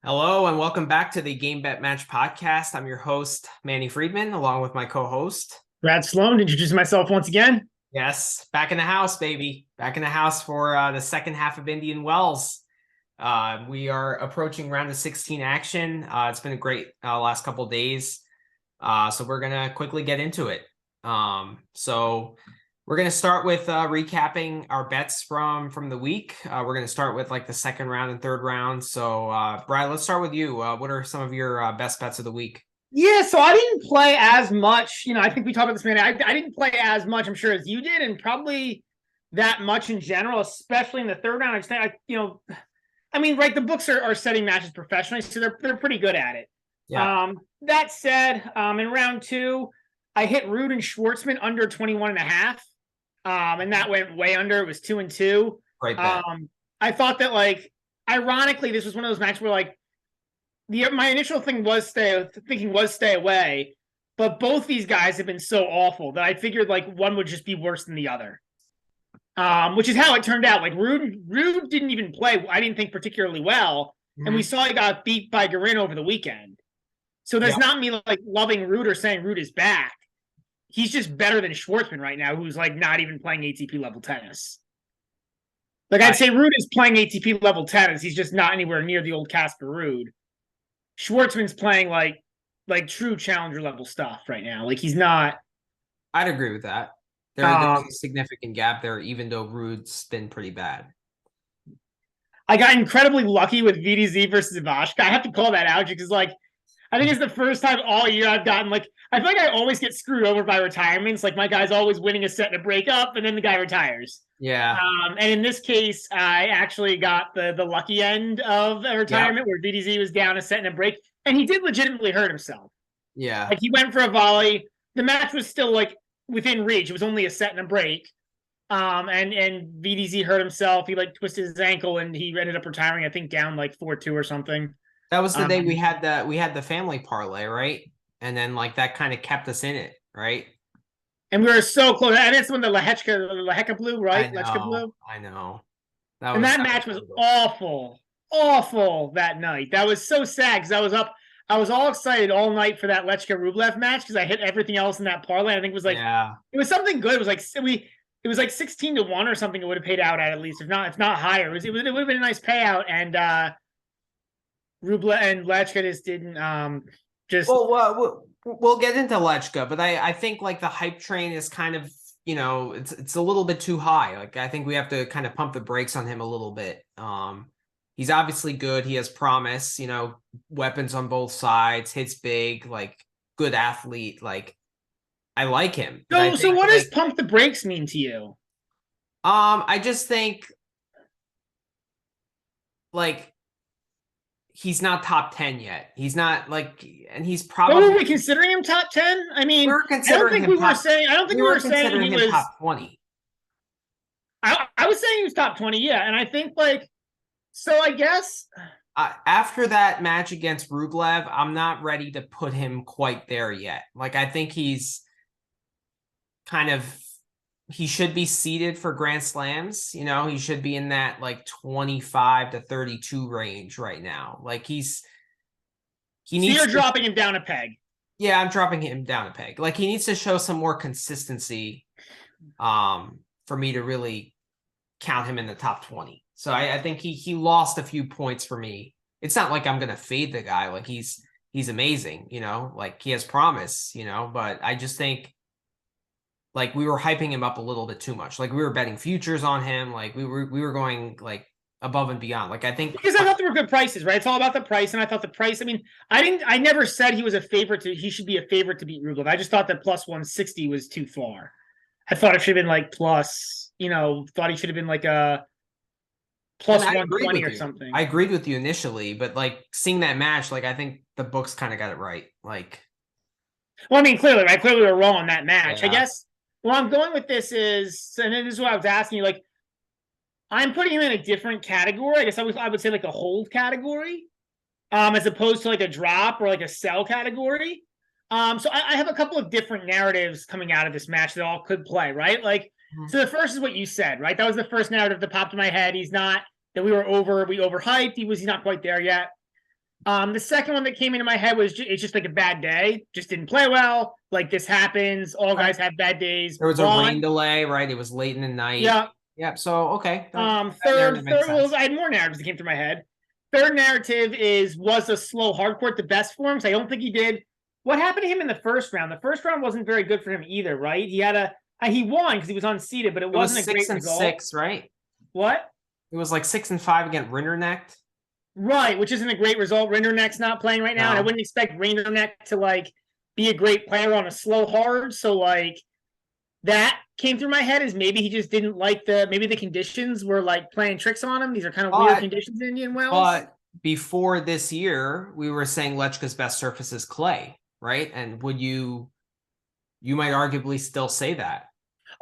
Hello and welcome back to the Game Bet Match podcast. I'm your host, Manny Friedman, along with my co-host. Brad Sloan, introduce myself once again. Yes, back in the house, baby. Back in the house for the second half of Indian Wells. We are approaching round of 16 action. It's been a great last couple of days. So we're going to quickly get into it. So we're going to start with recapping our bets from the week. We're going to start with like the second round and third round. So Brad, let's start with you. What are some of your best bets of the week? Yeah, so I didn't play as much. I think we talked about this, man. I didn't play as much, I'm sure, as you did, and probably that much in general, especially in the third round. Right, the books are setting matches professionally, so they're pretty good at it. Yeah. That said, in round two, I hit Ruud and Schwartzman under 21.5. And that went way under. It was 2-2. Great bet. I thought that, ironically, this was one of those matches where, my initial thing was stay away, but both these guys have been so awful that I figured one would just be worse than the other. Which is how it turned out. Ruud didn't even play, I didn't think, particularly well, and we saw he got beat by Garin over the weekend. So that's not me loving Ruud or saying Ruud is back. He's just better than Schwartzman right now, who's not even playing ATP level tennis. I'd say Ruud is playing ATP level tennis. He's just not anywhere near the old Casper Ruud. Schwartzman's playing like true challenger level stuff right now. He's not. I'd agree with that. There's a significant gap there, even though Ruud's been pretty bad. I got incredibly lucky with VDZ versus Ivashka. I have to call that out because I think it's the first time all year I've gotten I feel like I always get screwed over by retirements. My guy's always winning a set and a break up, and then the guy retires. Yeah. And in this case, I actually got the lucky end of a retirement where VDZ was down a set and a break, and he did legitimately hurt himself. Yeah. He went for a volley. The match was still within reach. It was only a set and a break. And VDZ hurt himself. He twisted his ankle, and he ended up retiring, I think, down 4-2 or something. That was the day we had the family parlay, right? And then that kind of kept us in it, right? And we were so close. And it's when the Lehecka blew, right? Lechka blew. I know. That match was awful that night. That was so sad because I was all excited all night for that Lechka Rublev match because I hit everything else in that parlay. I think it was it was something good. It was it was 16-1 or something. It would have paid out at least, if not higher. It would have been a nice payout. And Rublev and Lechka just didn't just. Well, we'll get into Lechka, but I think the hype train is kind of, it's a little bit too high. I think we have to kind of pump the brakes on him a little bit. He's obviously good. He has promise, weapons on both sides, hits big, good athlete. I like him. So what does pump the brakes mean to you? I just think he's not top 10 yet. He's not and he's probably. Were we considering him top 10? I mean, I don't think we were saying he was top 20. I was saying he was top 20, yeah. And I think so I guess after that match against Rublev, I'm not ready to put him quite there yet. I think he's he should be seeded for Grand Slams. He should be in that 25 to 32 range right now. He needs. So you're dropping him down a peg. Yeah, I'm dropping him down a peg. He needs to show some more consistency for me to really count him in the top 20. So I think he lost a few points for me. It's not I'm going to fade the guy. He's amazing, he has promise, but I just think we were hyping him up a little bit too much. We were betting futures on him. We were going above and beyond. I think because I thought there were good prices, right? It's all about the price. And I thought the price, I never said he was a favorite he should be a favorite to beat Rublev. I just thought that plus 160 was too far. I thought it should have been plus, thought he should have been a plus 120 or something. I agreed with you initially, but seeing that match, I think the books kind of got it right. Well, clearly, right? Clearly we were wrong on that match. Yeah. I guess where I'm going with this is, and this is what I was asking you, I'm putting him in a different category. I guess I would say a hold category, as opposed to a drop or a sell category. So I have a couple of different narratives coming out of this match that all could play, right? So the first is what you said, right? That was the first narrative that popped in my head. He's not, that we overhyped. He's not quite there yet. The second one that came into my head was it's just like a bad day. Just didn't play well. Like this happens. All guys have bad days. There was a Vaughn, rain delay, right? It was late in the night. yeah. Yep. So okay. That Third, narrative makes sense. well, I had more narratives that came through my head. Third narrative was a slow hard court the best for him? So I don't think he did. What happened to him in the first round? The first round wasn't very good for him either, right? He had he won because he was unseeded, but it wasn't a great result. 6-6, right? What? It was like 6-5 against Rinderknecht. Right, which isn't a great result. Rinderknecht's not playing right now, No. and I wouldn't expect Rinderknecht to like be a great player on a slow hard. So like that came through my head is maybe he just didn't like maybe the conditions were like playing tricks on him. These are kind of weird conditions in Indian Wells. But before this year, we were saying Lechka's best surface is clay, right? And would you might arguably still say that.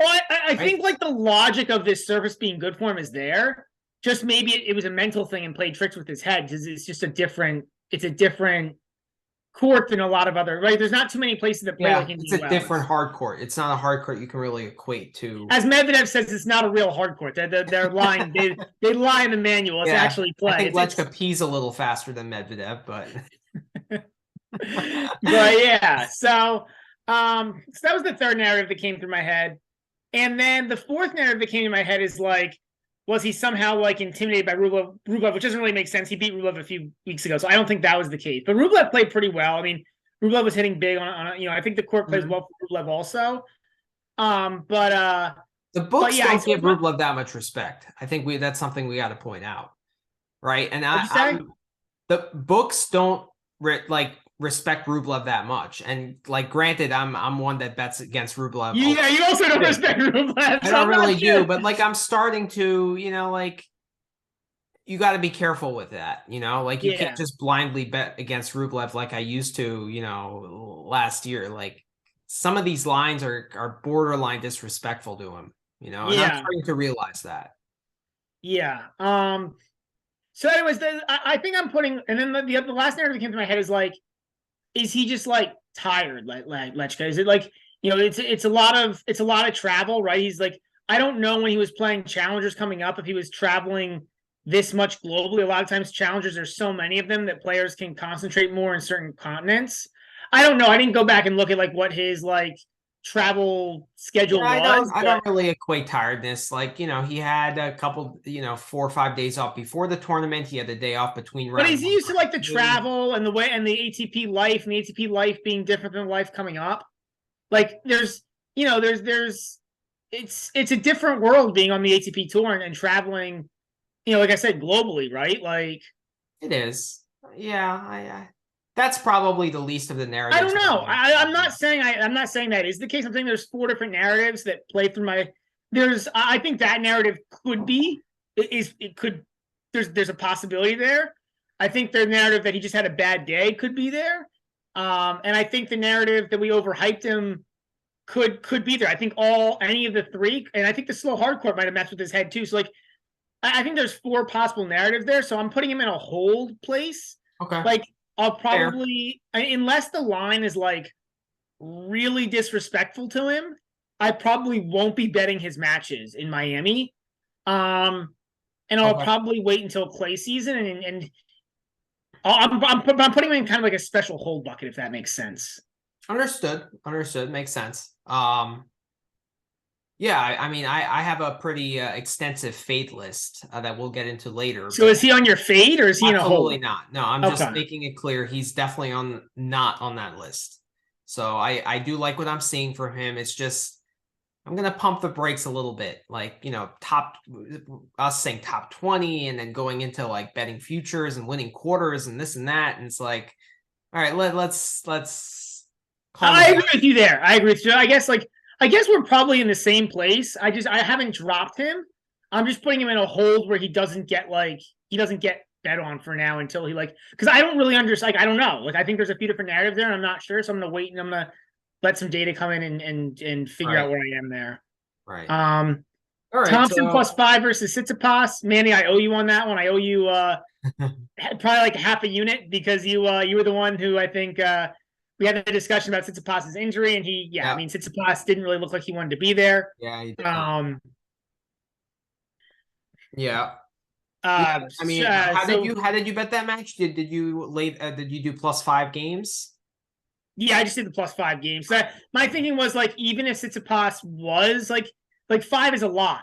Oh, I think like the logic of this surface being good for him is there. Just maybe it was a mental thing and played tricks with his head because it's just a different court than a lot of other, right? There's not too many places that play like Indian Wells. It's a different hard court. It's not a hard court you can really equate to. As Medvedev says, it's not a real hard court. They're lying. They lie in the manual. It's actually play. I think Lechka pees a little faster than Medvedev, but but yeah. So that was the third narrative that came through my head. And then the fourth narrative that came to my head is like, was he somehow like intimidated by Rublev, which doesn't really make sense. He beat Rublev a few weeks ago, so I don't think that was the case. But Rublev played pretty well. I mean, Rublev was hitting big on I think the court plays well for Rublev also. But the books don't give Rublev that much respect. I think that's something we got to point out, right? And the books don't respect Rublev that much. And like, granted, I'm one that bets against Rublev. Yeah, you also don't respect Rublev. I don't really do, but like I'm starting to, like you got to be careful with that, like you can't just blindly bet against Rublev like I used to, last year. Like some of these lines are borderline disrespectful to him, and I'm starting to realize that. Yeah. So anyways, I think I'm putting, and then the last narrative that came to my head is like, is he just like tired, like Lechka? Is it like, it's a lot of travel, right? He's like, I don't know when he was playing challengers coming up if he was traveling this much globally. A lot of times challengers, there's so many of them that players can concentrate more in certain continents. I don't know. I didn't go back and look at like what his like travel schedule was. I don't really equate tiredness. Like, he had a couple, 4 or 5 days off before the tournament. He had the day off between rounds. But he's used to like the travel and the way and the ATP life and the ATP life being different than life coming up. Like there's it's a different world being on the ATP tour and traveling, like I said, globally, right? Like it is. Yeah, that's probably the least of the narratives. I don't know. I'm not saying that is the case. I'm saying there's 4 different narratives that play through my. I think that narrative could be There's a possibility there. I think the narrative that he just had a bad day could be there, and I think the narrative that we overhyped him could be there. I think any of the 3, and I think the slow hard court might have messed with his head too. So like, I think there's 4 possible narratives there. So I'm putting him in a hold place. Okay. Like. I'll probably, unless the line is like really disrespectful to him, I probably won't be betting his matches in Miami. And I'll probably wait until clay season and I'm putting him in kind of like a special hold bucket, if that makes sense. Understood. Makes sense. Yeah, I mean, I have a pretty extensive fade list that we'll get into later. So is he on your fade or is he in a hold? Absolutely not. No, I'm just making it clear he's definitely not on that list. So I do like what I'm seeing from him. It's just I'm gonna pump the brakes a little bit, like us saying top 20 and then going into like betting futures and winning quarters and this and that. And it's like, all right, let's. I agree with you there. I agree with you. I guess we're probably in the same place. I haven't dropped him. I'm just putting him in a hold where he doesn't get bet on for now until he because I don't really understand. I don't know. Like I think there's a few different narratives there and I'm not sure. So I'm gonna wait and I'm gonna let some data come in and figure out where I am there. Right. All right. Thompson +5 versus Tsitsipas. Manny, I owe you on that one. I owe you probably like half a unit because you were the one who I think we had a discussion about Tsitsipas's injury, and I mean, Tsitsipas didn't really look like he wanted to be there. Yeah, he did. Yeah, I mean, how So did you bet that match? Did you do +5 games? yeah, I just did the +5 games. So my thinking was like, even if Tsitsipas was like 5 is a lot,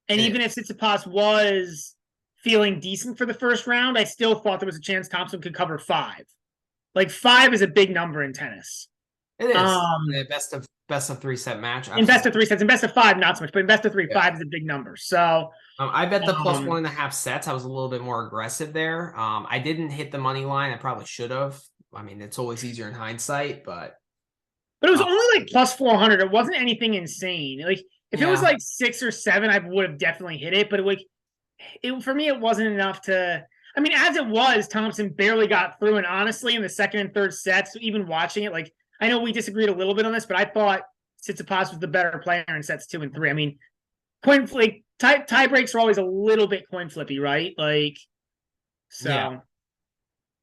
and It even is. if Tsitsipas was feeling decent for the first round, I still thought there was a chance Thompson could cover 5. Like 5 is a big number in tennis. It is. Um, The best of 3 set match. in best Absolutely. of 3 sets, in best of 5, not so much, but in best of 3, Yeah. 5 is a big number. So I bet the um, +1.5 sets. I was a little bit more aggressive there. I didn't hit the money line. I probably should have. I mean, it's always easier in hindsight, but but it was uh, only like +400. It wasn't anything insane. Like if it was yeah, like 6 or 7, I would have definitely hit it. But it for me, it wasn't enough to. I mean, as it was, Thompson barely got through, and honestly, in the second and third sets, even watching it, like I know we disagreed a little bit on this, but I thought Tsitsipas was the better player in sets 2 and 3. I mean, coin flip tie breaks are always a little bit coin flippy, right? Like yeah. so.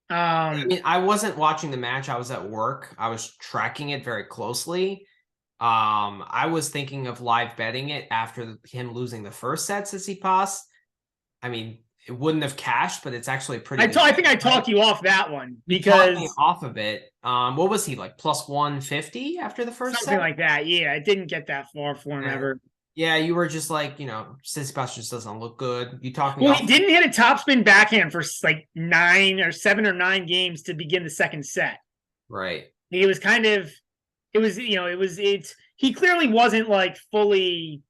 I mean, I wasn't watching the match. I was at work. I was tracking it very closely. I was thinking of live betting it after him losing the first set to Tsitsipas. I mean, it wouldn't have cashed, but it's actually a pretty good. I think I bet. talked you off that one You talked me because off of it. What was he like +150 after the first something set? like that. Yeah, it didn't get that far for him Yeah. ever. Yeah, you were just like, Tsitsipas just doesn't look good. You talked me Well, off. he didn't hit a topspin backhand for like 7 or 9 games to begin the second set. Right. He was kind of, he clearly wasn't like fully,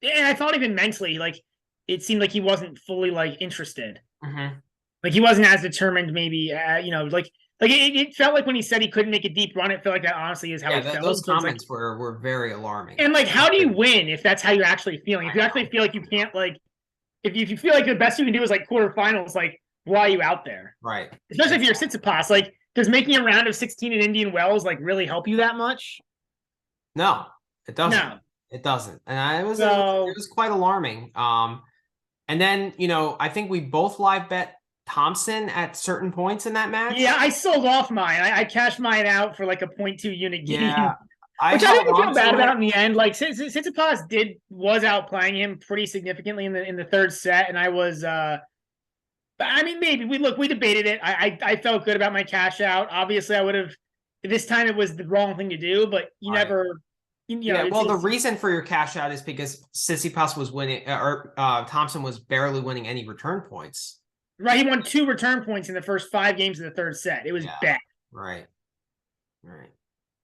and I thought even mentally, like it seemed like he wasn't fully like interested. Mm-hmm. Like he wasn't as determined, maybe, like it felt like when he said he couldn't make a deep run, it felt like that honestly is how he felt. Those So it's like, comments were very alarming. and like, how do you win if that's how you're actually feeling? If you actually feel like you can't, like, if you feel like the best you can do is like quarterfinals, like, why are you out there? Right. Especially if you're Tsitsipas. Like, does making a round of 16 in Indian Wells like really help you that much? No, it doesn't. No. It doesn't. And it So was quite alarming. And then, I think we both live bet Thompson at certain points in that match. yeah, I sold off mine. I cashed mine out for like a 0.2 unit game. Yeah. Which I didn't feel bad about in the end. Like Tsitsipas was outplaying him pretty significantly in the third set, and I was I mean, maybe we debated it. I felt good about my cash out. Obviously, I would have this time it was the wrong thing to do, but you Right. never The reason for your cash out is because Tsitsipas was winning, or Thompson was barely winning any return points. Right, he won 2 return points in the first 5 games of the third set. It was bad. Right.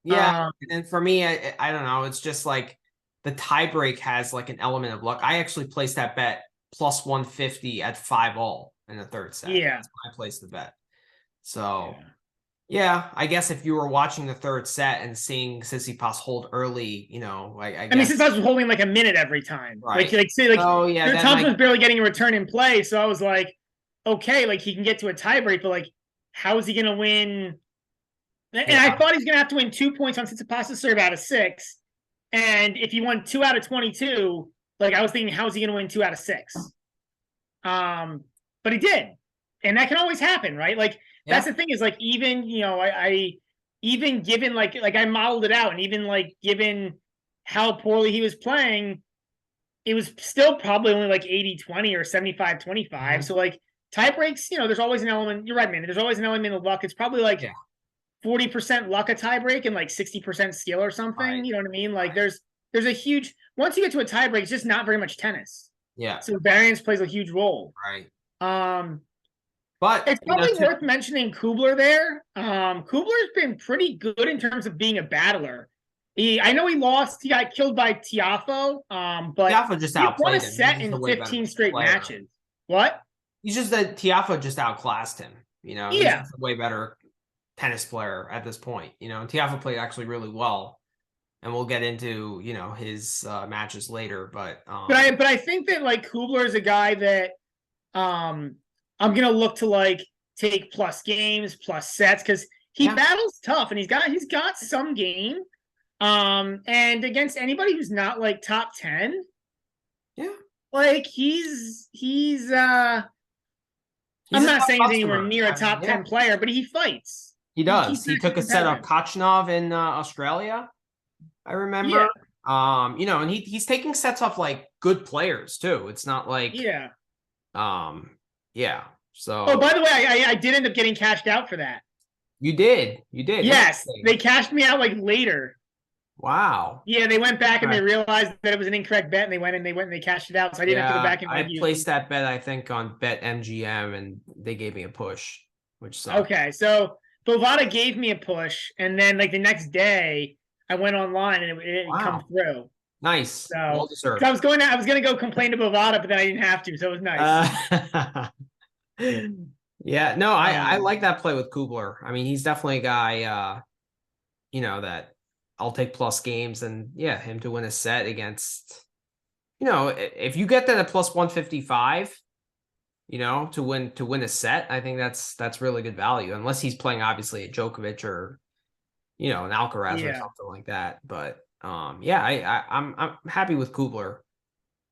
Yeah, Um, and for me, I don't know. It's just like the tiebreak has like an element of luck. I actually placed that bet +150 at 5-all in the third set. Yeah, That's when I placed the bet. So yeah, I guess if you were watching the third set and seeing Tsitsipas hold early, I mean, guess. since I was holding like a minute every time, Right. oh yeah, Thompson was barely getting a return in play, so I was like, okay, like he can get to a tiebreak, but like, how is he going to win? And I thought he's going to have to win 2 points on Tsitsipas' serve out of 6, and if he won 2 out of 22, like I was thinking, how is he going to win 2 out of 6? But he did, and that can always happen, right? Like that's the thing is like even I even given like I modeled it out, and even like given how poorly he was playing, it was still probably only like 80-20 or 75-25. Mm-hmm. So like tie breaks, there's always an element. You're right, man. There's always an element of luck. It's probably like 40% luck a tie break and like 60% skill or something. Right. You know what I mean? Like there's a huge once you get to a tie break, it's just not very much tennis. Yeah. So variance plays a huge role. Right. But it's probably worth mentioning Kubler there. Kubler's been pretty good in terms of being a battler. I know he lost. He got killed by Tiafoe. But Tiafoe just outplayed him. He won a set in 15 straight matches. What? He's just that Tiafoe just outclassed him. He's just a way better tennis player at this point. And Tiafoe played actually really well. And we'll get into his matches later, but I think that like Kubler is a guy that I'm gonna look to like take plus games, plus sets, because he battles tough and he's got some game. And against anybody who's not like top 10, like he's I'm not saying he's anywhere near a top 10 player, but he fights. He does. He took a set of Kachanov in Australia. I remember, and he's taking sets off like good players too. It's not like, Yeah. Oh, So by the way, I did end up getting cashed out for that. you did. Yes, Interesting. they cashed me out like later. Wow. Yeah, they went back and they Okay. realized that it was an incorrect bet, and they cashed it out. So I didn't have to go Yeah, back and I like use them. placed that bet, I think, on Bet MGM, and they gave me a push, which sucked. Okay, so Bovada gave me a push, and then like the next day, I went online and it come Wow. through. Nice. Well So, deserved. I was gonna go complain to Bovada, but then I didn't have to, so it was nice. Uh, yeah, no, I Um, like that play with Kubler. I mean, he's definitely a guy, that I'll take plus games, and yeah, him to win a set against, if you get that at plus 155, to win a set, I think that's really good value, unless he's playing obviously a Djokovic or an Alcaraz or yeah. something like that. But yeah, I'm happy with Kubler.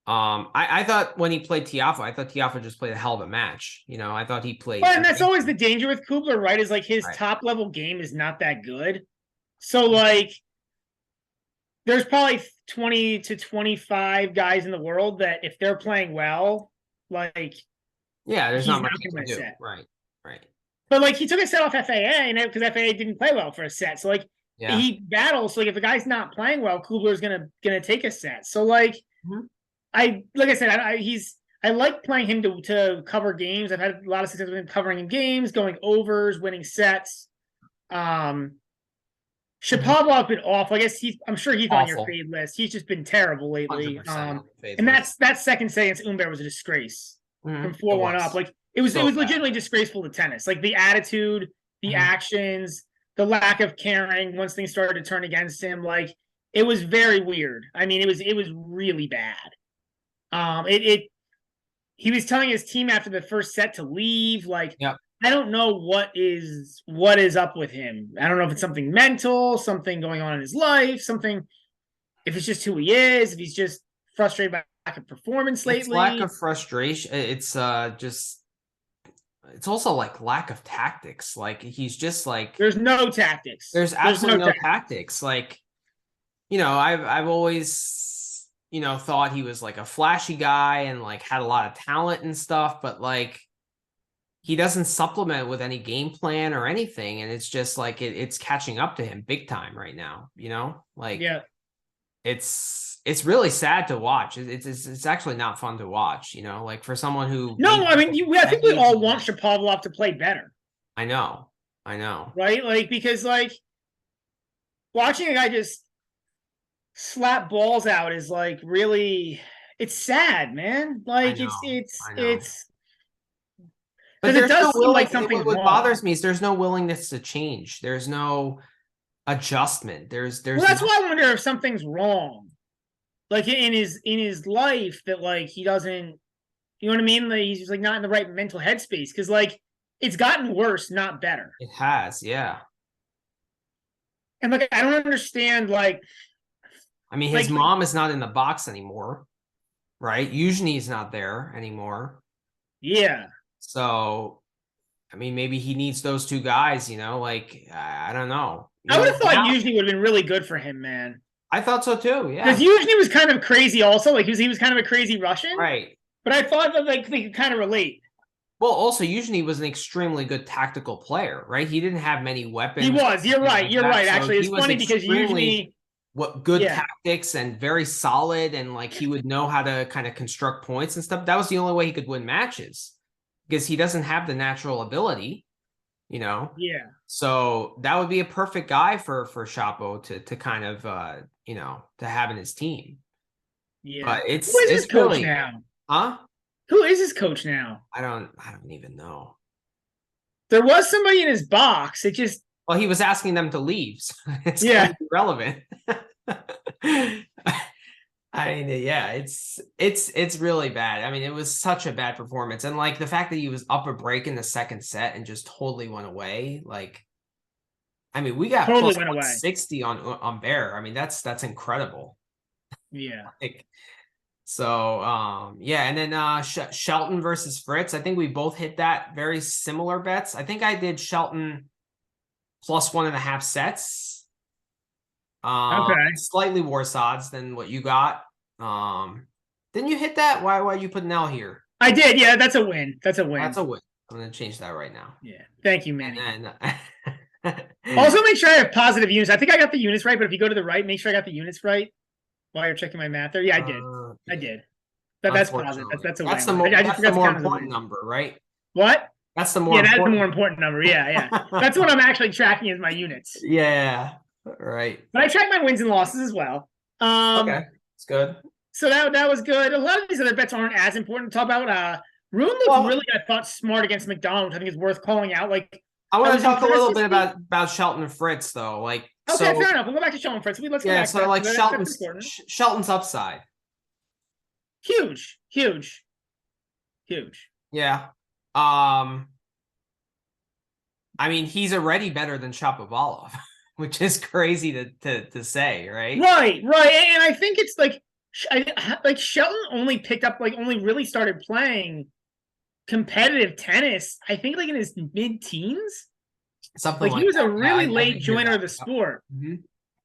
I thought when he played Tiafoe, I thought Tiafoe just played a hell of a match. I thought he played Well, and that's always the amazing. danger with Kubler, right? Is like his Right. top level game is not that good. So like there's probably 20 to 25 guys in the world that if they're playing well, like Yeah, there's he's not not much going to he win can a do. set. Right. Right. But like he took a set off FAA, and because FAA didn't play well for a set, so like Yeah. he battles. So like if a guy's not playing well, Kubler's gonna take a set. So like Mhm. like I said, I like playing him to cover games. I've had a lot of success with him covering in games, going overs, winning sets. Mhm. Shapovalov been awful. I guess I'm sure he's on your Awful. fade list. He's just been terrible lately. 100% on the fade And list. that second set against Umber was a disgrace from It 4-1 up. was Like it was so bad. legitimately disgraceful to tennis. Like the attitude, the Mhm. actions, the lack of caring once things started to turn against him. Like it was very weird. I mean, it was really bad. It he was telling his team after the first set to leave. Like Yep. I don't know what is up with him. I don't know if it's something mental, something going on in his life, something. If it's just who he is, if he's just frustrated by lack of performance It's lack lately. of frustration. It's just it's also like lack of tactics. Like he's just like There's no tactics. there's There's no absolutely no tactics. tactics. Like, I've always, thought he was like a flashy guy and like had a lot of talent and stuff, but like he doesn't supplement with any game plan or anything. And it's just like it's catching up to him big time right now, like Yeah. it's really sad to watch. It's actually not fun to watch, like for someone who No, made I mean, I think we decades all ago. want Shapovalov to play better, I know. I know. right? Like because like watching a guy just slap balls out is like really, it's sad, man. I Like know. I know. it's But because it there's no does seem willing. like something's What wrong. bothers me is there's no willingness to change. There's no adjustment. Well, There's that's no. why I wonder if something's wrong, like in his life that like he doesn't, you know what I mean? Like he's just like not in the right mental headspace because like it's gotten worse, not better. It has, yeah. And like I don't understand I mean, his like mom is not in the box anymore, right? Usually he's not there anymore. yeah. So, I mean, maybe he needs those two guys. Like I don't know. I would have thought Now usually would have been really good for him, man. I thought so too. Because Yeah, usually was kind of crazy also. Like he was kind of a crazy Russian, right. but I thought that like they could kind of relate. Well, also, usually was an extremely good tactical player, right? He didn't have many He weapons, was. You're right. like You're that. right. So Actually, he it's was funny because extremely usually, good yeah, tactics and very solid, and like he would know how to kind of construct points and stuff. That was the only way he could win matches because he doesn't have the natural ability. yeah, So that would be a perfect guy for Chapo to kind of to have in his team. yeah. But Who is his it's coach really, now? huh? Who is his coach now? I don't even know. There was somebody in his box. It just, Well, he was asking them to leave, so it's kind yeah, of irrelevant. I mean, yeah, it's really bad. I mean, it was such a bad performance, and like the fact that he was up a break in the second set and just totally went away. Like, I mean, we got totally plus went away. 160 on Bear. I mean, that's incredible. Yeah. Like, so yeah, and then Shelton versus Fritz. I think we both hit that very similar bets. I think I did Shelton plus 1.5 sets. Okay. Slightly worse odds than what you got. Didn't you hit that? Why you put an L here? I did. Yeah, that's a win. That's a win. That's a win. I'm gonna change that right now. Yeah. Thank you, Manny. And then Also, make sure I have positive units. I think I got the units right, but if you go to the right, make sure I got the units right while you're checking my math there. Yeah, I did. I did. That's positive. That's a that's win. the I just forgot more to count as a important win. number, right? What? That's the more Yeah, that's the important. more important number. Yeah. That's what I'm actually tracking as my units. Yeah. Right. But I track my wins and losses as well. Okay. It's good. So that was good. A lot of these other bets aren't as important to talk about. Rune looked really, I thought, smart against McDonald, which I think is worth calling out. Like, I want to talk a little bit about Shelton and Fritz, though. Like, okay, fair enough. We'll go back to Shelton Fritz. Let's go back to that. Like Shelton's upside. Huge. Yeah. I mean, he's already better than Shapovalov, which is crazy to say, right? Right. And I think it's like Shelton only really started playing competitive tennis, I think like in his mid-teens. Something he was a really late joiner of the sport. Mm-hmm.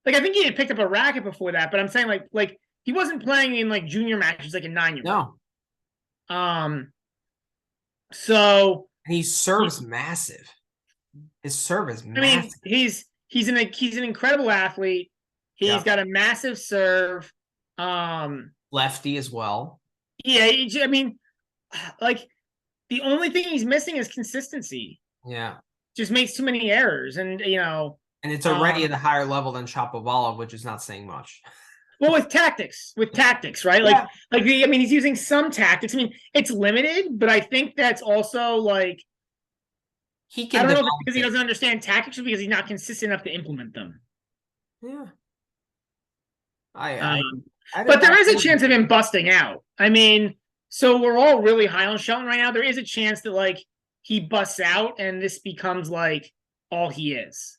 Like I think he had picked up a racket before that, but I'm saying like he wasn't playing in like junior matches like a 9-year-old. No. So and he serves massive. His serve is massive. I mean, he's an incredible athlete. He's got a massive serve. Lefty as well. Yeah, I mean, like the only thing he's missing is consistency. Yeah. Just makes too many errors, and and it's already at a higher level than Shapovalov, which is not saying much. Well, with tactics, right? He's using some tactics. I mean, it's limited, but I think that's also like he can. I don't know if it's because he doesn't understand tactics or because he's not consistent enough to implement them. Yeah. But there is a chance of him busting out. I mean, so we're all really high on Shelton right now. There is a chance that like he busts out and this becomes like all he is.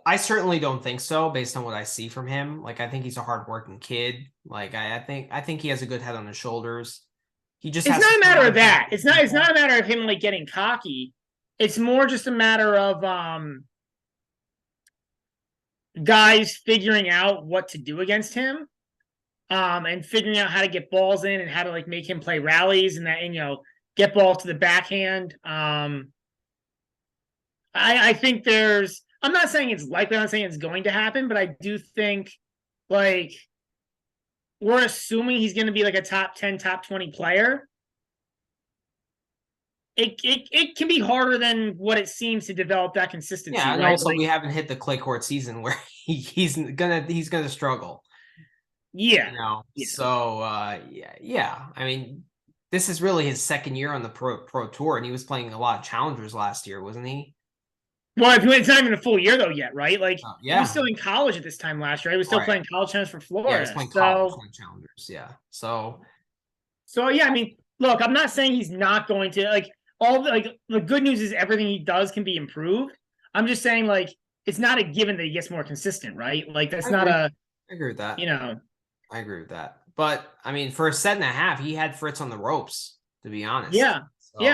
I certainly don't think so based on what I see from him. Like I think he's a hardworking kid. Like I think he has a good head on his shoulders. He just it's not a matter of that. It's not a matter of him like getting cocky. It's more just a matter of guys figuring out what to do against him. And figuring out how to get balls in and how to like make him play rallies and get ball to the backhand. I think I'm not saying it's likely, I'm not saying it's going to happen, but I do think like we're assuming he's going to be like a top 10, top 20 player. It can be harder than what it seems to develop that consistency. Yeah, and right? also we haven't hit the clay court season where he's gonna struggle. Yeah. So yeah. I mean, this is really his second year on the pro tour, and he was playing a lot of challengers last year, wasn't he? Well, it's not even a full year though yet, right? Like he was still in college at this time last year. He was still playing college tennis for Florida. Yeah, he was playing college challengers. Yeah. So yeah, I mean, look, I'm not saying he's not going to like all the good news is everything he does can be improved. I'm just saying like it's not a given that he gets more consistent, right? Like that's I agree with that. I agree with that. But I mean, for a set and a half, he had Fritz on the ropes, to be honest. Yeah. So,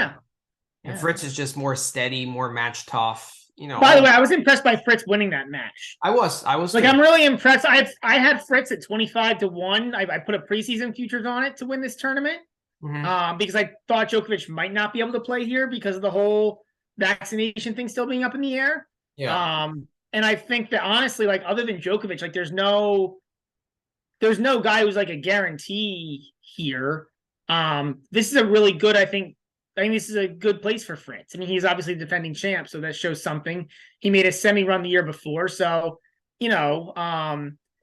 and Fritz is just more steady, more match tough. By the way, I was impressed by Fritz winning that match. I was like, I'm really impressed. I had Fritz at 25-1. I put a preseason futures on it to win this tournament. Mm-hmm. Because I thought Djokovic might not be able to play here because of the whole vaccination thing still being up in the air. Yeah. And I think that honestly, like other than Djokovic, like there's no guy who's like a guarantee here. This is a really good, I think this is a good place for Fritz. I mean, he's obviously defending champ, so that shows something. He made a semi-run the year before, so well,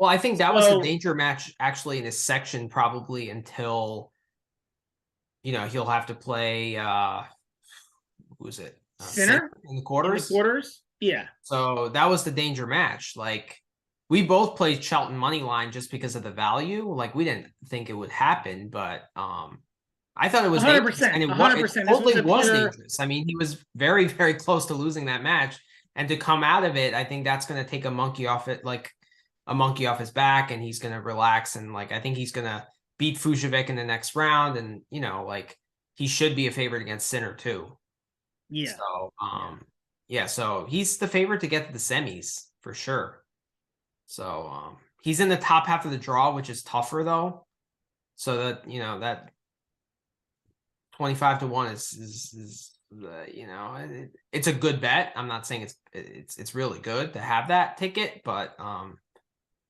I think that was the danger match actually in his section probably until he'll have to play who's it? Sinner in the quarters. Yeah. So that was the danger match. Like we both played Shelton money line just because of the value. Like we didn't think it would happen, but I thought it was 100%, and it 100%. totally was dangerous. I mean, he was very, very close to losing that match, and to come out of it, I think that's going to take a monkey off his back, and he's going to relax, and like I think he's going to beat Fujovic in the next round, and like he should be a favorite against Sinner too. Yeah. So so he's the favorite to get to the semis for sure. So he's in the top half of the draw, which is tougher though. So that, that 25-1 is it's a good bet. I'm not saying it's really good to have that ticket, but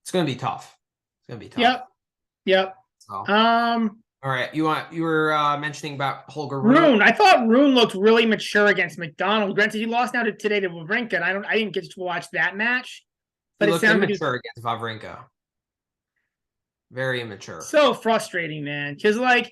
it's going to be tough. It's going to be tough. Yep. So, all right. You were mentioning about Holger Rune. I thought Rune looked really mature against McDonald. Granted, he lost now today to Wawrinka, and I didn't get to watch that match. But he looked immature against Wawrinka. Very immature. So frustrating, man. Because I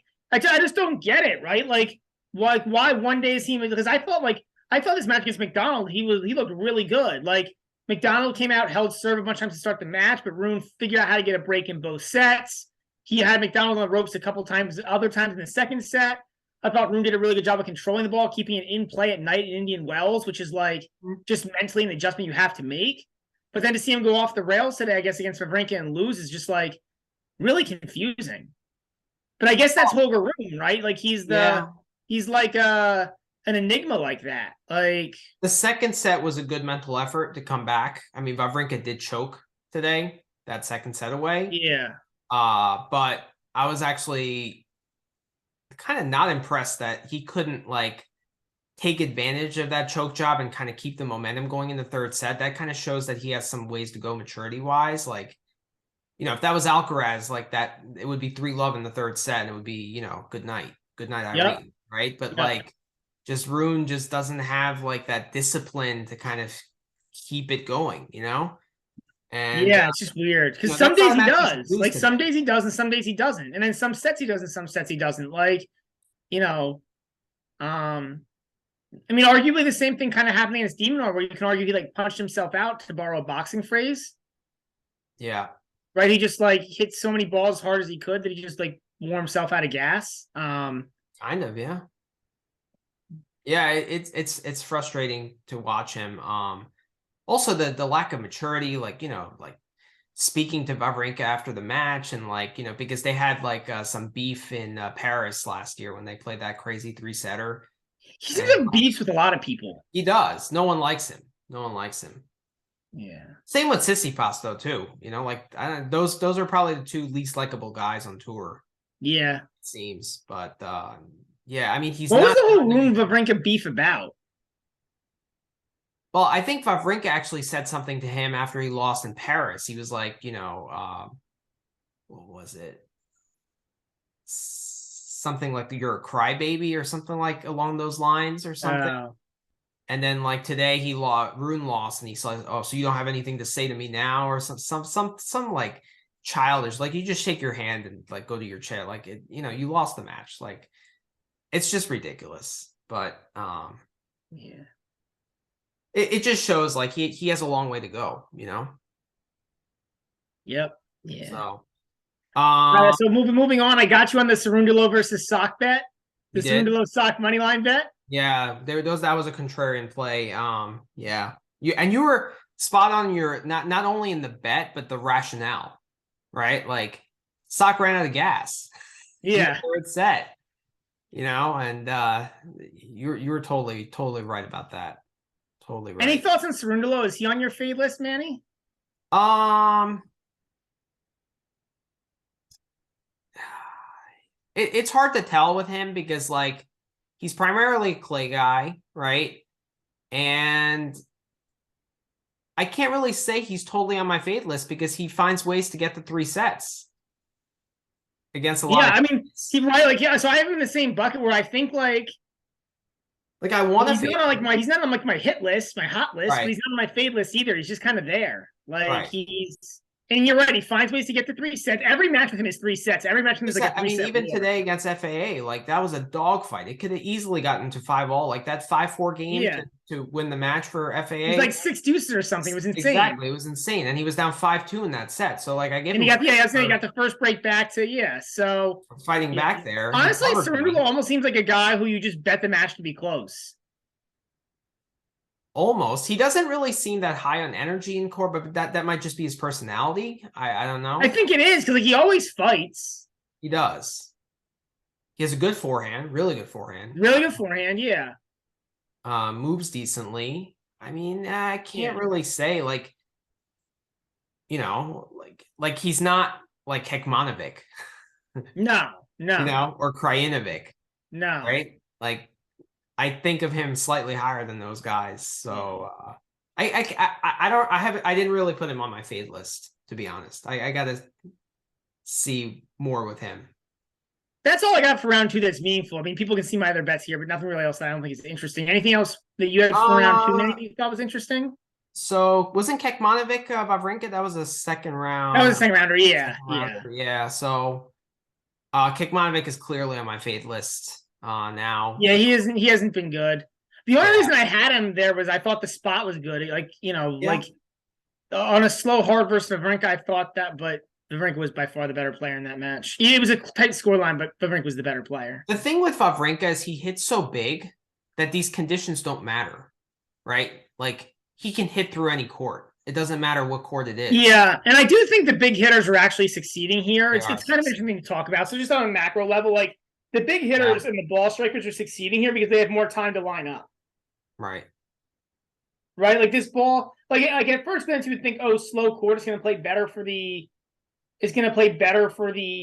just don't get it, right? Like why one day is he, because I thought this match against McDonald, he looked really good. Like McDonald came out, held serve a bunch of times to start the match, but Rune figured out how to get a break in both sets. He had McDonald on the ropes a couple times, other times in the second set. I thought Rune did a really good job of controlling the ball, keeping it in play at night in Indian Wells, which is like just mentally an adjustment you have to make. But then to see him go off the rails today, I guess, against Wawrinka and lose is just like really confusing. But I guess that's Holger Rune, right? Like he's like an enigma like that. Like the second set was a good mental effort to come back. I mean, Wawrinka did choke today, that second set away. Yeah. But I was actually kind of not impressed that he couldn't like take advantage of that choke job and kind of keep the momentum going in the third set. That kind of shows that he has some ways to go maturity wise. Like, if that was Alcaraz like that, it would be 3-love in the third set and it would be, good night, Irene, right? But like just Rune just doesn't have like that discipline to kind of keep it going, And it's just weird because some days he does. Like some days he does and some days he doesn't. And then some sets he does and some sets he doesn't. Like, I mean, arguably the same thing kind of happening against Demonor, where you can argue he like punched himself out, to borrow a boxing phrase. Yeah. Right. He just like hit so many balls as hard as he could that he just like wore himself out of gas. Kind of, yeah. Yeah, it's frustrating to watch him. Also the lack of maturity, like, like speaking to Wawrinka after the match and like, because they had like some beef in Paris last year when they played that crazy 3-setter. He seems to have beefs with a lot of people. He does. No one likes him. Yeah. Same with Tsitsipas though too. Like those are probably the two least likable guys on tour. Yeah. It seems. But yeah, I mean he's what not was the whole Rune Wawrinka beef about? Well, I think Wawrinka actually said something to him after he lost in Paris. He was like, what was it? Something like you're a crybaby or something like along those lines or something. And then like today Rune lost and he's like, oh, so you don't have anything to say to me now or some like childish, like you just shake your hand and like go to your chair. Like it, you lost the match. Like it's just ridiculous. But yeah. It just shows like he has a long way to go, Yep. Yeah. So so moving on, I got you on the Cerundolo versus Sock bet. The Cerundolo Sock money line bet. Yeah, that was a contrarian play. Yeah. You were spot on your not only in the bet, but the rationale, right? Like Sock ran out of gas. Yeah. Third set. And you were totally right about that. Totally right. Any thoughts on Cerundolo? Is he on your fade list, Manny? It's hard to tell with him because like he's primarily a clay guy, right? And I can't really say he's totally on my fade list because he finds ways to get the 3 sets against a lot. Yeah, I mean, he's right. Like, yeah. So I have him in the same bucket where I think like I want to. He's not on my hit list, my hot list, right. But he's not on my fade list either. He's just kind of there. Like right. And you're right. He finds ways to get to 3 sets. Every match with him is 3 sets. Every match with him is like a 3 set. Even today against FAA, like that was a dogfight. It could have easily gotten to 5-all. Like that 5-4 game to win the match for FAA. It was like 6 deuces or something. It was insane. Exactly, it was insane, and he was down 5-2 in that set. So like I gave him. And he got the first break back to So fighting back there. Honestly, Cerundolo almost seems like a guy who you just bet the match to be close. Almost. He doesn't really seem that high on energy in court, but that might just be his personality. I don't know. I think it is because he always fights. He does. He has a good forehand, really good forehand. Really good forehand, yeah. Moves decently. I mean, I can't really say like, like he's not like Hekmanovic. No, you no, know, or Krajinovic, no. right? Like I think of him slightly higher than those guys. Mm. So I don't I didn't really put him on my fade list, to be honest. I gotta see more with him. That's all I got for round two that's meaningful. I mean, people can see my other bets here, but nothing really else that I don't think is interesting. Anything else that you had for round two, Manny, you thought was interesting? So wasn't Kekmanovic Wawrinka? That was a second That was round. a second rounder. Yeah, Second yeah. rounder. Yeah. So Kekmanovic is clearly on my fade list now. Yeah, he hasn't been good. The only Yeah. reason I had him there was I thought the spot was good. Like, Yeah. like on a slow hard versus Wawrinka, I thought that, but Wawrinka was by far the better player in that match. It was a tight scoreline, but Wawrinka was the better player. The thing with Wawrinka is he hits so big that these conditions don't matter, right? Like he can hit through any court. It doesn't matter what court it is. Yeah, and I do think the big hitters are actually succeeding here. They It's are kind of interesting to talk about. So just on a macro level, like the big hitters and the ball strikers are succeeding here because they have more time to line up. Right. Right? Like this ball, like at first glance you would think, oh, slow court is gonna play better for the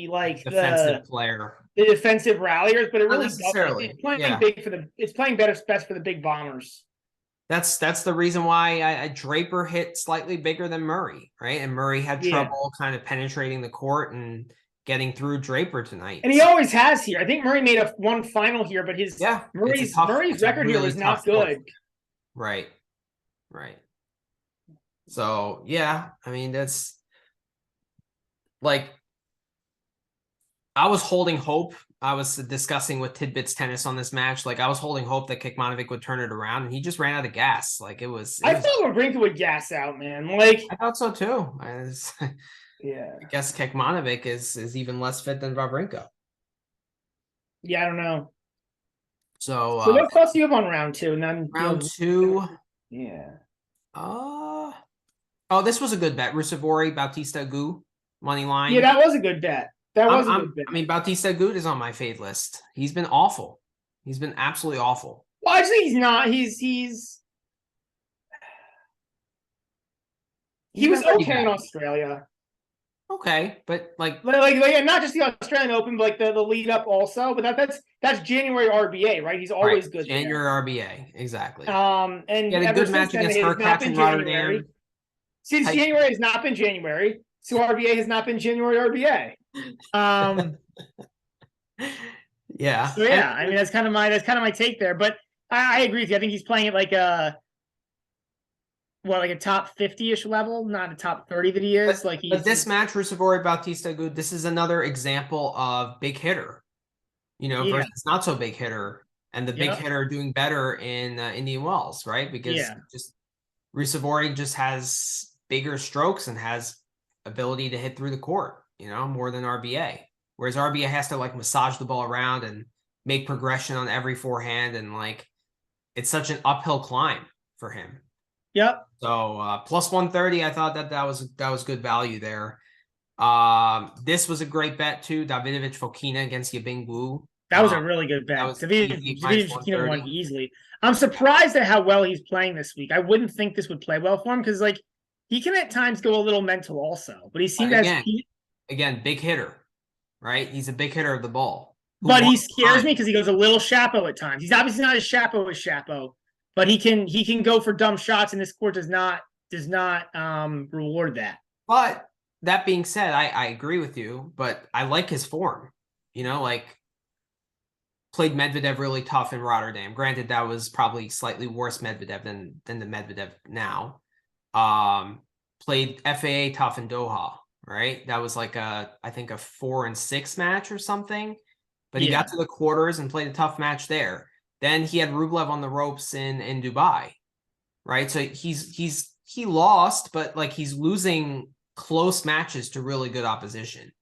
like Defensive player. the defensive ralliers, but it Not really doesn't. necessarily. It's playing Yeah. big it's playing better best for the big bombers. That's the reason why I Draper hit slightly bigger than Murray, right? And Murray had trouble kind of penetrating the court and getting through Draper tonight. And he always has here. I think Murray made one final here, but his Murray's record here was not good. Right. Right. So yeah, I mean that's like I was holding hope. I was discussing with Tidbits Tennis on this match. Like I was holding hope that Kekmanovic would turn it around, and he just ran out of gas. Like it was. I thought Wawrinka would gas out, man. Like I thought so too. Yeah. I guess Kekmanovic is even less fit than Wawrinka. Yeah, I don't know. So what thoughts do you have on round two? And then round two. Yeah. Oh, this was a good bet. Rusevori, Bautista Agut, money line. Yeah, that was a good bet. That was a good bet. I mean, Bautista Agut is on my fade list. He's been awful. He's been absolutely awful. Well, actually, he's not. He was okay in Australia. Okay, but like not just the Australian Open, but like the lead up also. But that's January RBA, right? He's always good. January RBA, exactly. And he had a good match against Hurkacz in Rotterdam. Since January has not been January, so RBA has not been January RBA. Yeah. So yeah, I mean that's kind of my take there. But I agree with you. I think he's playing at like a top 50-ish level, not a top 30 that he is. But this match, Rusevori Bautista Agut, this is another example of big hitter, versus not so big hitter, and the big hitter doing better in Indian Wells, right? Because just Rusevori just has bigger strokes and has ability to hit through the court, more than RBA. Whereas RBA has to like massage the ball around and make progression on every forehand, and like it's such an uphill climb for him. Yep. So plus 130, I thought that was good value there. This was a great bet too. Davidovich Fokina against Yibing Wu. That was a really good bet. Davidovich Fokina won easily. I'm surprised at how well he's playing this week. I wouldn't think this would play well for him because like he can at times go a little mental also, but he seemed again big hitter, right? He's a big hitter of the ball. But he scares me because he goes a little Chapo at times. He's obviously not as Chapo as Chapo. But he can go for dumb shots, and this court does not reward that. But that being said, I agree with you. But I like his form. Like played Medvedev really tough in Rotterdam. Granted, that was probably slightly worse Medvedev than the Medvedev now. Played FAA tough in Doha. Right, that was like I think a 4-6 match or something. But he got to the quarters and played a tough match there. Then he had Rublev on the ropes in Dubai, right? So he lost, but like he's losing close matches to really good opposition.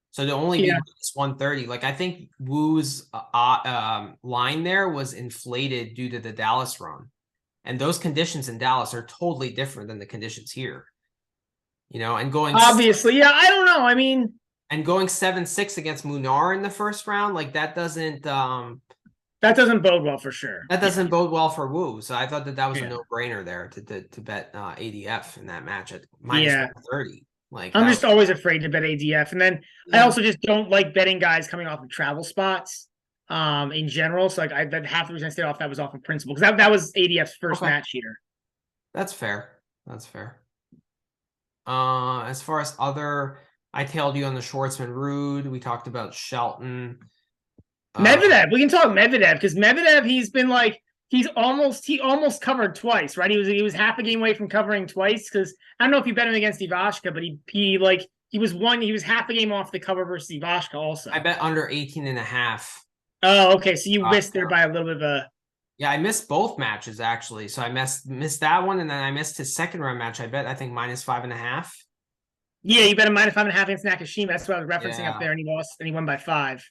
So to only be minus 130, like I think Wu's line there was inflated due to the Dallas run, and those conditions in Dallas are totally different than the conditions here. And going obviously, I don't know. I mean, and going 7-6 against Munar in the first round, like that doesn't bode well for sure. That doesn't bode well for Wu. So I thought that was a no-brainer there to bet ADF in that match at minus 130. Like I'm that. just always afraid to bet ADF, and then I Yeah. also just don't like betting guys coming off of travel spots. In general, so like that half the reason I stayed off that was off of principle because that was ADF's first Okay. match here. That's fair. That's fair. As far as I tailed you on the Schwartzman Rude. We talked about Shelton. Medvedev, we can talk Medvedev because Medvedev, he's been like he almost covered twice, right? He was half a game away from covering twice because I don't know if you bet him against Ivashka, but he was half a game off the cover versus Ivashka also. I bet under 18.5. Oh, okay. So you missed there by a little bit of a. Yeah, I missed both matches actually. So I missed that one, and then I missed his second round match. I bet I think -5.5. Yeah, you bet a -5.5 against Nakashima. That's what I was referencing up Yeah. there, and he lost, and he won by 5.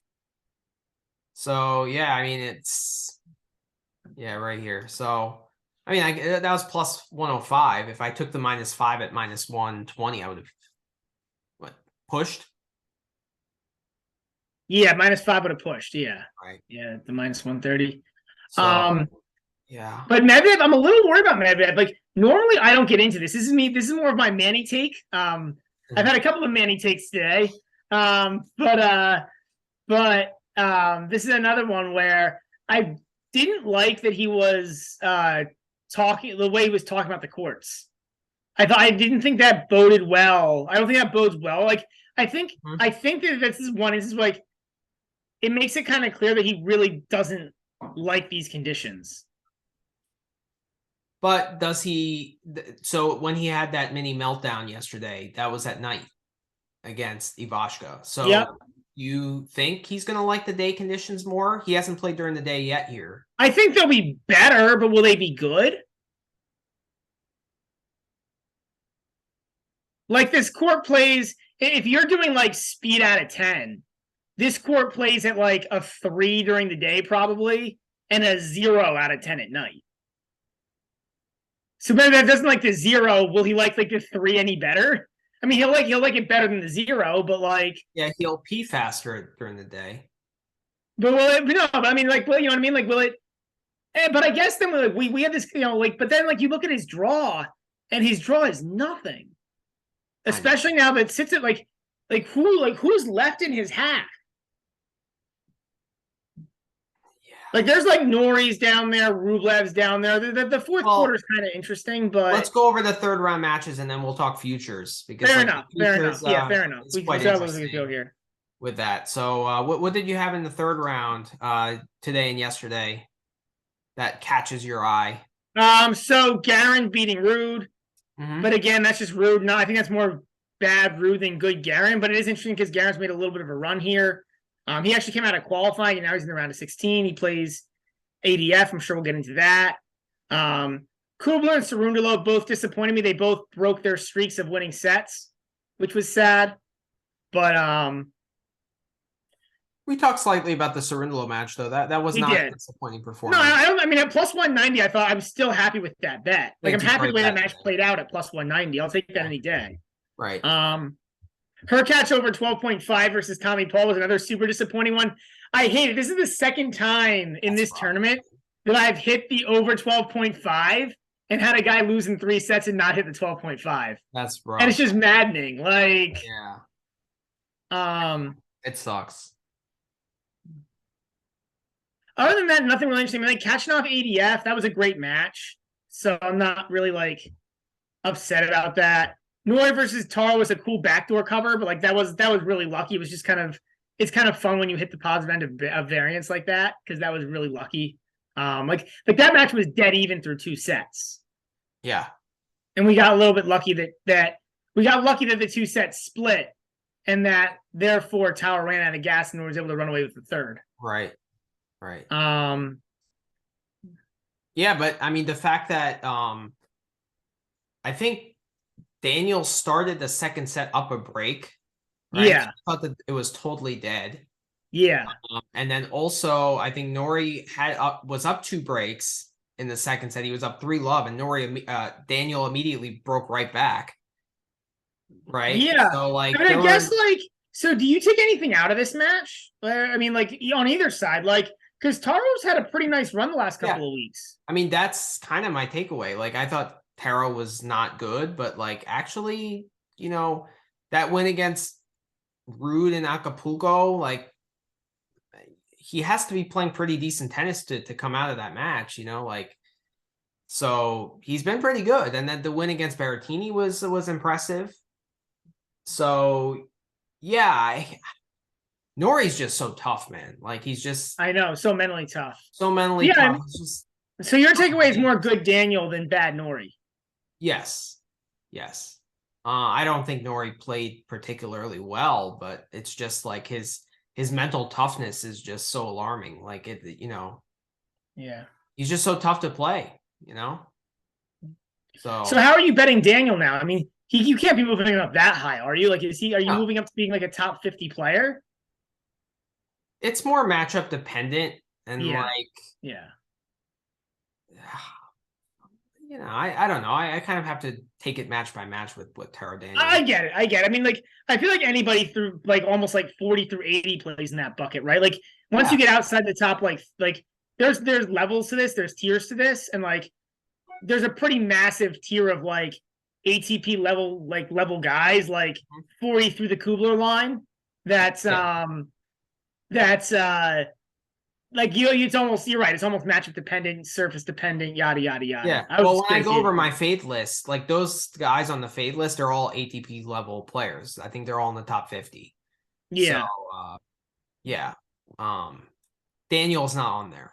So yeah, I mean it's right here. So I mean that was +105. If I took the -5 at -120, I would have pushed. Yeah, -5 would have pushed. Yeah, Right. yeah, the -130. So yeah. But Medvedev, I'm a little worried about Medvedev. Like normally, I don't get into this. This is me. This is more of my Manny take. I've had a couple of Manny takes today. But this is another one where I didn't like that he was talking the way he was talking about the courts. I didn't think that boded well. I don't think that bodes well. Like I think that this is one. This is like it makes it kind of clear that he really doesn't like these conditions. But does he? So when he had that mini meltdown yesterday, that was at night against Ivashka. So Yep. You think he's going to like the day conditions more? He hasn't played during the day yet here. I think they'll be better, but will they be good? Like this court plays, if you're doing like speed out of 10, this court plays at like a 3 during the day probably, and a 0 out of 10 at night. So maybe that doesn't like the 0. Will he like the 3 any better? I mean, he'll like it better than the 0, but like yeah, he'll pee faster during the day. But will it? No, but I mean, like, you know what I mean? Like, will it? But I guess then like, we have this, you know, like, but then like you look at his draw, and his draw is nothing. Especially now that sits at who's left in his half? Yeah. Like there's like Norrie's down there, Rublev's down there. The fourth quarter is kind of interesting, but let's go over the third round matches and then we'll talk futures because fair enough. Yeah, fair enough. We can go here with that. So what did you have in the third round today and yesterday that catches your eye? So Garin beating Rude. But again, that's just Rude. No, I think that's more bad Rude than good Garin. But it is interesting because Garin's made a little bit of a run here. He actually came out of qualifying, and now he's in the round of 16. He plays ADF. I'm sure we'll get into that. Kubler and Cerundolo both disappointed me. They both broke their streaks of winning sets, which was sad. But we talked slightly about the Cerundolo match, though. That was not a disappointing performance. No, I mean, at +190, I thought I was still happy with that bet. Like, I'm happy the way that match played out at +190. I'll take that any day. Right. Hurkacz over 12.5 versus Tommy Paul was another super disappointing one. I hate it. This is the second time in this tournament that I've hit the over 12.5 and had a guy lose in 3 sets and not hit the 12.5. That's rough. And it's just maddening. Like, it sucks. Other than that, nothing really interesting. I mean, like Kachanov ADF, that was a great match. So I'm not really like upset about that. Norrie versus Taro was a cool backdoor cover, but like that was really lucky. It was just it's kind of fun when you hit the positive end of variance like that, because that was really lucky. Like that match was dead even through 2 sets. Yeah. And we got a little bit lucky that the 2 sets split, and that therefore Tower ran out of gas and was able to run away with the third. Right. Yeah, but I mean the fact that I think Daniel started the second set up a break. Right? Yeah. I thought that it was totally dead. Yeah. And then also I think Norrie was up 2 breaks in the second set. He was up 3-love, and Daniel immediately broke right back. Right? Yeah. So like I mean, I guess so do you take anything out of this match? I mean, like on either side, like because Taro's had a pretty nice run the last couple of weeks. I mean, that's kind of my takeaway. Like I thought Taro was not good, but like actually, you know, that win against Rude in Acapulco, like he has to be playing pretty decent tennis to come out of that match, you know, like so he's been pretty good. And then the win against Berrettini was impressive. So yeah, Norrie's just so tough, man. Like he's just I know, so mentally tough. so mentally Yeah, tough. It's just so your takeaway is more good Daniel than bad Norrie. yes. Yes. I don't think Norrie played particularly well, but it's just like his mental toughness is just so alarming. Like it, you know. Yeah. He's just so tough to play, you know. So how are you betting Daniel now? I mean, you can't be moving him up that high, are you? Like, are you moving up to being like a top 50 player? It's more matchup dependent, and yeah. you know, I don't know. I kind of have to take it match by match with Taro Daniel. I get it. I mean, like, I feel like anybody through like almost like 40 through 80 plays in that bucket, right? Like once you get outside the top, like there's levels to this, there's tiers to this, and like there's a pretty massive tier of like ATP level guys, like 40 through the Kubler line. That's like it's almost, you're right, it's almost matchup dependent, surface dependent, yada yada yada. Yeah. Well, when I go over my fade list, like those guys on the fade list are all ATP level players. I think they're all in the top 50. Yeah. So yeah. Daniel's not on there.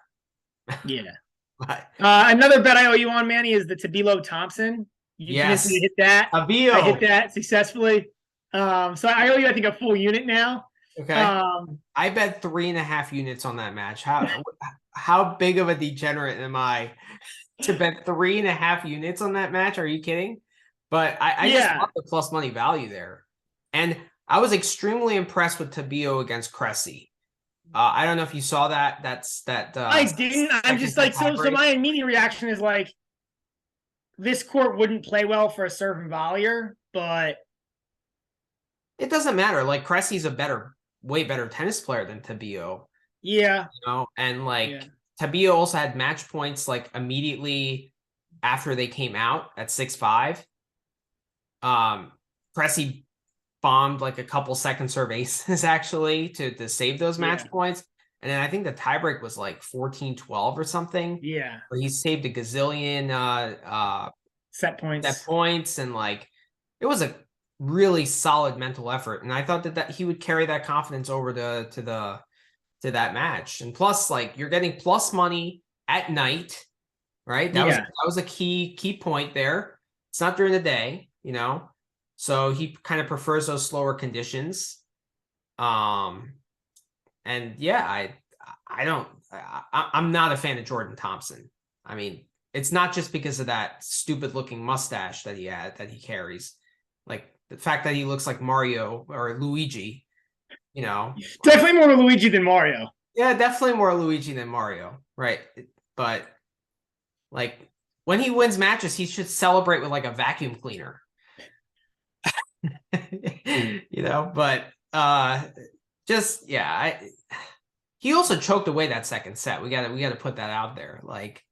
Yeah. But another bet I owe you on, Manny, is the Tabilo Thompson. You yes, me to hit that. Tabilo. I hit that successfully. So I owe you, I think, a full unit now. Okay. I bet 3.5 units on that match. How big of a degenerate am I to bet 3.5 units on that match? Are you kidding? But I just love the plus money value there. And I was extremely impressed with Tabio against Cressy. I don't know if you saw that. I didn't. I'm just like, so my immediate reaction is like, this court wouldn't play well for a serve and volleyer, but it doesn't matter. Like Cressy's a way better tennis player than Tabio. Yeah. You know, and like Tabio also had match points like immediately after they came out at 6-5. Cressy bombed like a couple second serve aces actually to save those match points. And then I think the tiebreak was like 14-12 or something. Yeah. Where he saved a gazillion set points, and like it was a really solid mental effort. And I thought that he would carry that confidence over to that match. And plus, like you're getting plus money at night, right? That was a key point there. It's not during the day, you know. So he kind of prefers those slower conditions. And yeah, I'm not a fan of Jordan Thompson. I mean, it's not just because of that stupid looking mustache that he carries. Like the fact that he looks like Mario or Luigi, you know. Definitely more Luigi than Mario. Yeah, definitely more Luigi than Mario. Right. But like when he wins matches, he should celebrate with like a vacuum cleaner. You know, but he also choked away that second set. We got to put that out there. Like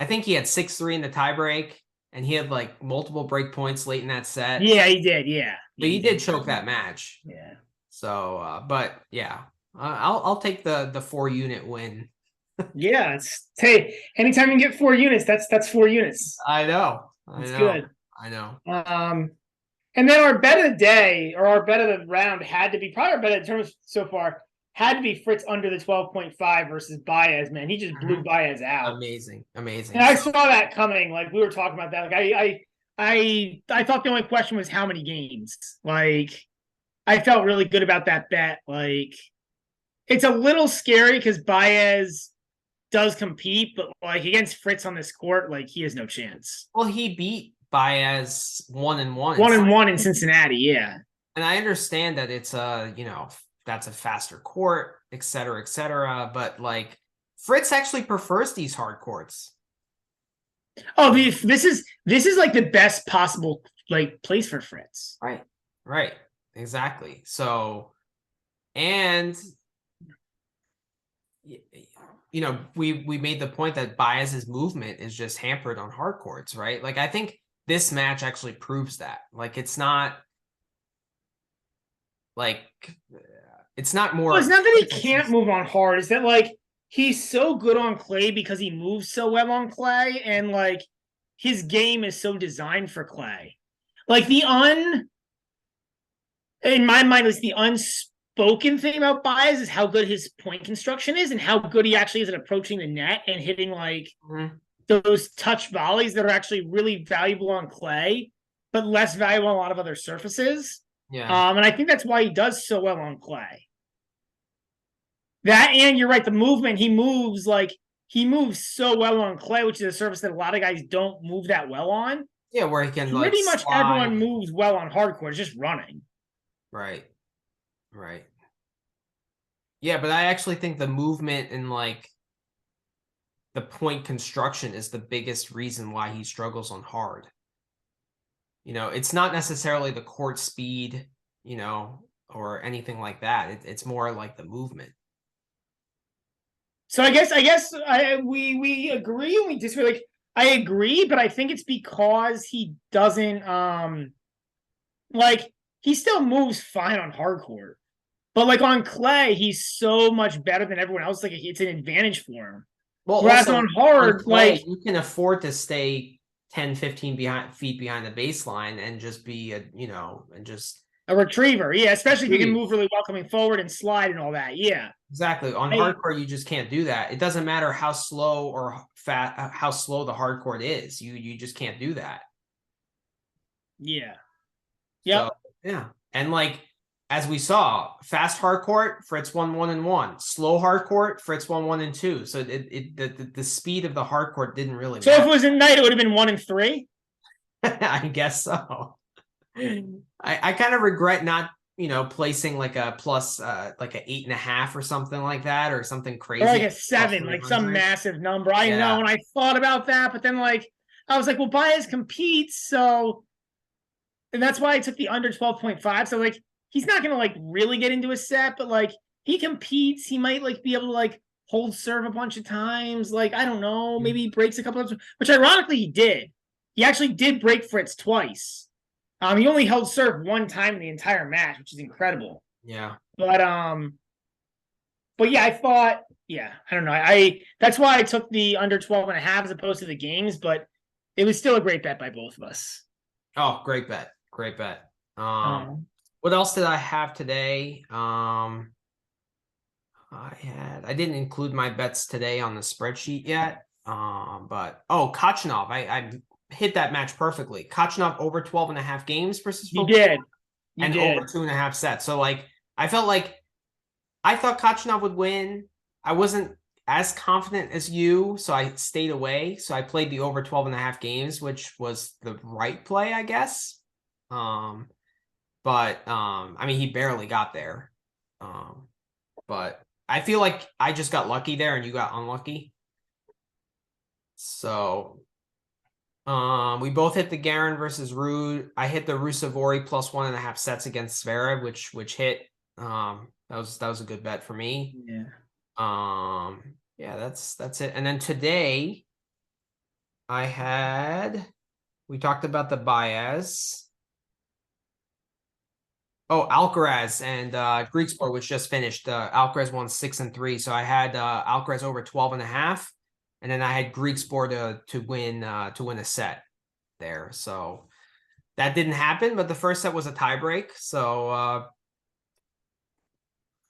I think he had 6-3 in the tiebreak, and he had like multiple break points late in that set. Yeah, he did. Yeah, but he did choke that match. Yeah. So, but yeah, I'll take the 4-unit win. Yeah, hey, anytime you get 4 units, that's 4 units. I know. It's good. I know. And then our bet of the day, or our bet of the round, had to be probably our bet in terms so far. Had to be Fritz under the 12.5 versus Baez, man. He just blew Baez out. Amazing. And I saw that coming. Like we were talking about that. Like I thought the only question was how many games. Like I felt really good about that bet. Like it's a little scary because Baez does compete, but like against Fritz on this court, like he has no chance. Well, he beat Baez 1-1. 1-1 in Cincinnati, yeah. And I understand that it's that's a faster court, et cetera, but like Fritz actually prefers these hard courts. Oh, this is like the best possible like place for Fritz. Right, exactly. So, and you know, we made the point that Baez's movement is just hampered on hard courts, right? Like I think this match actually proves that. Like it's not Like, it's not more. Well, it's not that he can't move on hard. It's that like he's so good on clay because he moves so well on clay, and like his game is so designed for clay. Like in my mind, it's the unspoken thing about Baez is how good his point construction is and how good he actually is at approaching the net and hitting like those touch volleys that are actually really valuable on clay, but less valuable on a lot of other surfaces. Yeah. And I think that's why he does so well on clay. That, and you're right, the movement, he moves so well on clay, which is a surface that a lot of guys don't move that well on. Yeah, where he can Pretty like much everyone moves well on hard court. It's just running. Right. Right. Yeah, but I actually think the movement and like the point construction is the biggest reason why he struggles on hard. It's not necessarily the court speed, or anything like that. It's more like the movement. So I guess we agree and we disagree. Like I agree, but I think it's because he doesn't like he still moves fine on hard court. But like on clay, he's so much better than everyone else. Like it's an advantage for him. Well, whereas also, on hard, clay, like you can afford to stay 10, 15 feet behind the baseline and just be a retriever. Yeah, especially if you can move really well coming forward and slide and all that. Yeah. Exactly. On hardcourt, you just can't do that. It doesn't matter how slow or how slow the hardcourt is. You just can't do that. Yeah. Yeah. So, yeah. And like as we saw, fast hardcourt, Fritz won 1-1. Slow hardcourt, Fritz won 1-2. So the speed of the hardcourt didn't really matter. So if it was at night, it would have been 1-3. I guess so. I kind of regret not placing like a plus like a 8.5 or something like that, or something crazy, or like a 7, like some massive number. I know, and I thought about that, but then like I was like, well, Baez competes, so, and that's why I took the under 12.5. So like he's not gonna like really get into a set, but like he competes, he might like be able to like hold serve a bunch of times. Like I don't know, maybe he breaks a couple of, which ironically he did. He actually did break Fritz twice. He only held serve one time in the entire match, which is incredible. Yeah. But yeah, I thought, yeah, I don't know. That's why I took the under 12.5 as opposed to the games, but it was still a great bet by both of us. Oh, great bet. Great bet. What else did I have today? I didn't include my bets today on the spreadsheet yet. But Kachanov, I hit that match perfectly. Kachanov over 12.5 games versus you did. and over 2.5 sets. So like I felt like I thought Kachanov would win. I wasn't as confident as you, so I stayed away. So I played the over 12.5 games, which was the right play, I guess. But I mean, he barely got there. But I feel like I just got lucky there and you got unlucky. So we both hit the Garin versus Rude. I hit the Rusevori plus 1.5 sets against Zverev, which hit. That was a good bet for me. Yeah. Yeah, that's it. And then today we talked about the Baez. Oh, Alcaraz and Greek Sport, which just finished. Alcaraz won 6-3. So I had Alcaraz over 12.5. And then I had Greek Sport to win a set there. So that didn't happen, but the first set was a tiebreak. So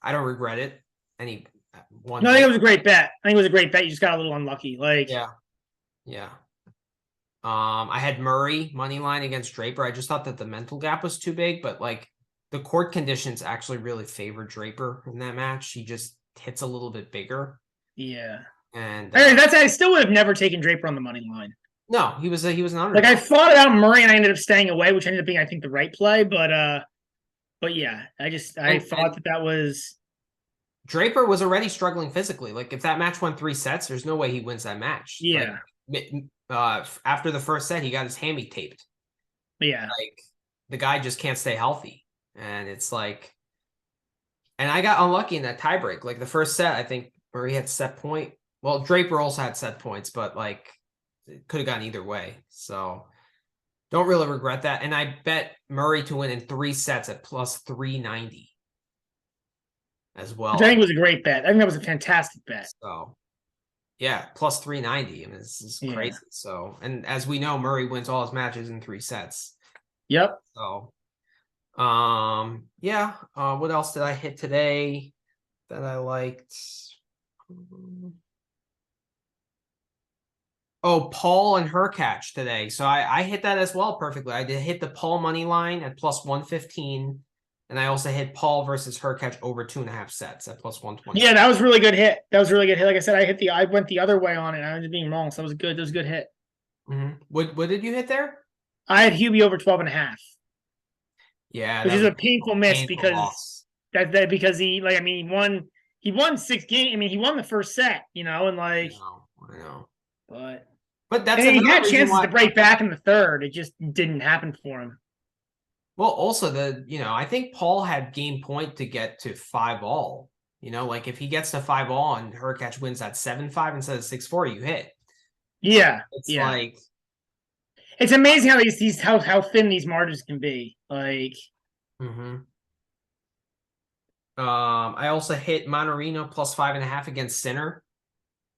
I don't regret it. No, I think it was a great bet. You just got a little unlucky. Like yeah. I had Murray money line against Draper. I just thought that the mental gap was too big, but like the court conditions actually really favored Draper in that match. He just hits a little bit bigger. Yeah. And I still would have never taken Draper on the money line. No, he was an underdog. Like I thought about Murray and I ended up staying away, which ended up being, I think, the right play. But yeah, I thought that was. Draper was already struggling physically. Like if that match went 3 sets, there's no way he wins that match. Yeah. Like, after the first set, he got his hammy taped. Yeah. Like the guy just can't stay healthy, and it's like, and I got unlucky in that tiebreak. Like the first set, I think Murray had set point. Well, Draper also had set points, but like it could have gone either way. So don't really regret that. And I bet Murray to win in 3 sets at plus 390. as Which I well. think was a great bet. I think that was a fantastic bet. So yeah, plus 390. I mean, this is crazy. So, and as we know, Murray wins all his matches in 3 sets. Yep. So, yeah. What else did I hit today that I liked? Oh, Paul and Hurkacz today. So I hit that as well perfectly. I did hit the Paul money line at plus 115. And I also hit Paul versus Hurkacz over 2.5 sets at plus 120. Yeah, that was a really good hit. That was a really good hit. Like I said, I went the other way on it. I ended up being wrong. So that was good. That was a good hit. Mm-hmm. What did you hit there? I had Hubie over 12.5. Yeah, Which is a painful miss because loss. because he won 6 games. I mean, he won the first set, and like I know. But that's and he another had reason chances why to break back in the third. It just didn't happen for him. Well, also I think Paul had game point to get to 5-all. Like if he gets to 5-all and Hurkacz wins at 7-5 instead of 6-4, you hit. Yeah, it's like it's amazing how thin these margins can be. Like, I also hit Monorino plus 5.5 against Sinner.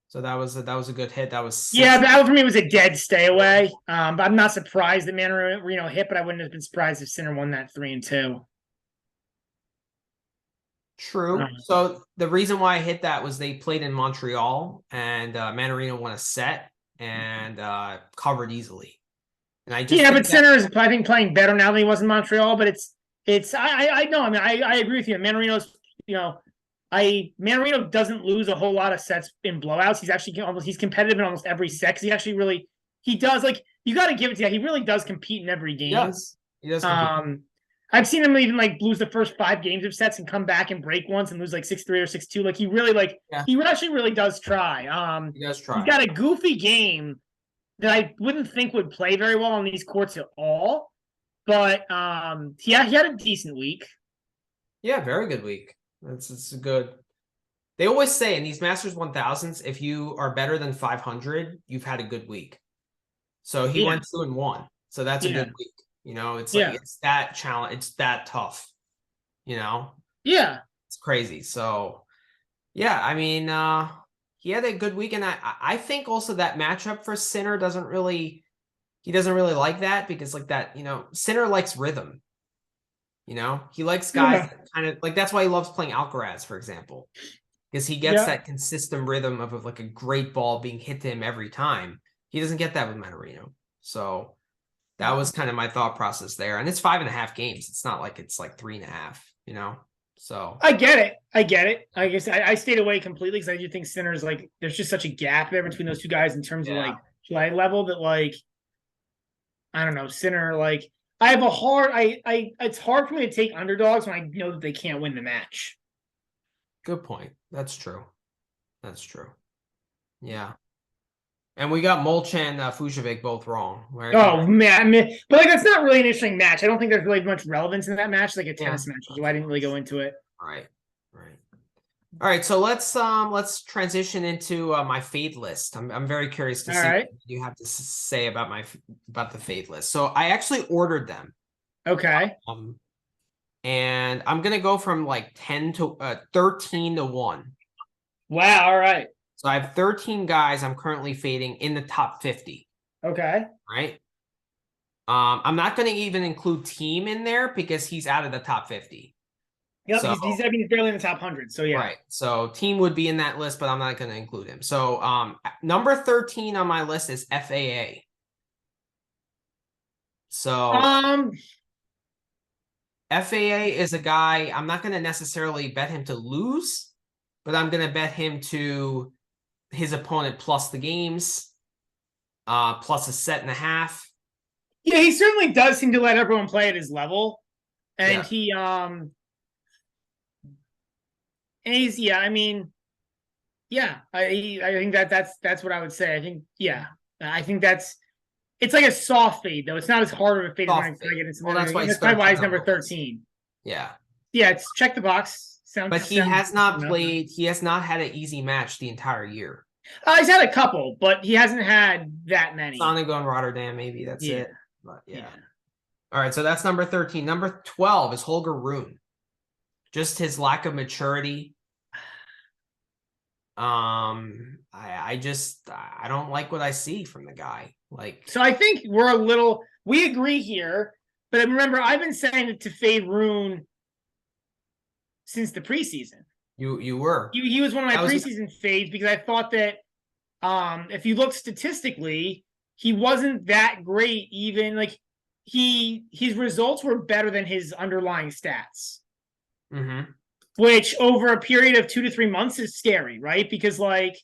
So that was a good hit. That was that for me was a dead stay away. But I'm not surprised that Manarino hit, but I wouldn't have been surprised if Sinner won that 3-2. True. So the reason why I hit that was they played in Montreal and Manarino won a set and covered easily. And I just but Sinner is I think playing better now than he was in Montreal. But I know. I mean, I agree with you. Manarino's Manarino doesn't lose a whole lot of sets in blowouts. He's competitive in almost every set. He does you got to give it to him. He really does compete in every game. He does compete. I've seen him even lose the first 5 games of sets and come back and break once and lose 6-3 or 6-2. Like he really he actually really does try. He does try. He's got a goofy game that I wouldn't think would play very well on these courts at all. But he had a decent week. Yeah, very good week. It's good. They always say in these Masters 1000s, if you are better than 500, you've had a good week. So he went 2-1. So that's a good week. It's it's that challenge. It's that tough. Yeah. It's crazy. So yeah, I mean, he had a good week. And I think also that matchup for Sinner doesn't really like that because Sinner likes rhythm. He likes guys that kind of that's why he loves playing Alcaraz, for example, because he gets that consistent rhythm of a great ball being hit to him every time. He doesn't get that with Manarino. So that was kind of my thought process there. And it's 5.5 games. It's not like it's 3.5, So I get it. I guess I stayed away completely because I do think Sinner's there's just such a gap there between those two guys in terms of play level that I don't know, Sinner I have a hard it's hard for me to take underdogs when I know that they can't win the match. Good point. That's true. Yeah. And we got Molchan and Fujovic both wrong. Right? Oh man, but that's not really an interesting match. I don't think there's really much relevance in that match, like a tennis match. So I didn't really go into it. Right. All right, so let's transition into my fade list. I'm very curious to see what you have to say about the fade list. So I actually ordered them. Okay. And I'm gonna go from 13 to 1. Wow. All right. So I have 13 guys I'm currently fading in the top 50. Okay. Right. I'm not going to even include Team in there because he's out of the top 50. Yep, so, he's barely in the top 100. So yeah. Right. So Team would be in that list, but I'm not going to include him. So number 13 on my list is FAA. So FAA is a guy I'm not going to necessarily bet him to lose, but I'm going to bet him to his opponent plus the games, plus a set and a half. Yeah, he certainly does seem to let everyone play at his level. And he's I think that's what I would say. I think it's like a soft fade though. It's not as hard of a fade as I get into. Well, that's probably why he's number 13. Yeah. Yeah, it's check the box. But he has not played. He has not had an easy match the entire year. He's had a couple, but he hasn't had that many. Sonigo and Rotterdam, maybe that's it. But yeah. All right, so that's number 13. Number 12 is Holger Rune. just his lack of maturity. I don't like what I see from the guy. Like, so I think we agree here, but remember, I've been saying to fade Rune since the preseason. You were. He was one of my preseason fades because I thought that if you look statistically, he wasn't that great. Even like his results were better than his underlying stats. Mm-hmm. Which over a period of 2 to 3 months is scary, right? Because like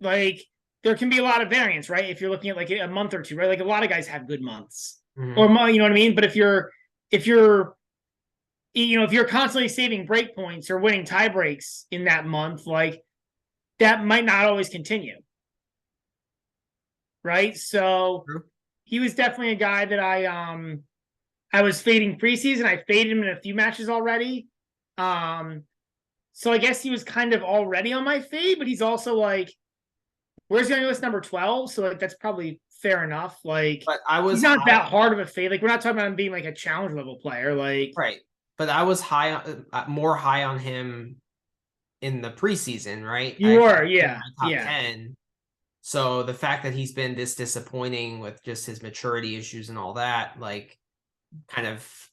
there can be a lot of variance, right? If you're looking at like a month or two, right? Like a lot of guys have good months, or you know what I mean. But if you're constantly saving break points or winning tie breaks in that month, like that might not always continue, right? So he was definitely a guy that I was fading preseason. I faded him in a few matches already. So I guess he was kind of already on my fade, but he's also like, where's he on your list? Number 12. So like that's probably fair enough. Like, but he's not that hard of a fade. Like, we're not talking about him being like a challenge level player. Like, right. But I was more high on him in the preseason, right? You were, yeah. Top 10. So the fact that he's been this disappointing with just his maturity issues and all that, like, kind of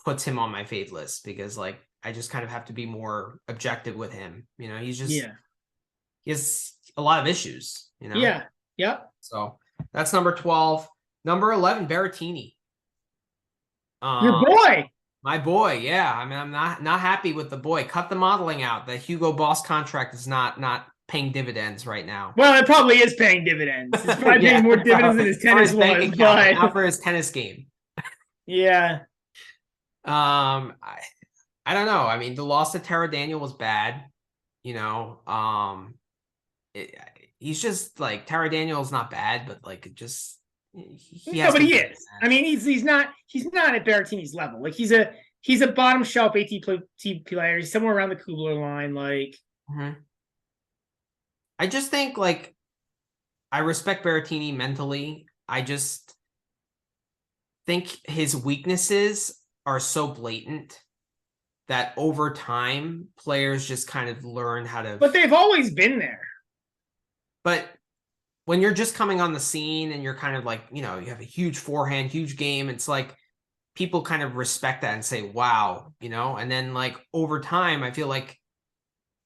puts him on my fade list because, like, I just kind of have to be more objective with him. You know, he's just, he has a lot of issues, you know? Yeah. Yep. So that's number 12. Number 11, Berrettini. Your boy. My boy, yeah. I mean, I'm not happy with the boy. Cut the modeling out. The Hugo Boss contract is not paying dividends right now. Well, it probably is paying dividends. It's probably paying more dividends than his tennis was, but not for his tennis game. Yeah. I don't know. I mean, the loss to Tara Daniel was bad. You know, he's just like, Tara Daniel's not bad, but like, it just but he is. I mean, he's not at Berrettini's level. Like, he's a bottom shelf ATP player. He's somewhere around the Kubler line. Like, I just think, like, I respect Berrettini mentally. I just think his weaknesses are so blatant that over time players just kind of learn how to. But they've always been there. But when you're just coming on the scene and you're kind of like, you know, you have a huge forehand, huge game, it's like people kind of respect that and say, wow, you know, and then like over time, I feel like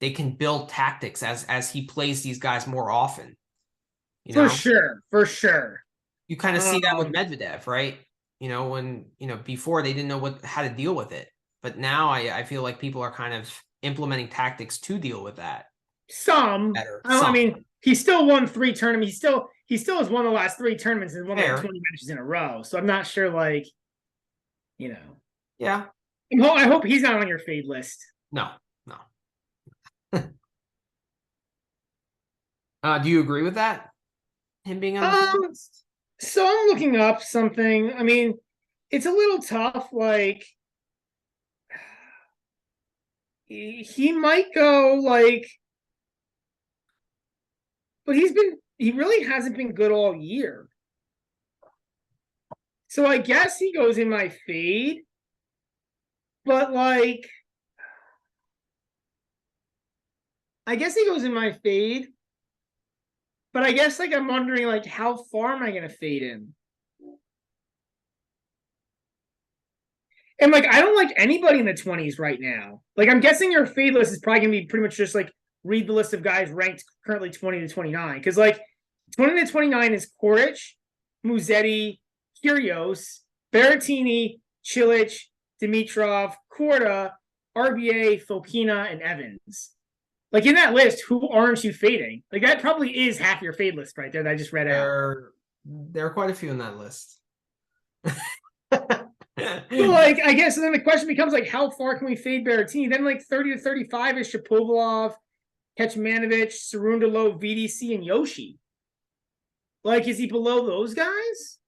they can build tactics as he plays these guys more often. You know? For sure. You kind of see that with Medvedev, right? You know, when, you know, before they didn't know how to deal with it. But now I feel like people are kind of implementing tactics to deal with that. I mean, he still won 3 tournaments. He still has won the last 3 tournaments and won like 20 matches in a row. So I'm not sure, like, you know. Yeah. I hope he's not on your fade list. No. Do you agree with that? Him being on the fade list? So I'm looking up something. I mean, it's a little tough. Like, he might go like, but he really hasn't been good all year. So I guess he goes in my fade, but like, I guess he goes in my fade, but I guess like I'm wondering like how far am I going to fade him? And like, I don't like anybody in the 20s right now. Like, I'm guessing your fade list is probably going to be pretty much just like read the list of guys ranked currently 20 to 29. Because like 20 to 29 is Coric, Musetti, Kyrgios, Berrettini, Cilic, Dimitrov, Korda, RBA, Fokina, and Evans. Like, in that list, who aren't you fading? Like, that probably is half your fade list right there that I just read out. There are quite a few in that list. So, like, I guess then the question becomes, like, how far can we fade Berrettini? Then, like, 30 to 35 is Shapovalov, Kecmanovic, Cerundolo, VDC, and Yoshi. Like, is he below those guys?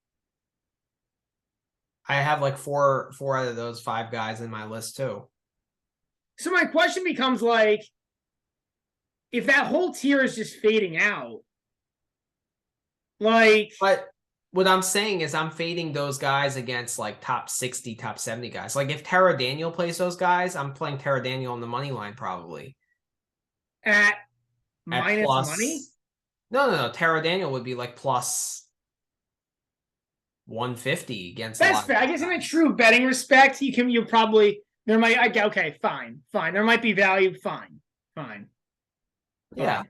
I have, like, four out of those 5 guys in my list, too. So my question becomes, like, if that whole tier is just fading out, like... But what I'm saying is I'm fading those guys against like top 60, top 70 guys. Like if Tara Daniel plays those guys, I'm playing Tara Daniel on the money line probably. At At minus plus money? No. Tara Daniel would be like plus 150 against a That's lot of fair. I those guess in a guys. true betting respect, you probably there might okay, fine. There might be value, fine. Yeah.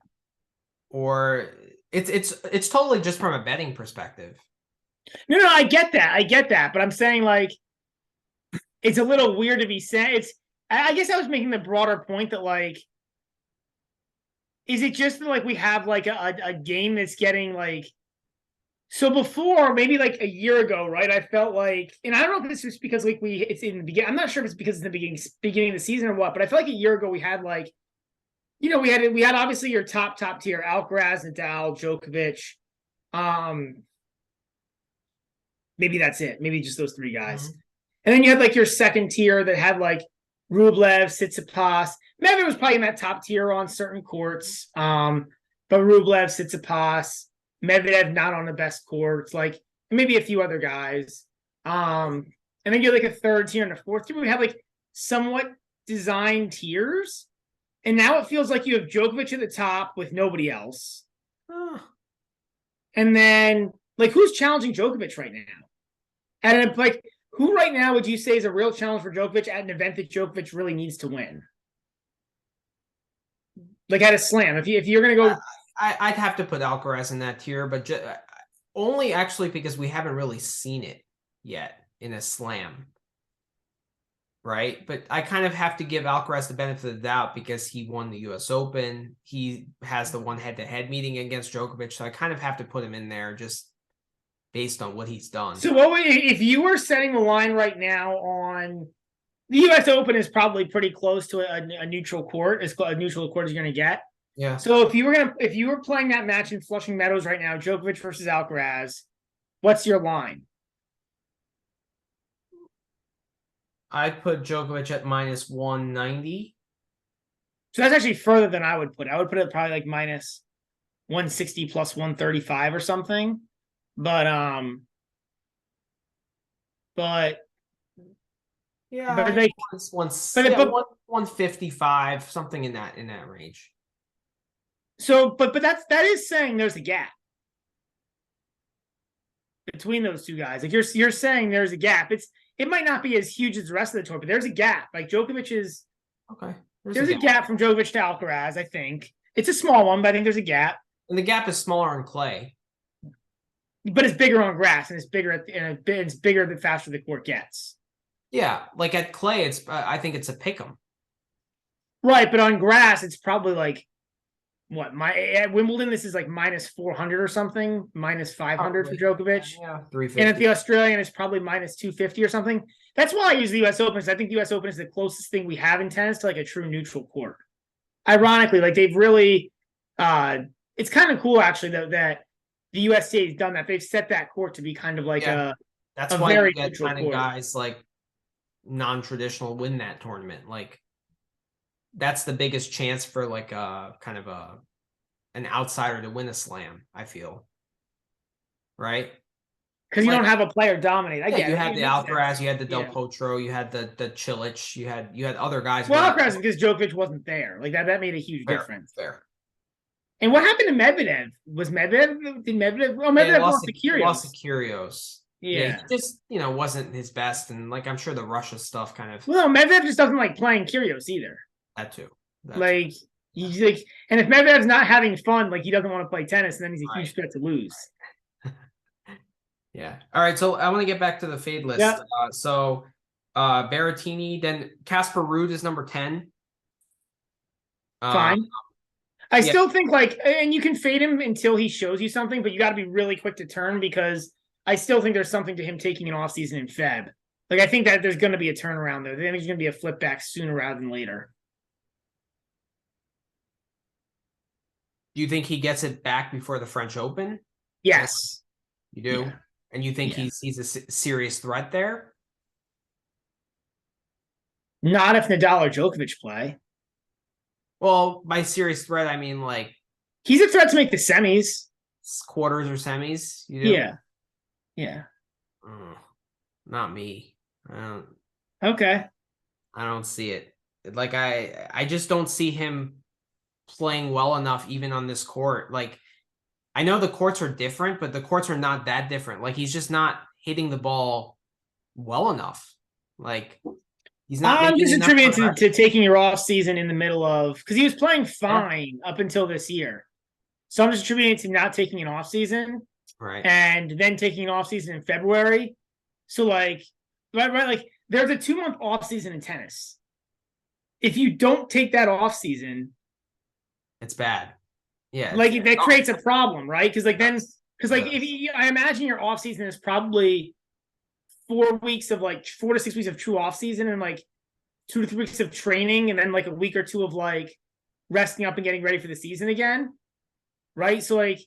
Or it's totally just from a betting perspective. No, I get that. But I'm saying like it's a little weird to be saying it's I guess I was making the broader point that like is it just that like we have like a game that's getting like so before maybe like a year ago, right? I felt like, and I don't know if this is because like it's in the beginning. I'm not sure if it's because it's in the beginning of the season or what, but I feel like a year ago we had like, we had obviously your top tier Alcaraz, Nadal, Djokovic, maybe that's it. Maybe just those three guys, and then you had like your second tier that had like Rublev, Tsitsipas. Medvedev was probably in that top tier on certain courts, but Rublev, Tsitsipas. Medvedev not on the best courts, like maybe a few other guys. And then you're like a third tier and a fourth tier. We have like somewhat designed tiers. And now it feels like you have Djokovic at the top with nobody else. And then like who's challenging Djokovic right now? And like who right now would you say is a real challenge for Djokovic at an event that Djokovic really needs to win? Like at a slam. If you're gonna go I'd have to put Alcaraz in that tier, but only actually because we haven't really seen it yet in a slam, right? But I kind of have to give Alcaraz the benefit of the doubt because he won the U.S. Open. He has the one head-to-head meeting against Djokovic, so I kind of have to put him in there just based on what he's done. So if you were setting the line right now on the U.S. Open is probably pretty close to a neutral court, as neutral court as you're going to get. Yeah. So if you were playing that match in Flushing Meadows right now, Djokovic versus Alcaraz, what's your line? I'd put Djokovic at minus 190. So that's actually further than I would put it. I would put it probably like minus 160 plus 135 or something. But yeah, but they 155, something in that range. So, but that is saying there's a gap between those two guys. Like you're saying there's a gap. It might not be as huge as the rest of the tour, but there's a gap. Like Djokovic is okay. There's a gap from Djokovic to Alcaraz. I think it's a small one, but I think there's a gap. And the gap is smaller on clay, but it's bigger on grass, and it's bigger the faster the court gets. Yeah, like at clay, I think it's a pick'em. Right, but on grass, it's probably like what at Wimbledon. This is like minus 400 or something, minus 500 for Djokovic. Yeah, 350. And at the Australian, it's probably minus 250 or something. That's why I use the U.S. Open. Because I think the U.S. Open is the closest thing we have in tennis to like a true neutral court. Ironically, like they've really, it's kind of cool actually that the USTA has done that. They've set that court to be kind of like that's a why very you get neutral kind of court. Guys like non-traditional win that tournament. Like that's the biggest chance for like a kind of an outsider to win a slam, I feel. Right? Because you don't have a player dominate. I get you it. had the Alcaraz, you had the Del Potro, you had the Cilic, you had other guys. Well, Alcaraz because Djokovic wasn't there. Like that made a huge difference. Fair. And what happened to Medvedev? Medvedev lost to Kyrgios. Lost to Kyrgios. Yeah. He just, wasn't his best. And like, I'm sure the Russia stuff kind of. Well, Medvedev just doesn't like playing Kyrgios either. That too. He's like, and if Medvedev's not having fun, like he doesn't want to play tennis, and then he's a huge threat to lose. Yeah. All right. So I want to get back to the fade list. Yeah. Berrettini, then Casper Ruud is number 10. Fine. I still think and you can fade him until he shows you something, but you got to be really quick to turn because I still think there's something to him taking an off season in Feb. Like I think that there's going to be a turnaround there. I think there's going to be a flip back sooner rather than later. Do you think he gets it back before the French Open? Yes. You do? Yeah. And you think he's a serious threat there? Not if Nadal or Djokovic play. Well, by serious threat, I mean like he's a threat to make the semis, quarters or semis. You do? Yeah. Yeah. Not me. Okay. I don't see it. Like I just don't see him playing well enough even on this court. Like I know the courts are different, but the courts are not that different. Like he's just not hitting the ball well enough. Like he's not I'm making just enough attributing progression. to taking your off season in the middle of because he was playing Yeah. fine up until this year. So I'm just attributing to not taking an off season Right. and then taking an off season in February. So like right, like there's a 2 month off season in tennis. If you don't take that off season, It's bad. Yeah. like that creates a problem, right? Because like then because like Yeah. if you, I imagine your off season is probably 4 weeks of like 4 to 6 weeks of true off season and like 2 to 3 weeks of training and then like a week or two of like resting up and getting ready for the season again. Right. So like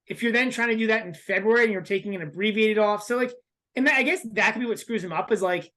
if you're then trying to do that in February and you're taking an abbreviated off, so like, and that, I guess that could be what screws him up is like,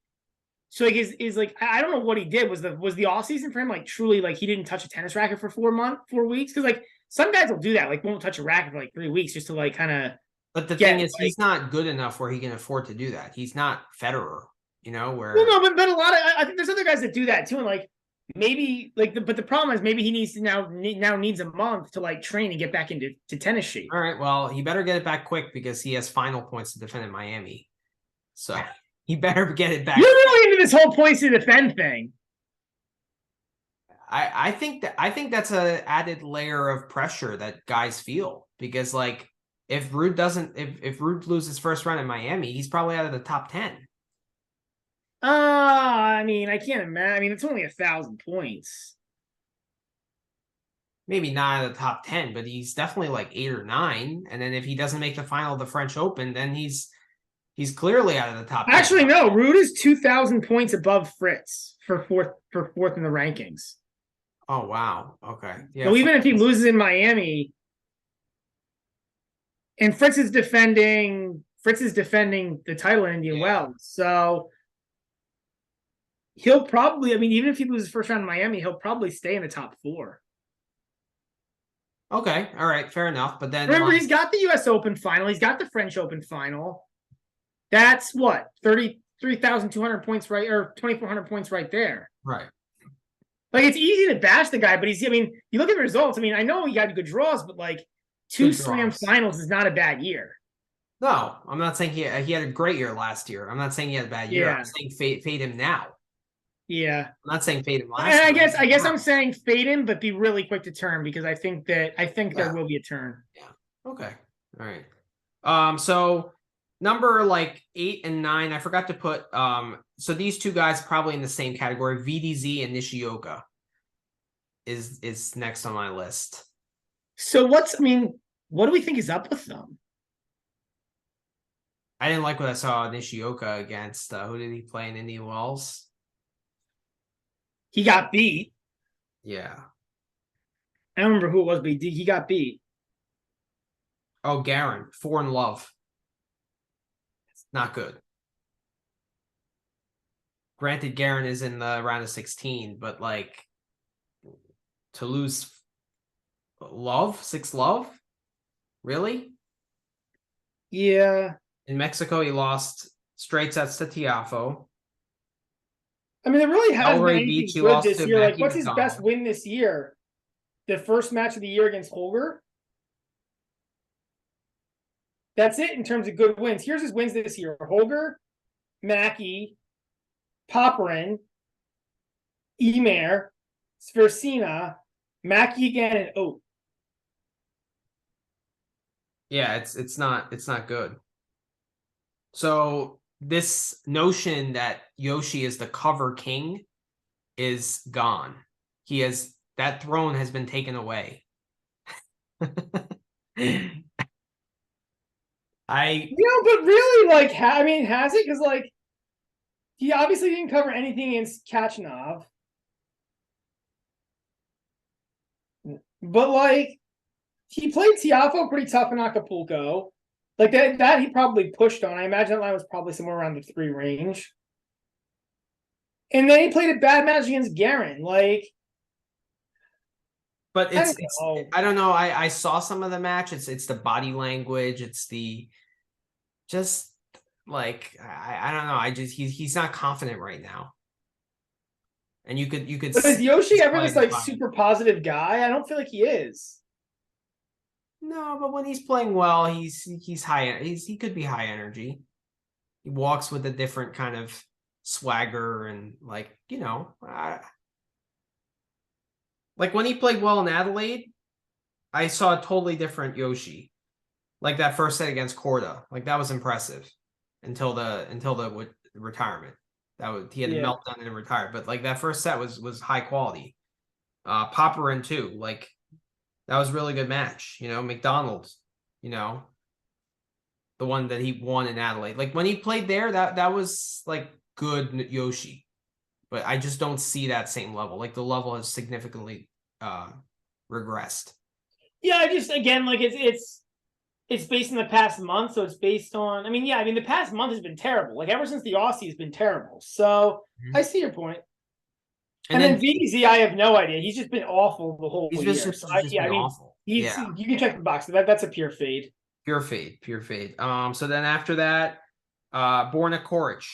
so like is like I don't know what he did. Was the off season for him like truly like he didn't touch a tennis racket for 4 weeks? Because like some guys will do that, like won't touch a racket for like 3 weeks just to like kind of But the get thing is, like. he's not good enough where he can afford to do that. He's not Federer, Well, where no, but a lot of I think there's other guys that do that too, and like maybe like but the problem is maybe he needs to now needs a month to like train and get back into tennis shape. all right, well, he better get it back quick because he has final points to defend in Miami. So he better get it back. You're really into this whole points to defend thing. I think that's a added layer of pressure that guys feel because like if Rude doesn't if Rude loses first round in Miami, he's probably out of the top 10. I mean, I can't imagine. I mean, it's only 1,000 points. Maybe not out of the top 10, but he's definitely like 8 or 9. And then if he doesn't make the final of the French Open, then he's clearly out of the top 10. Actually, no. Rude is 2,000 points above Fritz for fourth in the rankings. Oh wow. Okay. Yeah. So even if he loses in Miami, and Fritz is defending the title in Indian Wells, so he'll probably. I mean, even if he loses first round in Miami, he'll probably stay in the top 4. Okay. All right. Fair enough. But then Remember, he's got the U.S. Open final. He's got the French Open final. That's what 33,200 points, right, or 2,400 points, right there. right. Like it's easy to bash the guy, but he's. I mean, you look at the results. I mean, I know he got good draws, but like 2 Slam finals is not a bad year. No, I'm not saying he had a great year last year. I'm not saying he had a bad year. Yeah. I'm saying fade him now. Yeah. I'm not saying fade him last And year. I guess I'm saying fade him, but be really quick to turn because I think there will be a turn. Yeah. Okay. All right. So number like 8 and 9, I forgot to put so these two guys probably in the same category. VDZ and Nishioka is next on my list. So what do we think is up with them? I didn't like what I saw Nishioka against who did he play in Indian Wells? He got beat. Yeah. I don't remember who it was, but he got beat. Oh, Garin, 4 in love. Not good. Granted, Garin is in the round of 16, but like to lose love, 6 love? Really? Yeah. In Mexico, he lost straight sets to Tiafoe. I mean, it really hasn't been Already anything good this year. Like, what's his best McDonald. win this year? The first match of the year against Holger? That's it in terms of good wins. Here's his wins this year. Holger, Mackey, Popperin, Emer, Sversina, Mackey again, and Oat. Yeah, it's not good. So this notion that Yoshi is the cover king is gone. That throne has been taken away. But really, like, has it? Because like, he obviously didn't cover anything against Kachanov, but like, he played Tiafoe pretty tough in Acapulco. Like that he probably pushed on. I imagine that line was probably somewhere around the 3 range. And then he played a bad match against Garin. Like, but I don't know. I saw some of the match. It's the body language. It's the just like I don't know. He's not confident right now. And you could But is Yoshi ever this like fine. super positive guy? I don't feel like he is. No, but when he's playing well, he's high. He could be high energy. He walks with a different kind of swagger and like like when he played well in Adelaide, I saw a totally different Yoshi. Like that first set against Korda, like that was impressive until the retirement. He had a meltdown and retired, but like that first set was high quality. Popperin too, like that was a really good match. McDonald's, the one that he won in Adelaide. Like when he played there, that was like good Yoshi, but I just don't see that same level. Like the level has significantly regressed. Yeah, I just again like it's based in the past month, so it's based on. The past month has been terrible. Like ever since the Aussie has been terrible. So I see your point. And then VDZ, I have no idea. He's just been awful the whole year. Just been awful. You can check the box. That's a pure fade. Pure fade. So then after that, Borna Koric.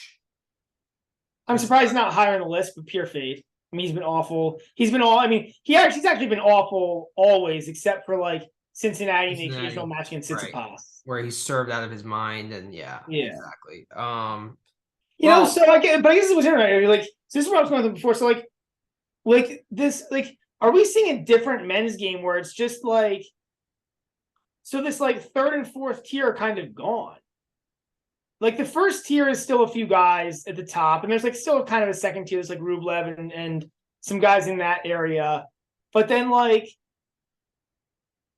I'm surprised he's not higher on the list, but pure fade. He's been awful. He's actually been awful always, except for like Cincinnati and the occasional match against Tsitsipas. Right. Where he served out of his mind, and exactly. So I guess it was interesting. Like, so this is what I was going to before. So like this, like, are we seeing a different men's game where it's just like, so this like third and fourth tier are kind of gone? Like the first tier is still a few guys at the top, and there's like still kind of a second tier. There's like Rublev and some guys in that area, but then like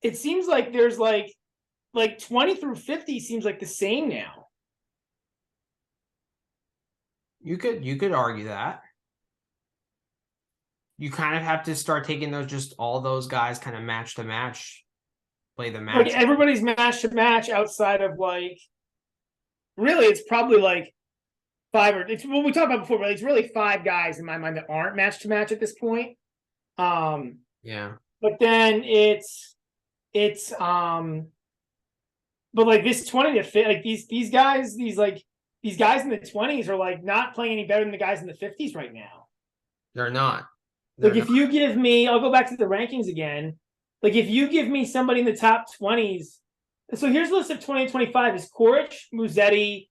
it seems like there's like 20 through 50 seems like the same now. You could argue that. You kind of have to start taking all those guys kind of match to match, play the match. Like everybody's match to match outside of like, really, it's probably like it's what we talked about before, but it's really 5 guys in my mind that aren't match to match at this point. Yeah. But then but like this 20 to 50, like these guys in the 20s are like not playing any better than the guys in the 50s right now. They're not. If you give me, I'll go back to the rankings again. Like if you give me somebody in the top 20s, so here's the list of 2025 is Koric, Musetti,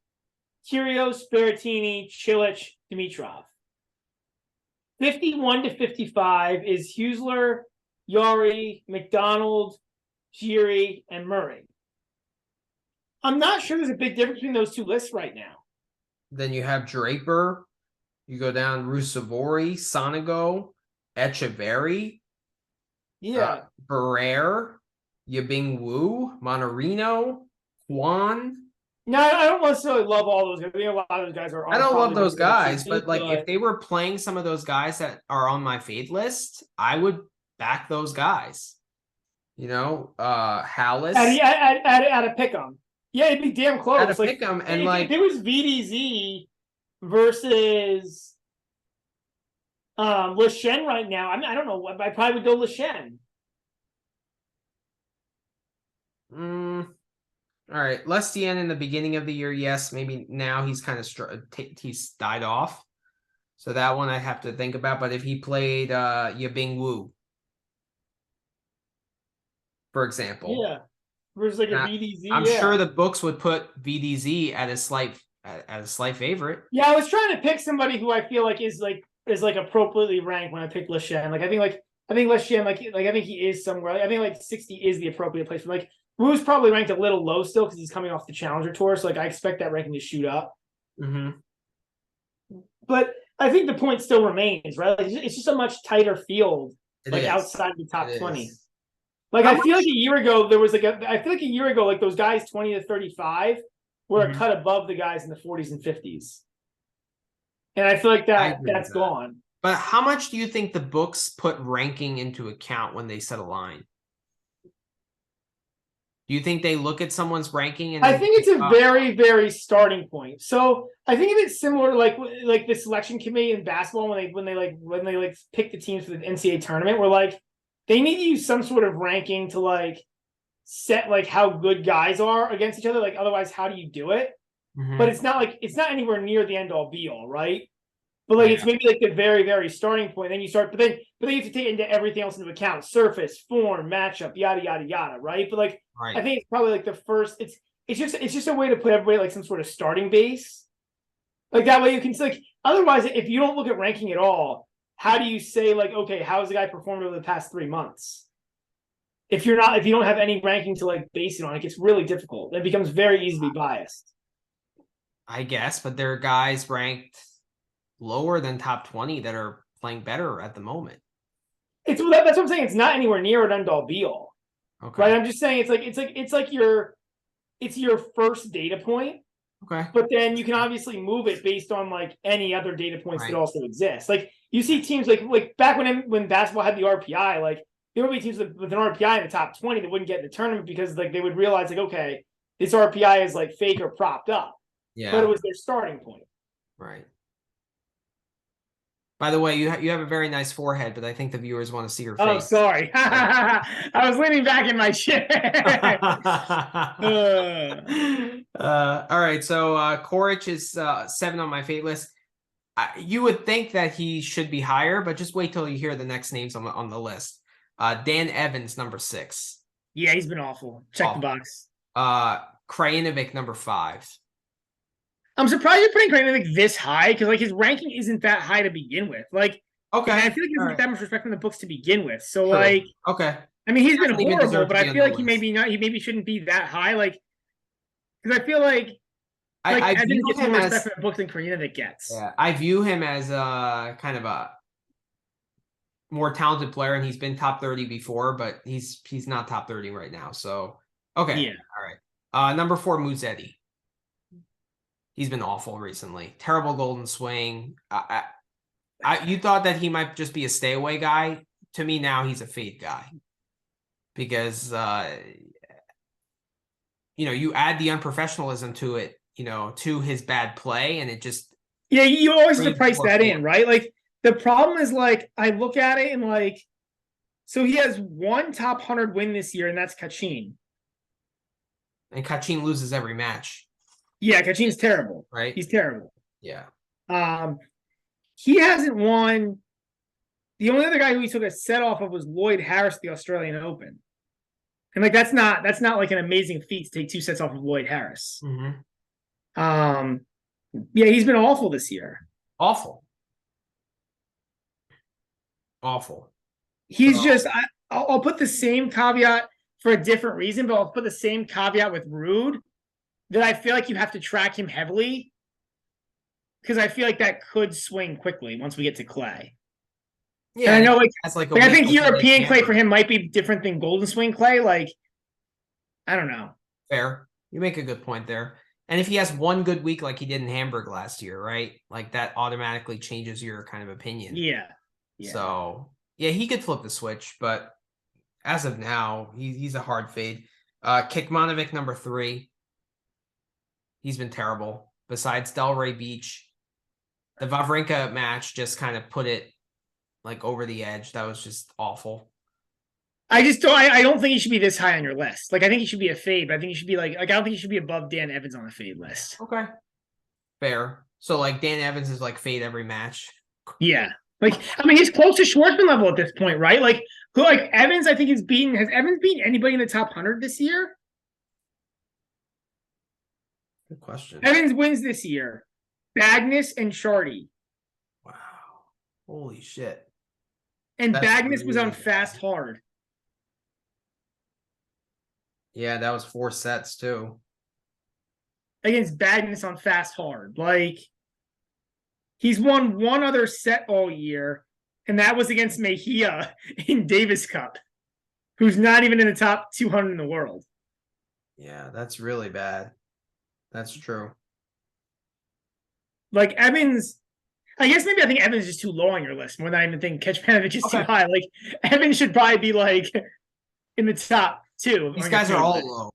Kyrgios, Berrettini, Cilic, Dimitrov. 51 to 55 is Husler, Norrie, McDonald, Giri, and Murray. I'm not sure there's a big difference between those two lists right now. Then you have Draper. You go down Rusevori, Sonego, Echeverry. Yeah. Barrere, Yibing Wu, Monterino, Juan. No, I don't necessarily love all those guys. I think a lot of those guys are. I don't love those guys, but like if they were playing some of those guys that are on my fade list, I would back those guys. Hallis. At a pick 'em. Yeah, it'd be damn close. At a pick 'em, and like there was VDZ versus Le Shen right now. I don't know. I probably would go Le Shen. All right, Lestienne in the beginning of the year, yes. Maybe now he's kind of he's died off, so that one I have to think about. But if he played Yibing Wu, for example, versus like a VDZ, I'm sure the books would put VDZ at a slight favorite. Yeah, I was trying to pick somebody who I feel like is appropriately ranked when I picked Le Shen. Like I think Le Shen, I think he is somewhere. I think like 60 is the appropriate place for like. Wu's probably ranked a little low still because he's coming off the Challenger Tour, so like I expect that ranking to shoot up. Mm-hmm. But I think the point still remains, right? Like, it's just a much tighter field, outside the top 20. Like I feel like a year ago there was like those guys 20 to 35 were a cut above the guys in the 40s and 50s, and I feel like that's gone. But how much do you think the books put ranking into account when they set a line? Do you think they look at someo's ranking? And I think it's a very, very starting point. So I think of it similar to like the selection committee in basketball when they pick the teams for the NCAA tournament, where like they need to use some sort of ranking to like set like how good guys are against each other. Like otherwise, how do you do it? but it's not anywhere near the end all be all, right? But like Yeah. it's maybe like the very, very starting point. Then you start, but then you have to take into everything else into account: surface, form, matchup, yada yada yada, right? But like I think it's probably like the first. It's just a way to put everybody like some sort of starting base. Like that way you can like otherwise if you don't look at ranking at all, how do you say like, okay, how has the guy performed over the past 3 months? If you don't have any ranking to like base it on, it gets really difficult. It becomes very easy to be biased. I guess, but there are guys ranked lower than top 20 that are playing better at the moment. That's what I'm saying. It's not anywhere near an end all be all. Okay. Right. I'm just saying it's your first data point. Okay. But then you can obviously move it based on like any other data points that also exist. Like you see teams like back when basketball had the RPI, like there would be teams with an RPI in the top 20 that wouldn't get in the tournament because like they would realize like, okay, this RPI is like fake or propped up. Yeah. But it was their starting point. Right. By the way, you have a very nice forehead, but I think the viewers want to see your face. Oh, sorry. I was leaning back in my chair. All right, so Koric is 7 on my fate list. You would think that he should be higher, but just wait till you hear the next names on the list. Dan Evans, number 6. Yeah, he's been awful. Check the box. Krajinovic, number 5. I'm surprised you're putting Krajinovic this high because like his ranking isn't that high to begin with. Like, okay, I feel like he doesn't get that much respect from the books to begin with. So True. like, okay, I mean, he's been horrible, but I feel like he maybe shouldn't be that high. Like, because I feel like I Evans gets more respect as from the books than Krajinovic gets. Yeah, I view him as a kind of a more talented player, and he's been top 30 before, but he's not top 30 right now. So okay, yeah, all right. Number 4, Musetti. He's been awful recently. Terrible golden swing. You thought that he might just be a stay away guy. To me now, he's a fade guy because you add the unprofessionalism to it, to his bad play, and it just you always have to price that in, right? Like the problem is like I look at it and like, so he has one top 100 win this year, and that's Kachin. And Kachin loses every match. Yeah, Kachin's terrible. Right? He's terrible. Yeah. He hasn't won. The only other guy who he took a set off of was Lloyd Harris at the Australian Open. And like that's not like an amazing feat to take 2 sets off of Lloyd Harris. Mm-hmm. Yeah, he's been awful this year. Awful. He's just I'll put the same caveat for a different reason, but I'll put the same caveat with Rude. That I feel like you have to track him heavily because I feel like that could swing quickly once we get to clay. Yeah, and I know I think European clay for him might be different than golden swing clay. Like, I don't know. Fair. You make a good point there. And if he has one good week like he did in Hamburg last year, right? Like that automatically changes your kind of opinion. Yeah. So, yeah, he could flip the switch, but as of now, he's a hard fade. Kikmanovic, number 3. He's been terrible. Besides Delray Beach, the Wawrinka match just kind of put it like over the edge. That was just awful. I don't think he should be this high on your list. Like I think he should be a fade, but I think he should be like I don't think he should be above Dan Evans on the fade list. Okay. Fair. So like Dan Evans is like fade every match. Yeah. Like I mean he's close to Schwartzman level at this point, right? Like Evans, I think has Evans beaten anybody in the top 100 this year? Good question. Evans wins this year. Bagnus and Shardy. Wow. Holy shit. And Bagnus was on fast hard. Yeah, that was 4 sets too. Against Bagnus on fast hard. Like, he's won one other set all year, and that was against Mejia in Davis Cup, who's not even in the top 200 in the world. Yeah, that's really bad. That's true. Like Evans, I think Evans is too low on your list more than I even think Kecmanovic is too high. Like Evans should probably be like in the top 2. These guys are all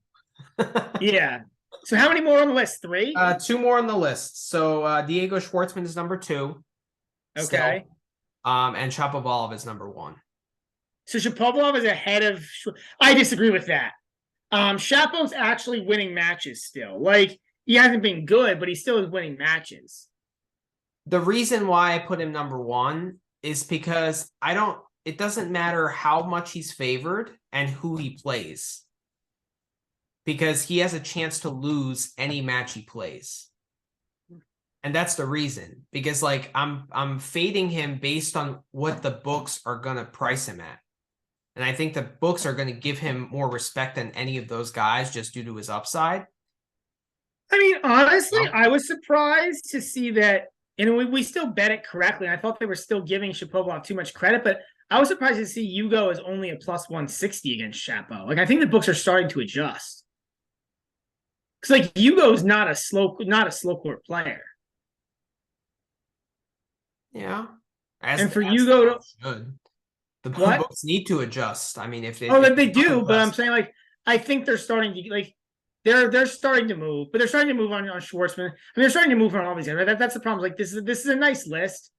low. Yeah. So how many more on the list? 3? 2 more on the list. So Diego Schwartzman is number 2. Okay. Still. And Shapovalov is number 1. So Shapovalov is ahead of. I disagree with that. Shapo's actually winning matches still. Like he hasn't been good, but he still is winning matches. The reason why I put him number one is because it doesn't matter how much he's favored and who he plays, because he has a chance to lose any match he plays. And that's the reason, because like I'm fading him based on what the books are going to price him at. And I think the books are going to give him more respect than any of those guys just due to his upside. I mean, honestly, I was surprised to see that, and we still bet it correctly. And I thought they were still giving Shapovalov too much credit, but I was surprised to see Hugo as only a plus 160 against Shapo. Like, I think the books are starting to adjust. Because like Hugo's not a slow court player. Yeah. And for Hugo to the what? books need to adjust. I mean, if they do, but I'm saying like I think they're starting to like they're starting to move, but they're starting to move on Schwartzman. I mean, they're starting to move on all these guys. Right? That's the problem. Like this is a nice list,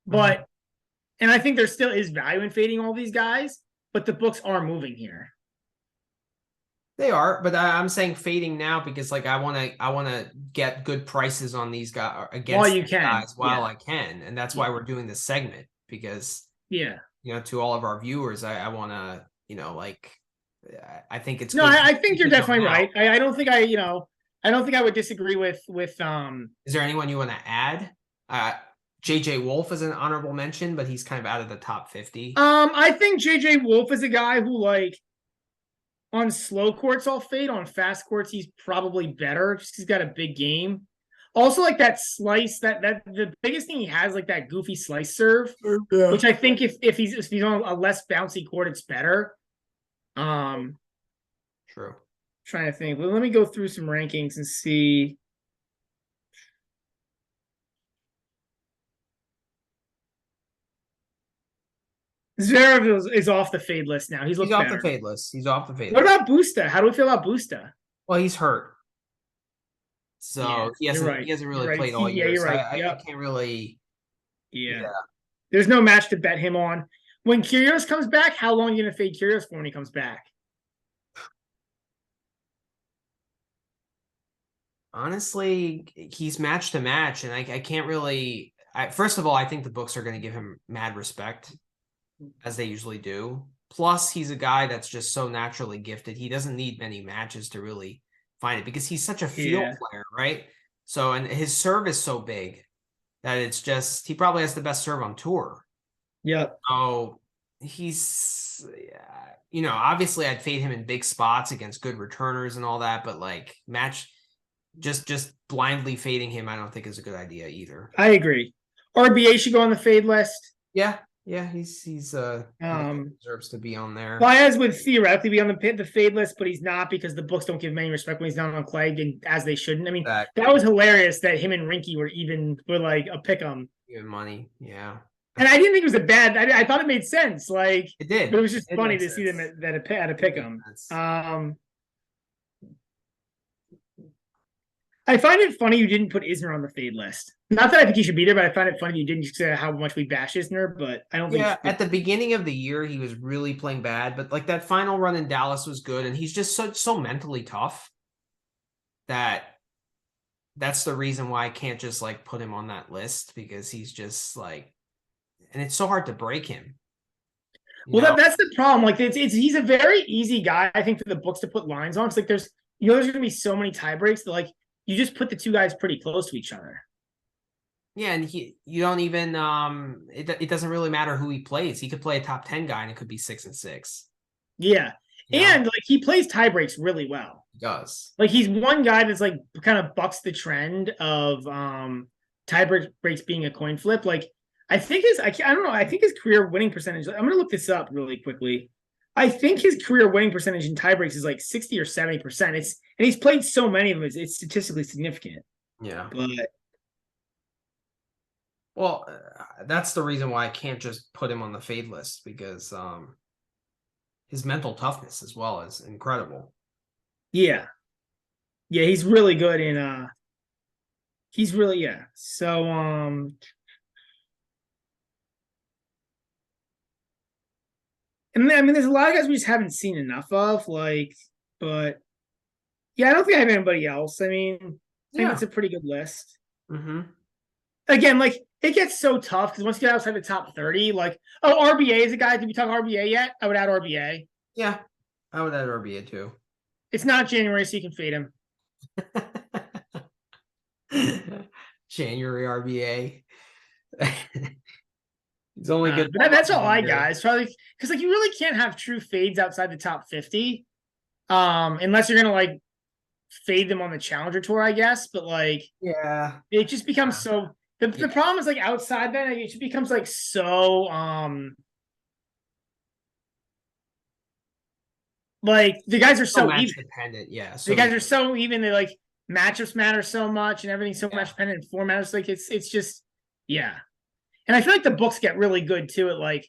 but and I think there still is value in fading all these guys, but the books are moving here. They are, but I'm saying fading now because like I want to get good prices on these guys against these guys while I can, and that's why we're doing this segment, because to all of our viewers, I want to like I think it's I think you're definitely right. I don't think I don't think I would disagree with Is there anyone you want to add? JJ Wolf is an honorable mention, but he's kind of out of the top 50. I think JJ Wolf is a guy who like on slow courts I'll fade. On fast courts he's probably better because he's got a big game. Also, like that slice, that the biggest thing he has, like that goofy slice serve, which I think if he's on a less bouncy court, it's better. True. Trying to think. Well, let me go through some rankings and see. Zverev is off the fade list now. He's off the fade list. What about Busta? How do we feel about Busta? Well, he's hurt. So he hasn't really played all year. You're right. I can't really. Yeah. There's no match to bet him on. When Kyrgios comes back, how long are you going to fade Kyrgios for when he comes back? Honestly, he's match to match, and I can't really. First of all, I think the books are going to give him mad respect, as they usually do. Plus, he's a guy that's just so naturally gifted. He doesn't need many matches to really find it because he's such a field player, right? So, and his serve is so big that it's just, he probably has the best serve on tour. Yeah. So he's, obviously I'd fade him in big spots against good returners and all that, but like just blindly fading him, I don't think is a good idea either. I agree. RBA should go on the fade list. Yeah, he's deserves to be on there. Baez would theoretically be on the fade list, but he's not because the books don't give many respect when he's not on clay, and as they shouldn't. I mean, that was hilarious that him and Rinky were like a pick 'em. Even money, yeah. And I didn't think it was a bad. I thought it made sense. Like it did, but it was just funny to see them at a pick 'em. I find it funny you didn't put Isner on the fade list. Not that I think he should be there, but I find it funny you didn't say how much we bash Isner. But I don't think. Yeah, at the beginning of the year, he was really playing bad, but like that final run in Dallas was good, and he's just so mentally tough that's the reason why I can't just like put him on that list, because he's just like, and it's so hard to break him. Well, that's the problem. Like he's a very easy guy, I think, for the books to put lines on. It's like there's going to be so many tie breaks that like you just put the two guys pretty close to each other. Yeah, and you don't even it doesn't really matter who he plays. He could play a top 10 guy and it could be 6-6. Yeah. And like he plays tie breaks really well. He does. Like he's one guy that's like kind of bucks the trend of tie breaks being a coin flip. Like I think I don't know, I think his career winning percentage, I'm going to look this up really quickly. I think his career winning percentage in tie breaks is like 60 or 70%. And he's played so many of them, it's statistically significant. Yeah. But well, that's the reason why I can't just put him on the fade list, because his mental toughness as well is incredible. Yeah. Yeah, he's really good in he's really So and I mean there's a lot of guys we just haven't seen enough of, like, but yeah, I don't think I have anybody else. I mean, I think Yeah. it's a pretty good list. Mm-hmm. Again, like it gets so tough because once you get outside the top 30, like RBA is a guy. Did we talk RBA yet? I would add RBA. Yeah. I would add RBA too. It's not January, so you can fade him. January RBA. He's only good. But that's all I got. It's probably because like you really can't have true fades outside the top 50, unless you're gonna like fade them on the Challenger Tour, I guess. But like, Yeah. it just becomes so. The problem is like outside that it just becomes like so like the guys are so match even. dependent. Yeah. The guys are so even. They like matchups matter so much and everything's so match dependent. And format matters. Like it's just yeah. And I feel like the books get really good too at like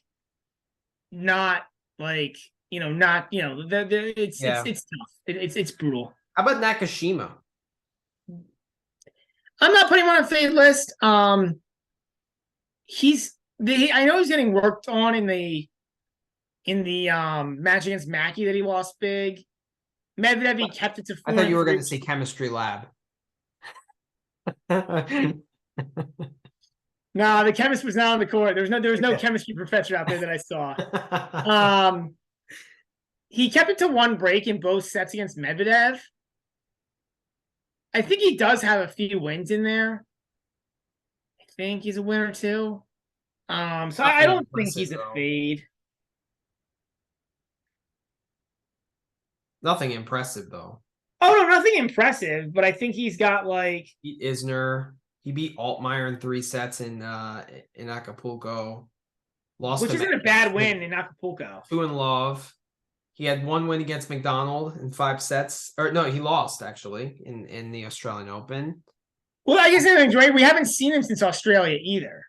not like not it's tough. It's brutal. How about Nakashima? I'm not putting him on a fade list. I know he's getting worked on in the match against Mackey that he lost big. Medvedev, he kept it to 4. I thought you were going to say chemistry lab. No, the chemist was not on the court. There was no chemistry professor out there that I saw. He kept it to 1 break in both sets against Medvedev. I think he does have a few wins in there. I think he's a winner too. So I don't think he's a fade. Nothing impressive though. Oh no, nothing impressive. But I think he's got like Isner. He beat Altmaier in 3 sets in Acapulco. Lost, which isn't a bad win in Acapulco. 2 in love. He had 1 win against McDonald in 5 sets. Or no, he lost actually in the Australian Open. Well, I guess everything's right. We haven't seen him since Australia either.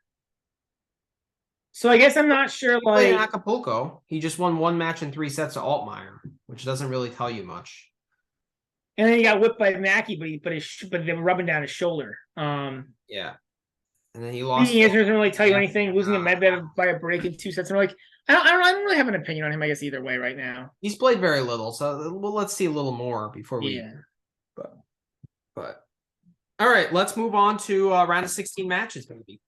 So I guess I'm not sure. Like in Acapulco, he just won 1 match in 3 sets to Altmaier, which doesn't really tell you much. And then he got whipped by Mackey, but they were rubbing down his shoulder. Yeah. And then he lost. He doesn't really tell you anything. Losing a Medvedev by a break in 2 sets. And like, I don't really have an opinion on him, I guess, either way right now. He's played very little, so let's see a little more before we. Yeah. But all right, let's move on to round of 16 matches, maybe.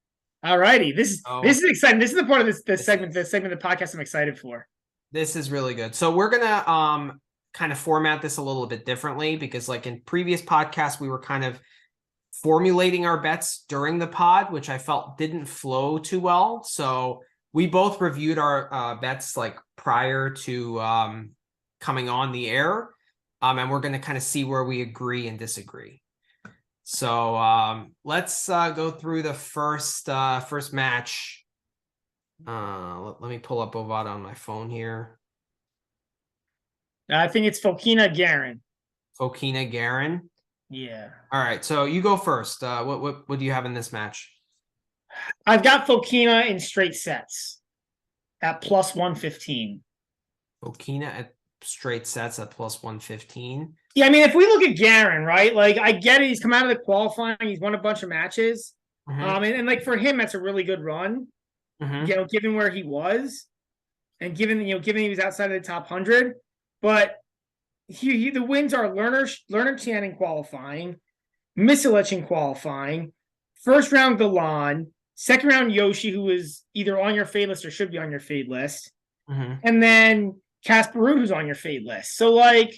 All righty. This is exciting. This is the part of this segment of the podcast I'm excited for. This is really good. So we're gonna kind of format this a little bit differently because like in previous podcasts, we were kind of formulating our bets during the pod, which I felt didn't flow too well. So we both reviewed our bets like prior to coming on the air. And we're going to kind of see where we agree and disagree. So let's go through the first match. Let me pull up Bovada on my phone here. I think it's Fokina Garin. Fokina Garin. Yeah. All right. So you go first. What do you have in this match? I've got Fokina in straight sets at plus 115. Fokina at straight sets at plus 115. Yeah, I mean, if we look at Garin, right? Like, I get it. He's come out of the qualifying. He's won a bunch of matches. Mm-hmm. And like for him, that's a really good run. Mm-hmm. Given where he was, and given he was outside of the top 100. But the wins are Lerner Chan in qualifying, Misilich in qualifying, first round Galan, second round Yoshi, who is either on your fade list or should be on your fade list, and then Casper Ruud, who's on your fade list. So like,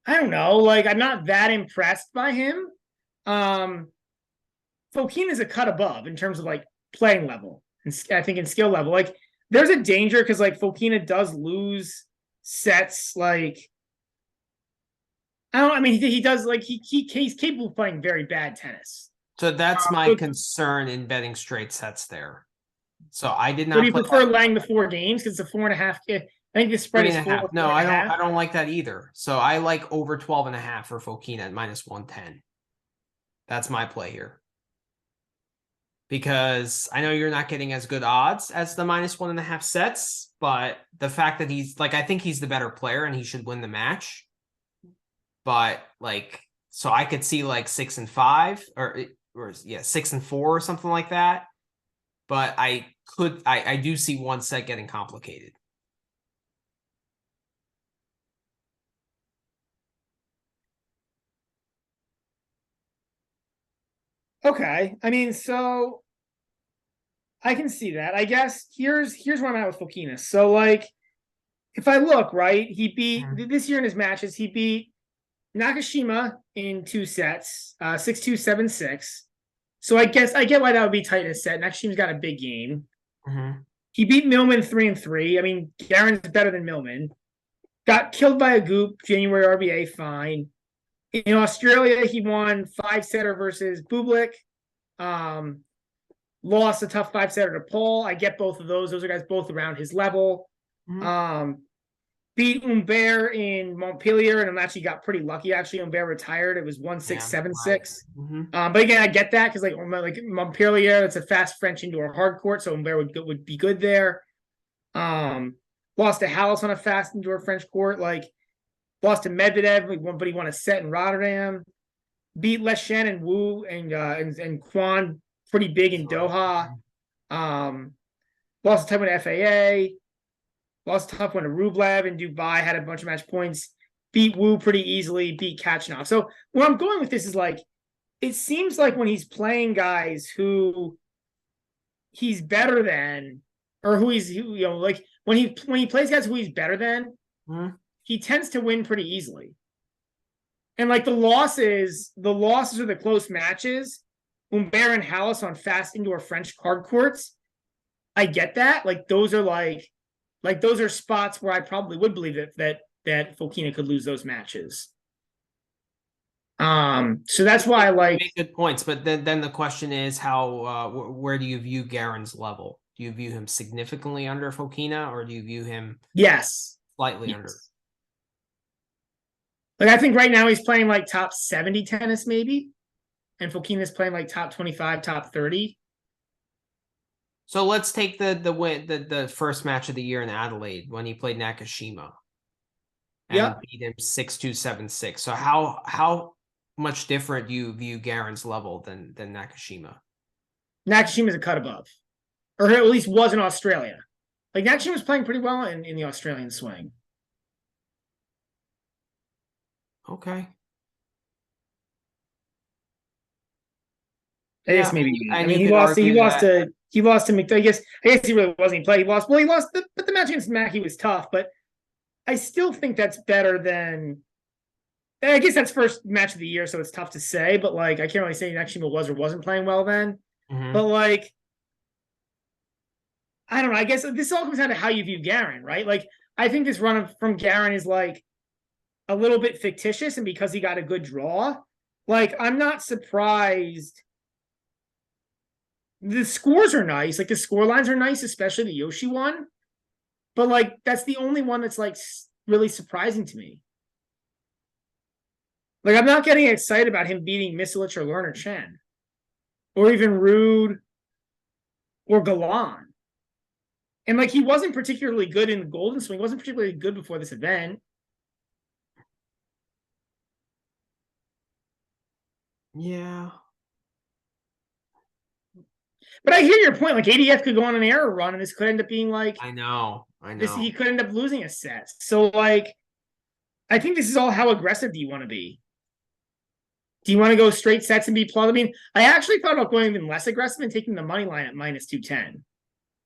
I don't know, like I'm not that impressed by him. Fokina is a cut above in terms of like playing level, and I think in skill level. Like there's a danger because like Fokina does lose sets. Like he does like he's capable of playing very bad tennis. So that's my concern in betting straight sets there. So I did not. Do you prefer laying the 4 games because it's a 4.5? I think the spread is 4. No, I don't like that either. So I like over 12.5 for Fokina at minus 110. That's my play here. Because I know you're not getting as good odds as the minus 1.5 sets, but the fact that he's like, I think he's the better player and he should win the match. But like, so I could see like 6-5 or 6-4 or something like that. But I do see one set getting complicated. Okay. I mean, so I can see that. I guess here's where I'm at with Fokinas. So like if I look, right, he beat this year in his matches, he beat Nakashima in 2 sets, 6-2, 7-6. So I guess I get why that would be tight in a set. Nakashima's got a big game. Mm-hmm. He beat Millman 3-3. I mean, Garen's better than Millman. Got killed by a goop, January RBA, fine. In Australia, he won 5-setter versus Bublik. Lost a tough 5-setter to Paul. I get both of those. Those are guys both around his level. Beat Humbert in Montpellier, and actually got pretty lucky. Actually, Humbert retired. It was 1-6, 7-6. But again, I get that because like Montpellier, it's a fast French indoor hard court, so Humbert would be good there. Lost to Halles on a fast indoor French court. Like lost to Medvedev, but he won a set in Rotterdam. Beat Leshen and Wu and Kwan pretty big in Doha. Lost a tough one to FAA. Lost a tough one to Rublev in Dubai. Had a bunch of match points. Beat Wu pretty easily. Beat Kachanov. So where I'm going with this is like, it seems like when he's playing guys who he's better than, or who he's like when he plays guys who he's better than, he tends to win pretty easily. And like the losses are the close matches. Humbert and Halles on fast indoor French hard courts. I get that. Like those are spots where I probably would believe that Fokina could lose those matches. So that's why I like make good points. But then the question is where do you view Garen's level? Do you view him significantly under Fokina, or do you view him slightly under? Like I think right now he's playing like top 70 tennis maybe, and Fokina's playing like top 25, top 30. So let's take the first match of the year in Adelaide when he played Nakashima and beat him 6-2, 7-6. So how much different do you view Garen's level than Nakashima? Nakashima's a cut above, or at least was in Australia. Like Nakashima was playing pretty well in the Australian swing. Okay. I guess maybe. I mean, he lost to McDonough. I guess he really wasn't. He played. He lost. Well, he lost. But the match against Mackey was tough. But I still think that's better than. I guess that's first match of the year, so it's tough to say. But like, I can't really say Nakashima was or wasn't playing well then. But like, I don't know. I guess this all comes down to how you view Garen, right? Like, I think this run from Garen is like a little bit fictitious, and because he got a good draw, like I'm not surprised. The scores are nice, like the score lines are nice, especially the Yoshi one. But like that's the only one that's like really surprising to me. Like I'm not getting excited about him beating Misilich or Lerner Chen, or even Rude or Galan. And like he wasn't particularly good in the Golden Swing. He wasn't particularly good before this event. Yeah. But I hear your point. Like ADF could go on an error run, and this could end up being like I know. He could end up losing a set. So like, I think this is all how aggressive do you want to be? Do you want to go straight sets and be plus? I mean, I actually thought about going even less aggressive and taking the money line at minus 210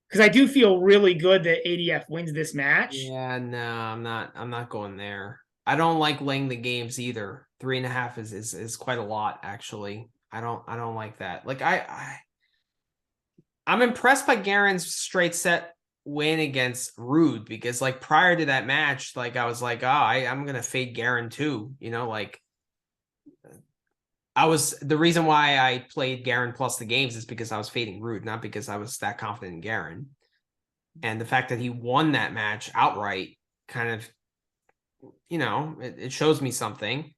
because I do feel really good that ADF wins this match. Yeah, no, I'm not going there. I don't like laying the games either. 3.5 is quite a lot actually. I don't like that. Like I'm impressed by Garen's straight set win against Rude because like prior to that match, like I was like, I'm gonna fade Garen too. Like the reason why I played Garen plus the games is because I was fading Rude, not because I was that confident in Garen. And the fact that he won that match outright kind of, it shows me something.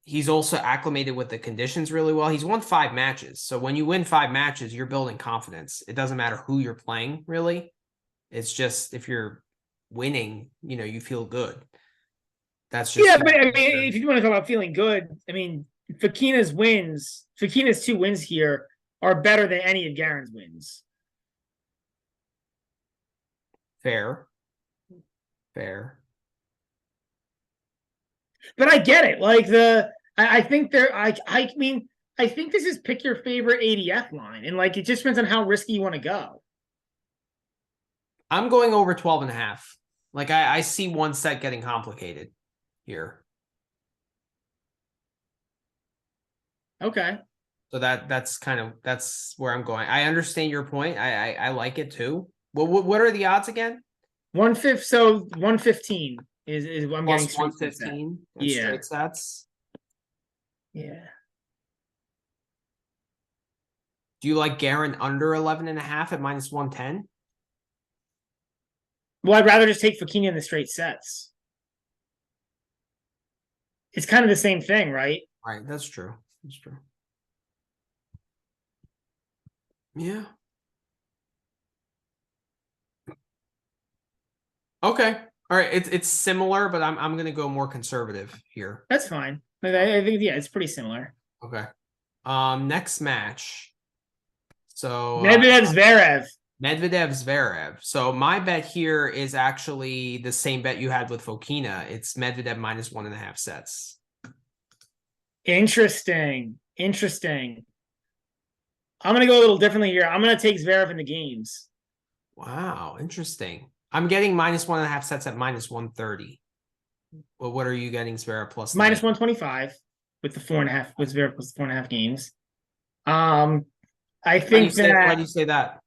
He's also acclimated with the conditions really well. He's won 5 matches. So when you win 5 matches, you're building confidence. It doesn't matter who you're playing, really. It's just if you're winning, you feel good. That's just but I mean, if you want to talk about feeling good, I mean, Fokina's 2 wins here are better than any of Garen's wins. Fair. But I get it. Like I think there. I mean, I think this is pick your favorite ADF line, and like it just depends on how risky you want to go. I'm going over 12.5. Like I see one set getting complicated here. Okay. So that's where I'm going. I understand your point. I like it too. What are the odds again? 1/5. So 115 is what I'm Plus getting straight sets at. 115 and Yeah. straight sets. Yeah. Do you like Garen under 11.5 at minus 110? Well, I'd rather just take Fokina in the straight sets. It's kind of the same thing, right? Right, that's true. That's true. Yeah. Okay. All right. It's similar, but I'm gonna go more conservative here. That's fine. I think it's pretty similar. Okay. Next match. So Medvedev Zverev. Medvedev Zverev. So my bet here is actually the same bet you had with Fokina. It's Medvedev minus 1.5 sets. Interesting. I'm gonna go a little differently here. I'm gonna take Zverev in the games. Wow, interesting. I'm getting minus 1.5 sets at minus 130. Well, what are you getting, Zverev plus minus 125 with the 4.5 with Zverev plus 4.5 games. I think why do you say that?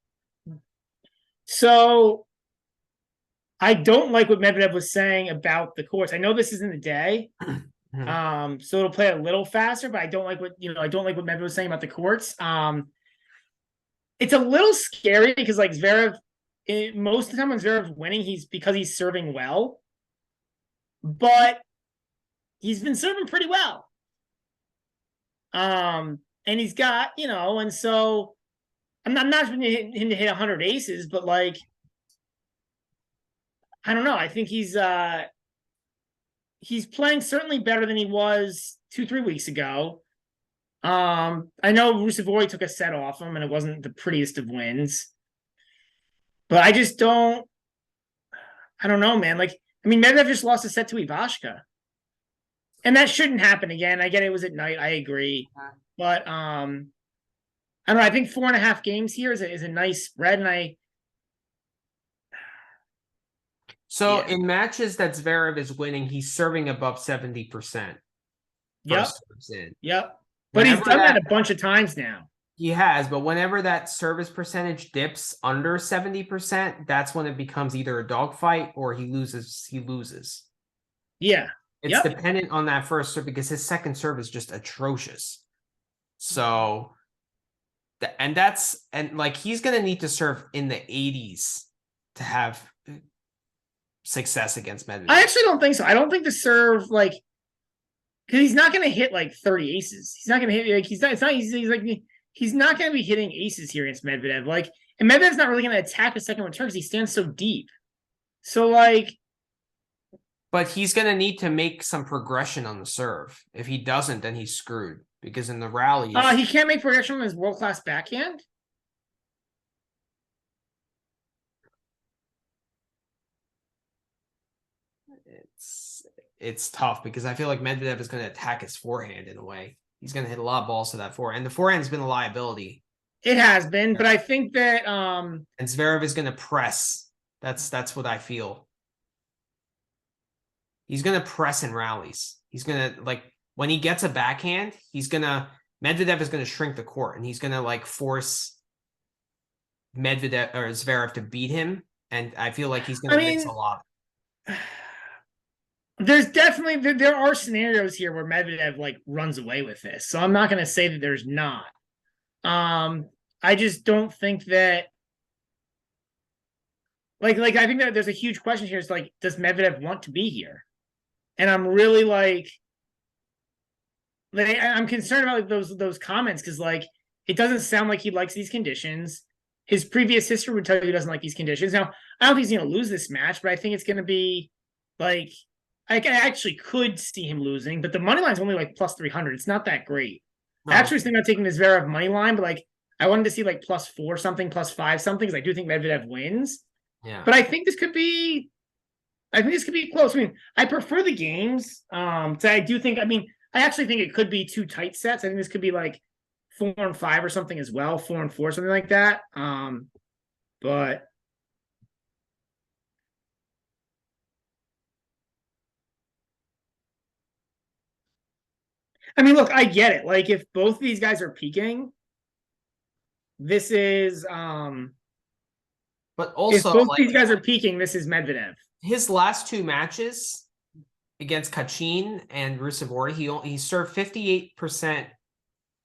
So I don't like what Medvedev was saying about the courts. I know this is in the day. So it'll play a little faster, but I don't like what Medvedev was saying about the courts. It's a little scary because like Zverev, most of the time when Zverev's winning, because he's serving well, but he's been serving pretty well. And he's got, and so I'm not expecting him to hit 100 aces, but like, I don't know. I think he's playing certainly better than he was 2-3 weeks ago. I know Rusevori took a set off him, and it wasn't the prettiest of wins. But I just don't. I don't know, man. Like, I mean, Medvedev just lost a set to Ivashka, and that shouldn't happen again. I get it was at night. I agree, but I don't know. I think 4.5 games here is a nice spread, and So in matches that Zverev is winning, he's serving above 70%. Yep. But he's done that a bunch of times now. He has, but whenever that service percentage dips under 70%, that's when it becomes either a dogfight or he loses. Yeah. It's dependent on that first serve because his second serve is just atrocious. So, and he's going to need to serve in the 80s to have success against Medvedev. I actually don't think so. I don't think the serve, like, because he's not going to hit like 30 aces. He's not going to hit, like, he's not going to be hitting aces here against Medvedev. Like, and Medvedev's not really going to attack the second return because he stands so deep. So, like, but he's going to need to make some progression on the serve. If he doesn't, then he's screwed because in the rallies, he can't make progression on his world-class backhand. It's tough because I feel like Medvedev is going to attack his forehand in a way. He's going to hit a lot of balls to that forehand. And the forehand's been a liability. It has been, but I think that and Zverev is going to press. That's what I feel. He's going to press in rallies. He's going to, like, when he gets a backhand, Medvedev is going to shrink the court and he's going to like force Medvedev or Zverev to beat him. And I feel like he's going to mix a lot. There are scenarios here where Medvedev like runs away with this. So I'm not going to say that there's not. I just don't think that like I think that there's a huge question here. It's like, does Medvedev want to be here? And I'm really I'm concerned about like those comments because like it doesn't sound like he likes these conditions. His previous history would tell you he doesn't like these conditions. Now, I don't think he's going to lose this match, but I think it's going to be like I actually could see him losing, but the money line's only like plus 300. It's not that great. No. I actually was thinking about taking this Zverev money line, but like I wanted to see like plus 4 something, plus 5 something, because I do think Medvedev wins. Yeah. But I think this could be close. I mean, I prefer the games. So I do think, I actually think it could be 2 tight sets. I think this could be like 4-5 or something as well, 4-4, something like that. But I mean, look, I get it. Like if both of these guys are peaking, this is But if also, both like, these guys are peaking, this is Medvedev. his last 2 matches against Kachin and Rusevori, he served 58%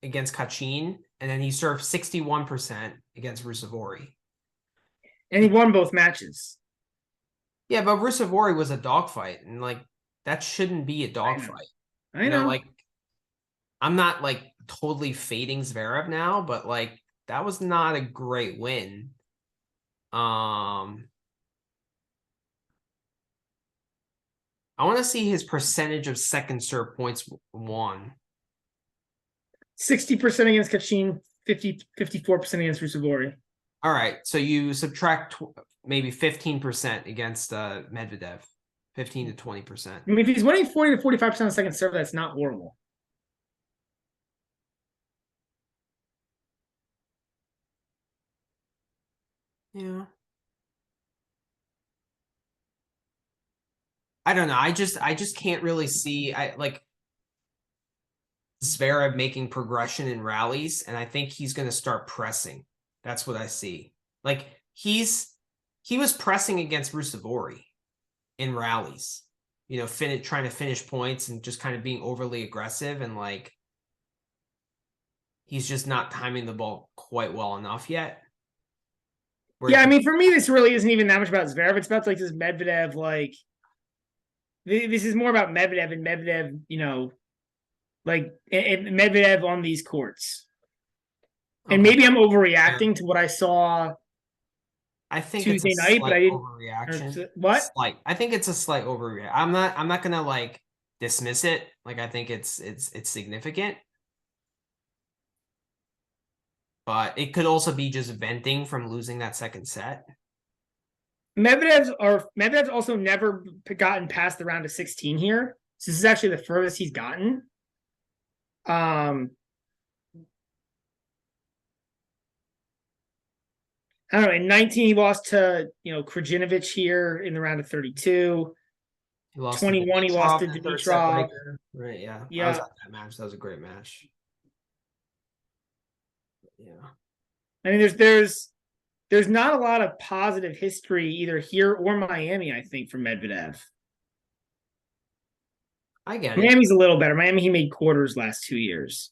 against Kachin, and then he served 61% against Rusevori. And he won both matches. Yeah, but Rusevori was a dogfight, and like that shouldn't be a dogfight. I know. Like I'm not like totally fading Zverev now, but like that was not a great win. I want to see his percentage of second serve points won. 60% against Kachin, 54% against Rusevori. All right, so you subtract maybe 15% against Medvedev, 15 to 20%. I mean, if he's winning 40 to 45% of second serve, that's not horrible. Yeah. I don't know. I just can't really see. I like Zverev making progression in rallies, and I think he's going to start pressing. That's what I see. Like he was pressing against Rusevori in rallies, you know, trying to finish points and just kind of being overly aggressive, and like he's just not timing the ball quite well enough yet. Yeah, I mean, for me, this really isn't even that much about Zverev. It's about like this Medvedev, like this is more about Medvedev and Medvedev, you know, like Medvedev on these courts. And maybe I'm overreacting to what I saw I think Tuesday it's a night, but I didn't. overreaction. What? Slight. I think it's a slight overreaction. I'm not gonna like dismiss it. Like I think it's significant. But it could also be just venting from losing that second set. Medvedev's also never gotten past the round of 16 here. So this is actually the furthest he's gotten. I don't know. In 19, he lost to Krajinovic here in the round of 32. He lost 21, he lost to Dimitrov. Right, yeah. Yeah. I was at that match. That was a great match. Yeah. I mean, there's not a lot of positive history either here or Miami, I think, for Medvedev. I get it. Miami's a little better. Miami, he made quarters last 2 years.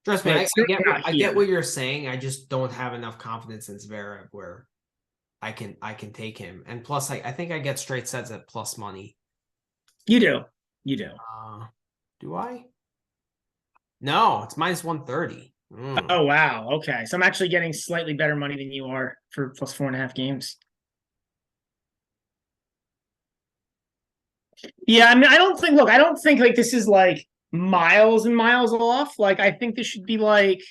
Trust me, I get what you're saying. I just don't have enough confidence in Zverev where I can take him. And plus, I think I get straight sets at plus money. You do. Do I? No, it's minus 130. Oh, wow. Okay. So I'm actually getting slightly better money than you are for plus 4.5 games. Yeah, I mean, I don't think like this is like miles and miles off. Like, I think this should be like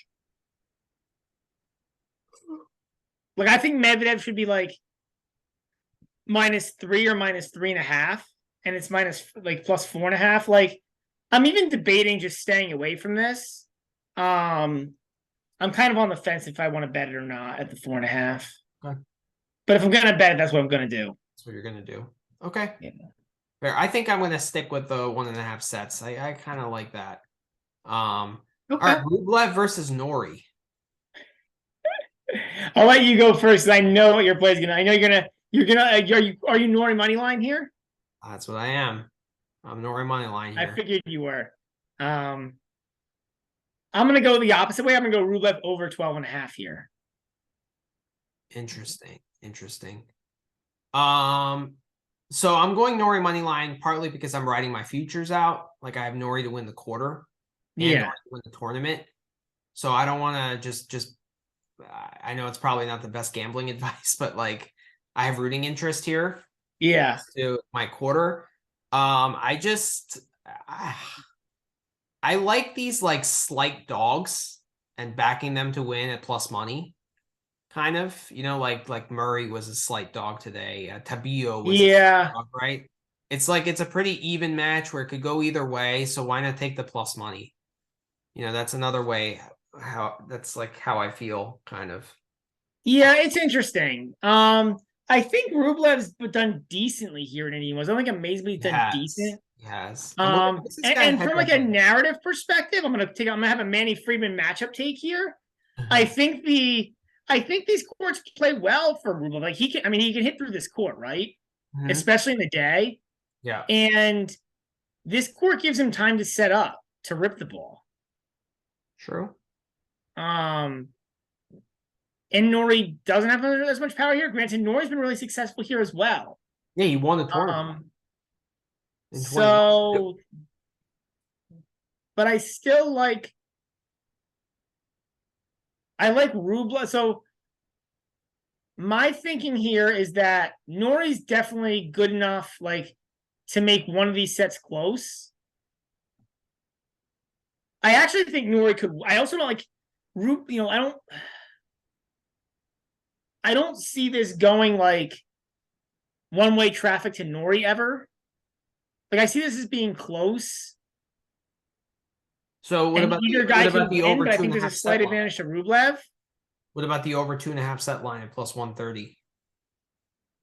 I think Medvedev should be like -3 or -3.5, and it's minus like plus 4.5. Like, I'm even debating just staying away from this. I'm kind of on the fence if I want to bet it or not at the 4.5. Okay. But if I'm gonna bet it, that's what I'm gonna do. That's what you're gonna do. Okay. Yeah. Fair. I think I'm gonna stick with the 1.5 sets. I kind of like that. Okay. All right, Rublev versus Norrie. I'll let you go first. I know what your play's gonna. I know you're gonna. Are you Norrie money line here? That's what I am. I'm Norrie money line here. I figured you were. I'm gonna go the opposite way. I'm gonna go Rublev over 12.5 here. Interesting. So I'm going Norrie money line partly because I'm riding my futures out. Like I have Norrie to win the quarter and Norrie to win the tournament. So I don't want to just. I know it's probably not the best gambling advice, but like I have rooting interest here. Yeah. To my quarter. I like these like slight dogs and backing them to win at plus money. Kind of, like Murray was a slight dog today. Tabio was a slight dog, right? It's like it's a pretty even match where it could go either way. So why not take the plus money? That's another way that's like how I feel kind of. Yeah, it's interesting. I think Rublev's done decently here in Indian. I don't think amazingly He done has. decent. He has. And what's this And, guy and head from to like a head? narrative perspective, I'm gonna have a Manny Friedman matchup take here. I Mhm. think these courts play well for Rublev. Like he can hit through this court, right? Mhm. Especially in the day. Yeah. And this court gives him time to set up to rip the ball. True. Um, and Norrie doesn't have as much power here. Granted, Norrie's been really successful here as well. Yeah, he won the tournament Um, in 21. Yep. so, but I like Rublev. So my thinking here is that Norrie's definitely good enough, like, to make one of these sets close. I actually think Norrie could. I also don't like I don't see this going like one-way traffic to Norrie ever. Like I see this as being close. So what And about either what guy about can the win, over but I two and think a there's a half slight set line? advantage to Rublev. What about the over 2.5 set line at plus 130?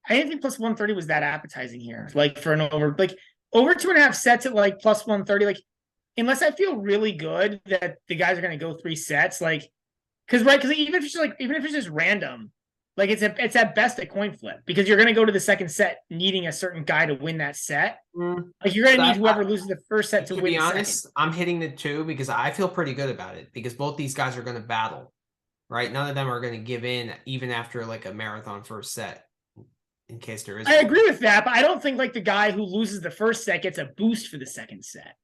I didn't think plus 130 was that appetizing here. Like for an over 2.5 sets at like plus 130, like unless I feel really good that the guys are gonna go 3 sets, like because even if it's just random, like it's at best a coin flip because you're gonna go to the second set needing a certain guy to win that set. Like you're gonna need whoever loses the first set to To win be the second. honest, I'm hitting the two because I feel pretty good about it because both these guys are going to battle, right? None of them are going to give in even after like a marathon first set in case there is I one. agree with that, but I don't think like the guy who loses the first set gets a boost for the second set.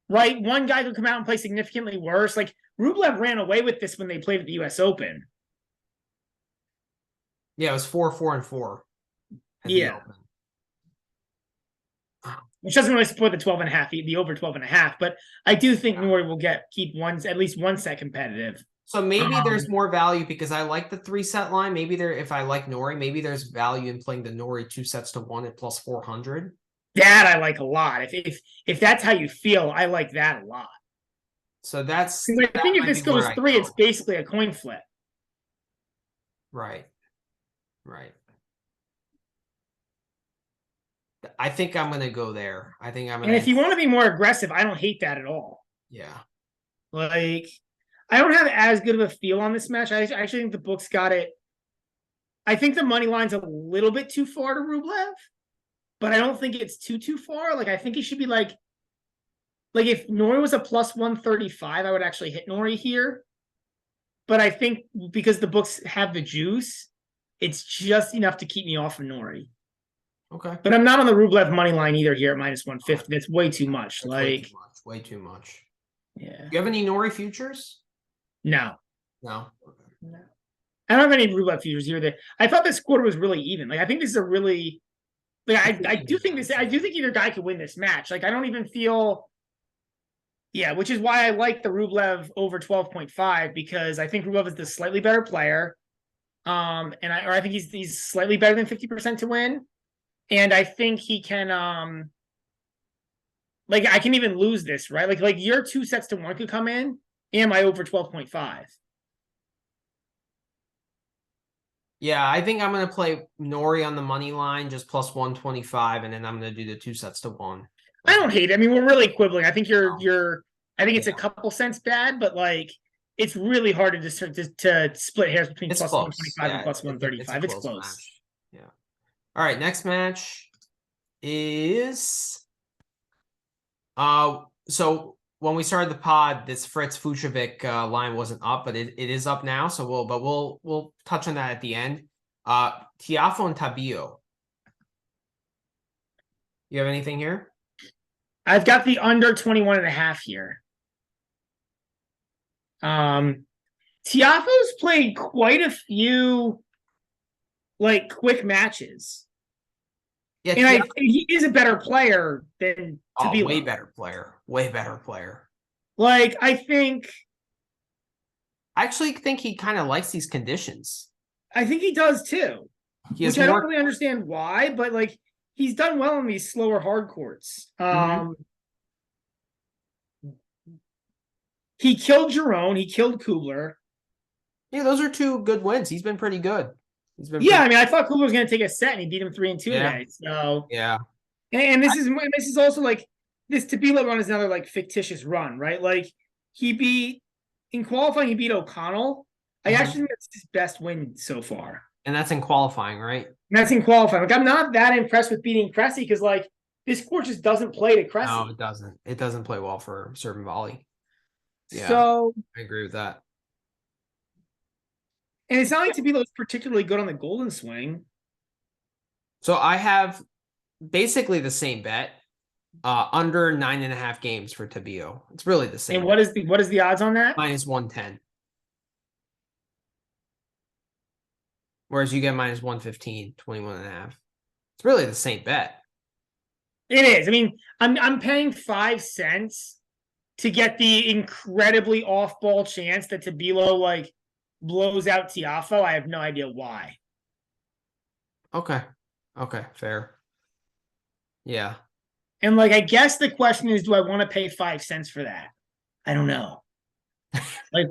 Right? One guy could come out and play significantly worse. Like Rublev ran away with this when they played at the US Open. Yeah, it was 4-4-4 at the Yeah. Open. Which doesn't really support the 12.5, the over 12.5, but I do think Norrie will keep at least one set competitive. So maybe there's more value because I like the 3-set line. Maybe if I like Norrie, maybe there's value in playing the Norrie 2-1 at plus 400. That I like a lot. If that's how you feel, I like that a lot. So I think if might be this where goes I 3, go. it's basically a coin flip. Right. I think I'm going to go there. I think I'm going And to. if you want to be more aggressive, I don't hate that at all. Yeah. Like, I don't have as good of a feel on this match. I actually think the books got it. I think the money line's a little bit too far to Rublev, but I don't think it's too far. Like, I think he should be like if Norrie was a plus 135, I would actually hit Norrie here. But I think because the books have the juice, it's just enough to keep me off of Norrie. Okay. But I'm not on the Rublev money line either here at minus 150. That's way too much. That's way too much. Way too much. Yeah. Do you have any Norrie futures? No. No. No. I don't have any Rublev futures either. I thought this quarter was really even. Like I think this is a really like I do think either guy could win this match. Like I don't even feel which is why I like the Rublev over 12.5 because I think Rublev is the slightly better player. And I think he's slightly better than 50% to win. And I think he can like I can even lose this, right? Like your 2-1 could come in and my over 12.5. Yeah, I think I'm going to play Norrie on the money line, just plus 125, and then I'm going to do the 2-1. I don't hate it. I mean, we're really quibbling. I think I think it's a couple cents bad, but like it's really hard to split hairs between plus 125 and plus 135. It's close. Match. Yeah. All right, next match is so when we started the pod, this Fritz Fucsovic line wasn't up, but it is up now. So we'll touch on that at the end. Tiafoe and Tabio. You have anything here? I've got the under 21.5 here. Tiafoe's played quite a few like quick matches. Yeah, and he is a better player than Tabio. Way better player. Way better player. Like I actually think he kind of likes these conditions. I think he does too. Which I don't really understand why, but like he's done well in these slower hard courts. Mhm. He killed Jerome. He killed Kubler. Yeah, those are two good wins. He's been pretty good. He's been Yeah, pretty. I mean, I thought Kubler was going to take a set, and he beat him 3-2 Yeah, today. So, yeah. and this is also like this Tabilo run is another like fictitious run, right? Like he beat in qualifying, he beat O'Connell. I Mhm. actually think that's his best win so far. And that's in qualifying, right? And that's in qualifying. Like I'm not that impressed with beating Cressy because like this court just doesn't play to Cressy. No, it doesn't. It doesn't play well for serve and volley. Yeah, So, I agree with that. and it's not like Tabilo's particularly good on the golden swing. So I have basically the same bet. Under 9.5 games for Tabio. It's really the same. And what is the odds on that? Minus 110. Whereas you get minus 115, 21.5. It's really the same bet. It is. I mean, I'm paying 5 cents to get the incredibly off-ball chance that Tabilo like blows out Tiafoe. I have no idea why. Okay. Okay, fair. Yeah. And like, I guess the question is, do I want to pay 5 cents for that? I don't know. Like,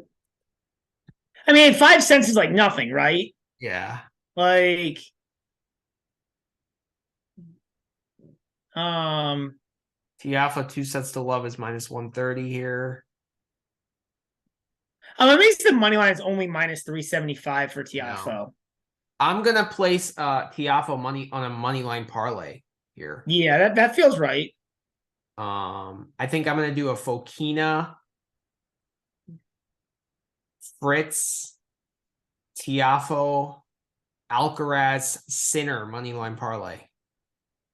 I mean, 5 cents is like nothing, right? Yeah. Like, Tiafoe 2 sets to love is minus 130 here. I'm amazed the money line is only minus 375 for Tiafoe. No. I'm gonna place Tiafoe money on a money line parlay here. Yeah, that feels right. I think I'm gonna do a Fokina, Fritz, Tiafoe, Alcaraz, Sinner money line parlay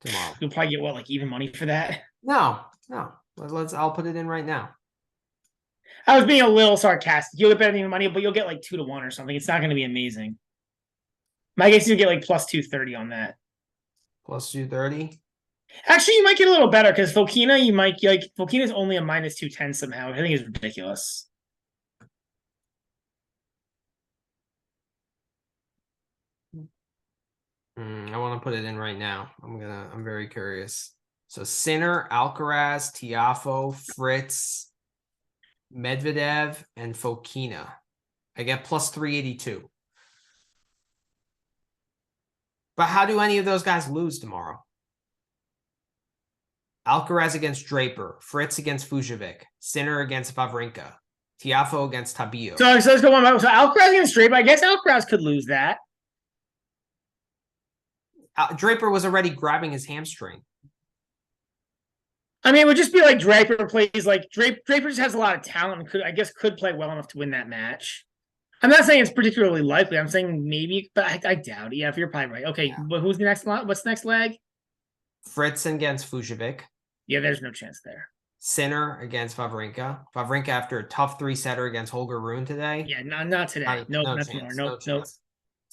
tomorrow. You'll probably get what, like even money for that? No. I'll put it in right now. I was being a little sarcastic. You'll get better than even money, but you'll get like 2-1 or something. It's not going to be amazing. My guess you'll get like plus 230 on that. Plus 230. Actually, you might get a little better because Fokina, you might like Fokina's only a minus 210 somehow. I think it's ridiculous. I want to put it in right now. I'm very curious. So Sinner, Alcaraz, Tiafoe, Fritz, Medvedev, and Fokina. I get plus 382. But how do any of those guys lose tomorrow? Alcaraz against Draper, Fritz against Fujovic, Sinner against Wawrinka, Tiafoe against Tabio. So let's go on. So Alcaraz against Draper. I guess Alcaraz could lose that. Draper was already grabbing his hamstring. I mean, it would just be like Draper plays like Draper just has a lot of talent and could play well enough to win that match. I'm not saying it's particularly likely. I'm saying maybe, but I doubt it. Yeah, if you're probably right. Okay, yeah. But who's the next? What's the next leg? Fritz against Fujovic. Yeah, there's no chance there. Sinner against Wawrinka. Wawrinka after a tough 3-setter against Holger Rune today. Yeah, not today. No, not tomorrow. No.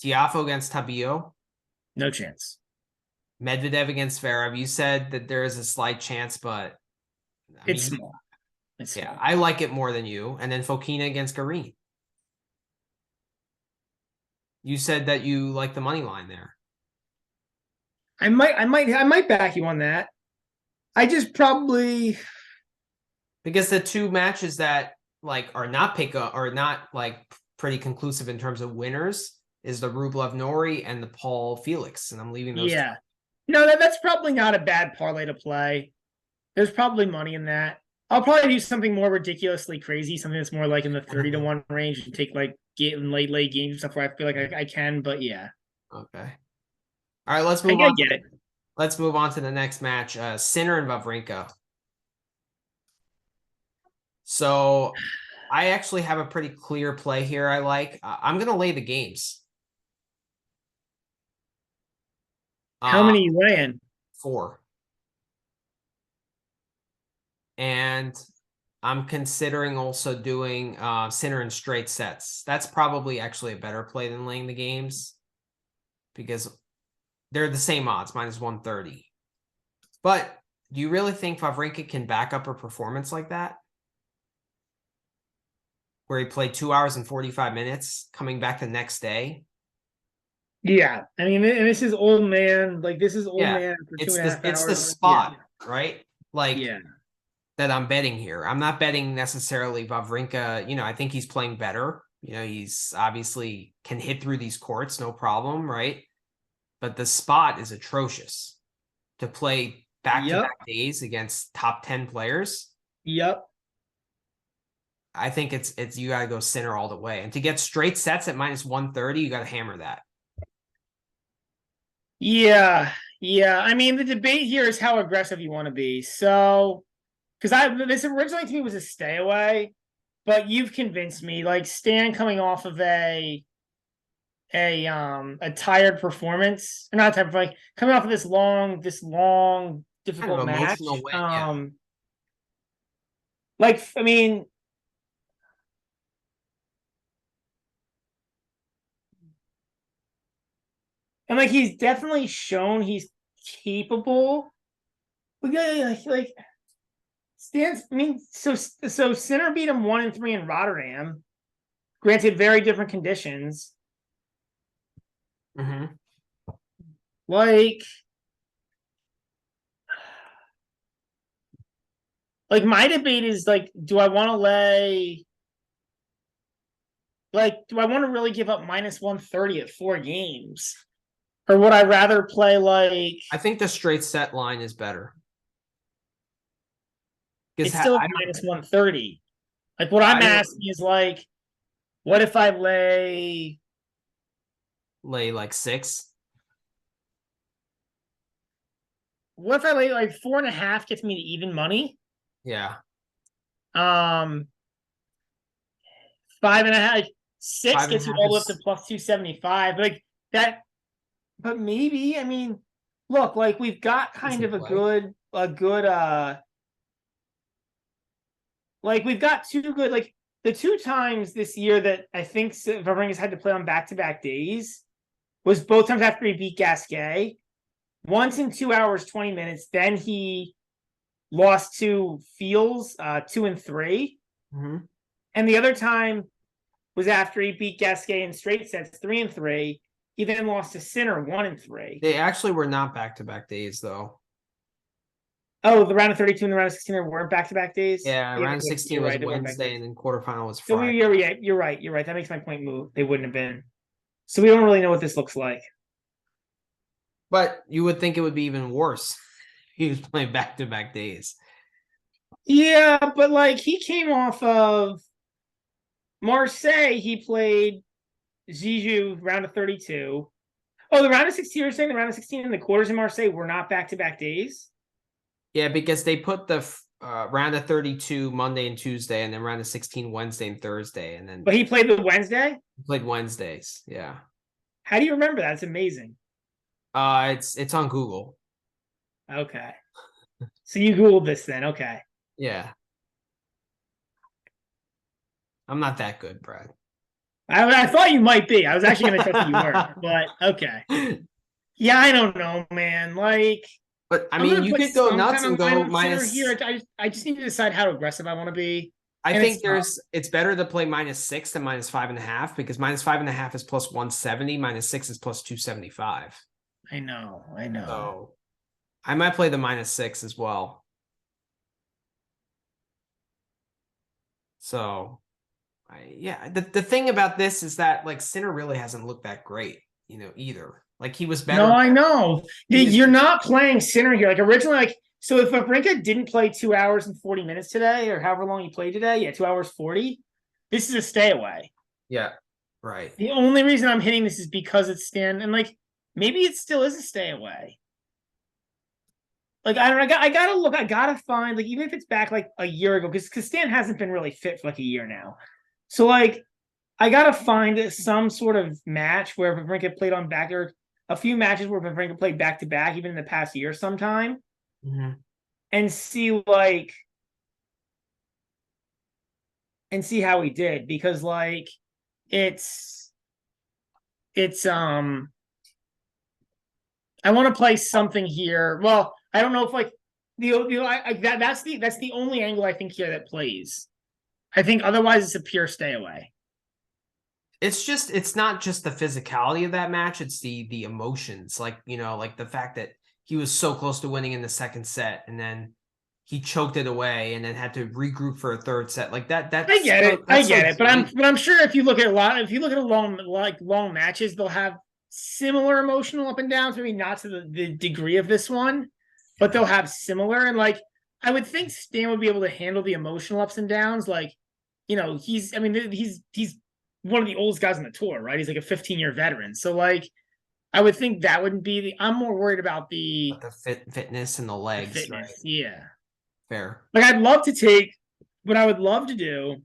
Tiafoe against Tabio. No chance. Medvedev against Zverev. You said that there is a slight chance, but it's small. It's small. I like it more than you. And then Fokina against Garin. You said that you like the money line there. I might back you on that. I just probably because the two matches that like are not like pretty conclusive in terms of winners is the Rublev Norrie and the Paul Felix, and I'm leaving those. Yeah, no, that's probably not a bad parlay to play. There's probably money in that. I'll probably do something more ridiculously crazy, something that's more like in the 30-1 range, and take like late games and stuff where I feel like I can. But yeah. Okay. All right, let's move on. Get it. Let's move on to the next match. Sinner and Wawrinka. So I actually have a pretty clear play here. I like. I'm going to lay the games. How many are you laying? 4. And I'm considering also doing Sinner in straight sets. That's probably actually a better play than laying the games because they're the same odds, minus 130. But do you really think Wawrinka can back up a performance like that? Where he played 2 hours and 45 minutes, coming back the next day? Yeah, I mean, and this is old man. Like this is old Yeah. man for two It's and a half the hours. Yeah, spot, right? Like yeah, that I'm betting here. I'm not betting necessarily Wawrinka. I think he's playing better. He's obviously can hit through these courts, no problem, right? But the spot is atrocious to play yep, back-to-back days against top 10 players. yep. I think it's you got to go Sinner all the way. And to get straight sets at minus 130, you got to hammer that. Yeah, yeah. I mean, the debate here is how aggressive you want to be. So, because this originally to me was a stay away, but you've convinced me. Like Stan coming off of a tired performance, or not tired, but like coming off of this long Kind of difficult match. emotional win, yeah. Like I mean, and like he's definitely shown he's capable. But yeah, like Stan's. I mean, so Sinner beat him 1-3 in Rotterdam. Granted, very different conditions. Mm-hmm. Like, my debate is like, do I want to lay? Like, do I want to really give up minus 130 at 4 games, or would I rather play like? I think the straight set line is better. Because It's still I minus 130. Like, what I'm don't asking is like, what if I lay? lay like 6. What if I lay like 4.5 gets me to even money? Yeah. Um, 5.5, like, six Five and a gets you half all the way up to is plus 275. Like that, but maybe I mean, look, like we've got kind decent of a play. good like we've got two good like the two times this year that I think Wawrinka's had to play on back-to-back days was both times after he beat Gasquet. Once in 2 hours 20 minutes, then he lost to Fields 2-3, Mm-hmm. and the other time was after he beat Gasquet in straight sets 3-3. He then lost to Sinner 1-3. They actually were not back-to-back days, though. Oh, the round of 32 and the round of 16 weren't back-to-back days. Yeah, round of 16 you're was right. They weren't back Wednesday, days. and then quarterfinal was So Friday. you're right. You're right. That makes my point move. They wouldn't have been. So we don't really know what this looks like. But you would think it would be even worse. He was playing back-to-back days. Yeah, but like he came off of Marseille. He played Zizou round of 32. Oh, the round of 16, you're saying the round of 16 and the quarters in Marseille were not back-to-back days? Yeah, because they put the round of 32 Monday and Tuesday, and then round of 16 Wednesday and Thursday, and then But he played the Wednesday? played Wednesdays. Yeah. How do you remember that? It's amazing. It's on Google. Okay. So you Googled this then. Okay. Yeah. I'm not that good, Brad. I thought you might be. I was actually going to test you were, but okay. Yeah, I don't know, man. Like, But I I'm mean, gonna you put could go some nuts kind of and line go on Sinner minus. here. I just need to decide how aggressive I want to be. I And think it's better to play -6 than -5.5 because -5.5 is plus 170, -6 is plus 275. I know. So I might play the -6 as well. So the thing about this is that like Sinner really hasn't looked that great, either. Like he was better. No, I know. You're not playing Sinner here. Like originally, like so if Wawrinka didn't play 2 hours and 40 minutes today, or however long he played today, yeah, 2 hours 40. This is a stay away. Yeah, right. The only reason I'm hitting this is because it's Stan, and like maybe it still is a stay away. Like I don't know, I gotta look, I gotta find like even if it's back like a year ago, because Stan hasn't been really fit for like a year now. So like I gotta find some sort of match where Wawrinka played on back, or a few matches where Wawrinka played back to back, even in the past year sometime, Mm-hmm. and see how he did, because like it's I want to play something here. Well, I don't know if like that's the only angle I think here that plays. I think otherwise it's a pure stay away. it's not just the physicality of that match, it's the emotions. Like, like the fact that he was so close to winning in the second set and then he choked it away and then had to regroup for a third set. Like that I get it. I get it. But great. I'm sure if you look at long matches, they'll have similar emotional up and downs, maybe not to the degree of this one, but they'll have similar. And like I would think Stan would be able to handle the emotional ups and downs. Like, he's one of the oldest guys on the tour, right? He's like a 15-year veteran. So like I would think that wouldn't be I'm more worried about the fitness and the legs. The fitness, right? Yeah. Fair. Like what I would love to do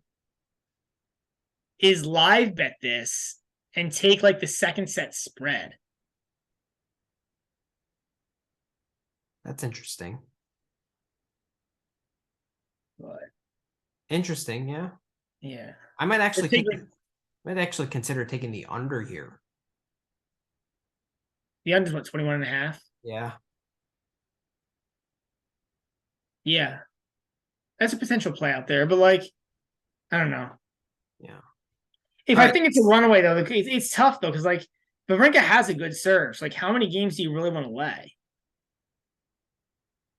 is live bet this and take like the second set spread. That's interesting. But interesting, yeah. Yeah. I might actually consider taking the under here. The under's what, 21.5? Yeah. Yeah. That's a potential play out there, but like, I don't know. Yeah. I think it's a runaway though, it's tough though, because like Wawrinka has a good serve. So like, how many games do you really want to lay?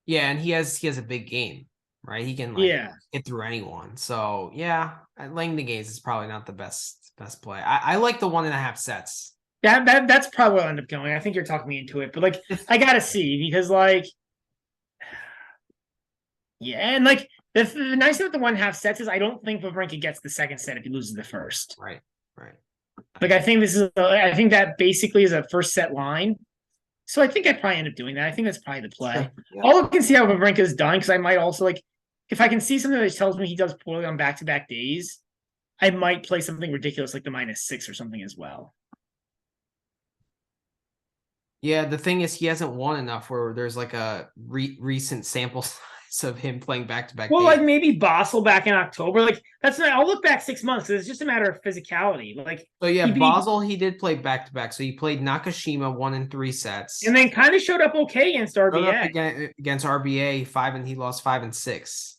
Yeah, and he has a big game, right? He can get through anyone. So yeah, laying the games is probably not the best play. I like the 1.5 sets. That's probably where I'll end up going. I think you're talking me into it, but like I gotta see because like, yeah, and like the nice thing with the 1.5 sets is I don't think Wawrinka gets the second set if he loses the first. Right. Like I think that basically is a first set line. So I think I'd probably end up doing that. I think that's probably the play. Sure. Yeah. I'll can see how Wawrinka's done because I might also like if I can see something that tells me he does poorly on back-to-back days, I might play something ridiculous like the -6 or something as well. Yeah, the thing is he hasn't won enough where there's like a recent sample size of him playing back-to-back Well, days. like maybe Basel back in October. Like that's not, I'll look back 6 months. It's just a matter of physicality. Like so yeah, Basel he did play back-to-back. So he played Nakashima 1 in 3 sets. And then kind of showed up okay against RBA. Against RBA, he lost 5 and 6.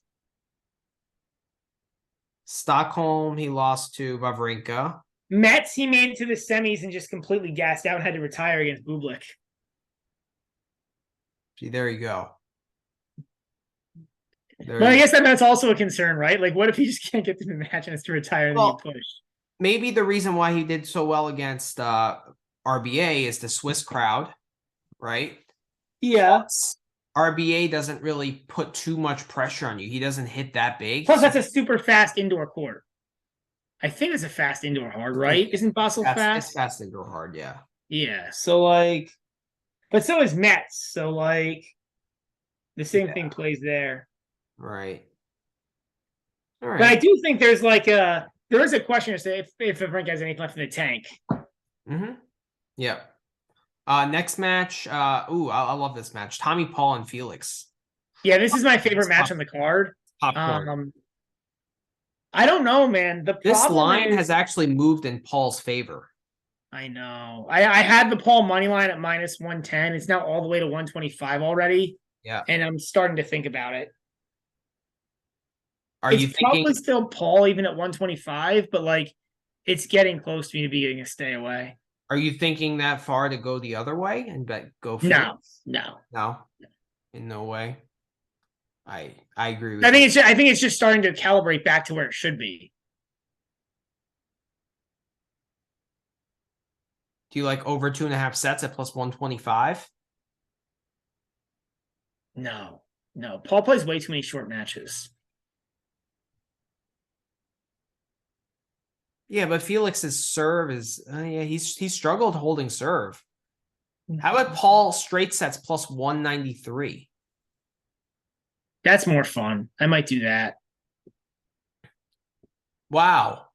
Stockholm, he lost to Wawrinka. Mets, he made it to the semis and just completely gassed out and had to retire against Bublik. See, there you go. But I guess that's also a concern, right? Like, what if he just can't get to the match and has to retire and then you push? Maybe the reason why he did so well against RBA is the Swiss crowd, right? Yeah. RBA doesn't really put too much pressure on you. He doesn't hit that big. Plus, that's a super fast indoor court. I think it's a fast indoor hard, right? Isn't Basel fast? It's fast indoor hard, yeah. Yeah. So, like, but so is Mets. So, like, the same thing plays there. Right. All right. But I do think there's like there is a question to say if Wawrinka has anything left in the tank. Mm-hmm. Yeah. Next match. I love this match. Tommy Paul and Felix. Yeah, this is my favorite match on the card. Popcorn. I don't know, man. This line has actually moved in Paul's favor. I know. I had the Paul money line at -110. It's now all the way to 125 already. Yeah. And I'm starting to think about it. It's probably still Paul even at 125, but like it's getting close to me to be getting a stay away. Are you thinking that far to go the other way and go Felix? No. In no way. I agree with I think it's just starting to calibrate back to where it should be. Do you like over 2.5 sets at +125? No. Paul plays way too many short matches. Yeah, but Felix's serve is he's struggled holding serve. How about Paul straight sets +193? That's more fun. I might do that. Wow.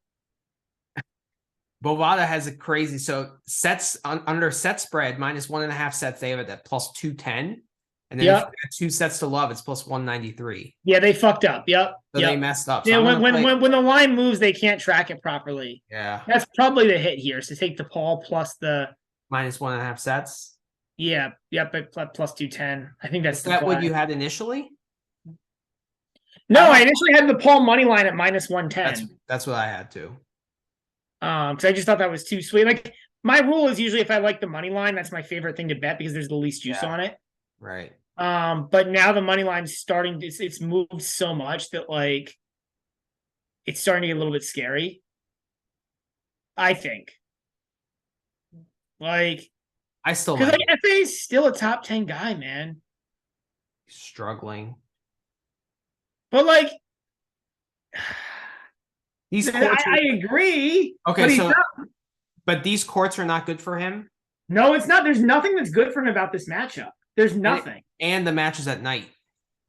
Bovada has a crazy sets under set spread -1.5 sets. They have it at +210. And then if you got 2 sets to love, it's +193. Yeah, they fucked up. Yep. So they messed up. So yeah, when the line moves, they can't track it properly. Yeah. That's probably the hit here. So take the Paul plus the -1.5 sets. Yeah. Yep. At +210. I think that's what you had initially? No, I initially had the Paul money line at -110. That's what I had too. Because I just thought that was too sweet. Like my rule is usually if I like the money line, that's my favorite thing to bet because there's the least juice on it. Right. But now the money line's starting to, it's moved so much that like it's starting to get a little bit scary. I think. Like, I still because like like FA is still a top 10 guy, man. struggling. But like These I, courts I agree. okay, But he's so not. but these courts are not good for him. No, it's not. There's nothing that's good for him about this matchup. There's nothing. And the matches at night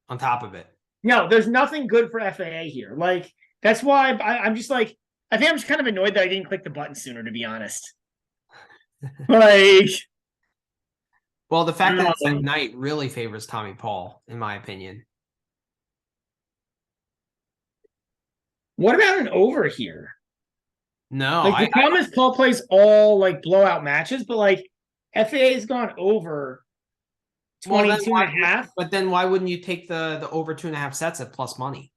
on top of it. No, there's nothing good for FAA here. Like, that's why I'm just like, I think I'm just kind of annoyed that I didn't click the button sooner, to be honest. Like, Well, the fact that it's at night really favors Tommy Paul, in my opinion. what about an over here? No, Like, the problem is Paul plays all like blowout matches, but like FAA has gone over 22 and a half. But then why wouldn't you take the over 2.5 sets at plus money?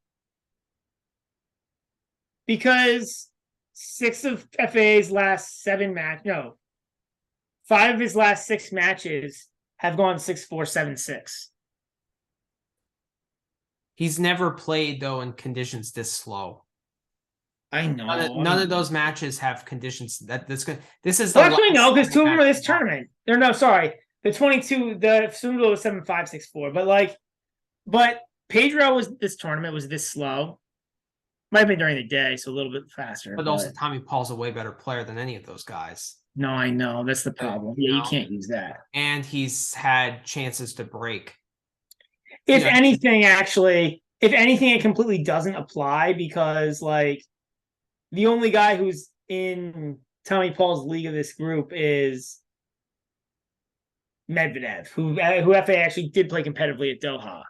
Because 6 of FAA's last 7 no, 5 of his last 6 matches have gone 6-4, 7-6. He's never played though in conditions this slow. I know. None of those matches have conditions that this good. This is well, actually no, because 2 of them are this tournament. Or no, sorry, the 22, the Sumdo was 7-5, 6-4. But Pedro was this tournament was this slow. Might have been during the day, so a little bit faster. But also, Tommy Paul's a way better player than any of those guys. No, I know. That's the problem. Yeah, you can't use that. And he's had chances to break. If anything, it completely doesn't apply because, like, the only guy who's in Tommy Paul's league of this group is Medvedev, who FA actually did play competitively at Doha.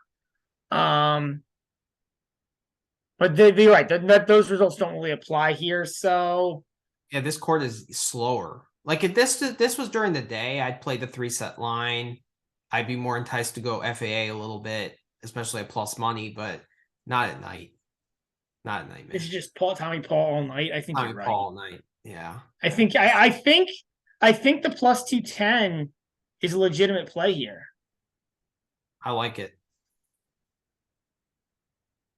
But you're right. Those results don't really apply here. So yeah, this court is slower. Like if this was during the day, I'd play the 3-set line. I'd be more enticed to go FAA a little bit, especially at plus money, but not at night. Not at night, man. It's just Tommy Paul all night. I think Tommy you're right. Paul all night. Yeah. I think the plus 210 is a legitimate play here. I like it.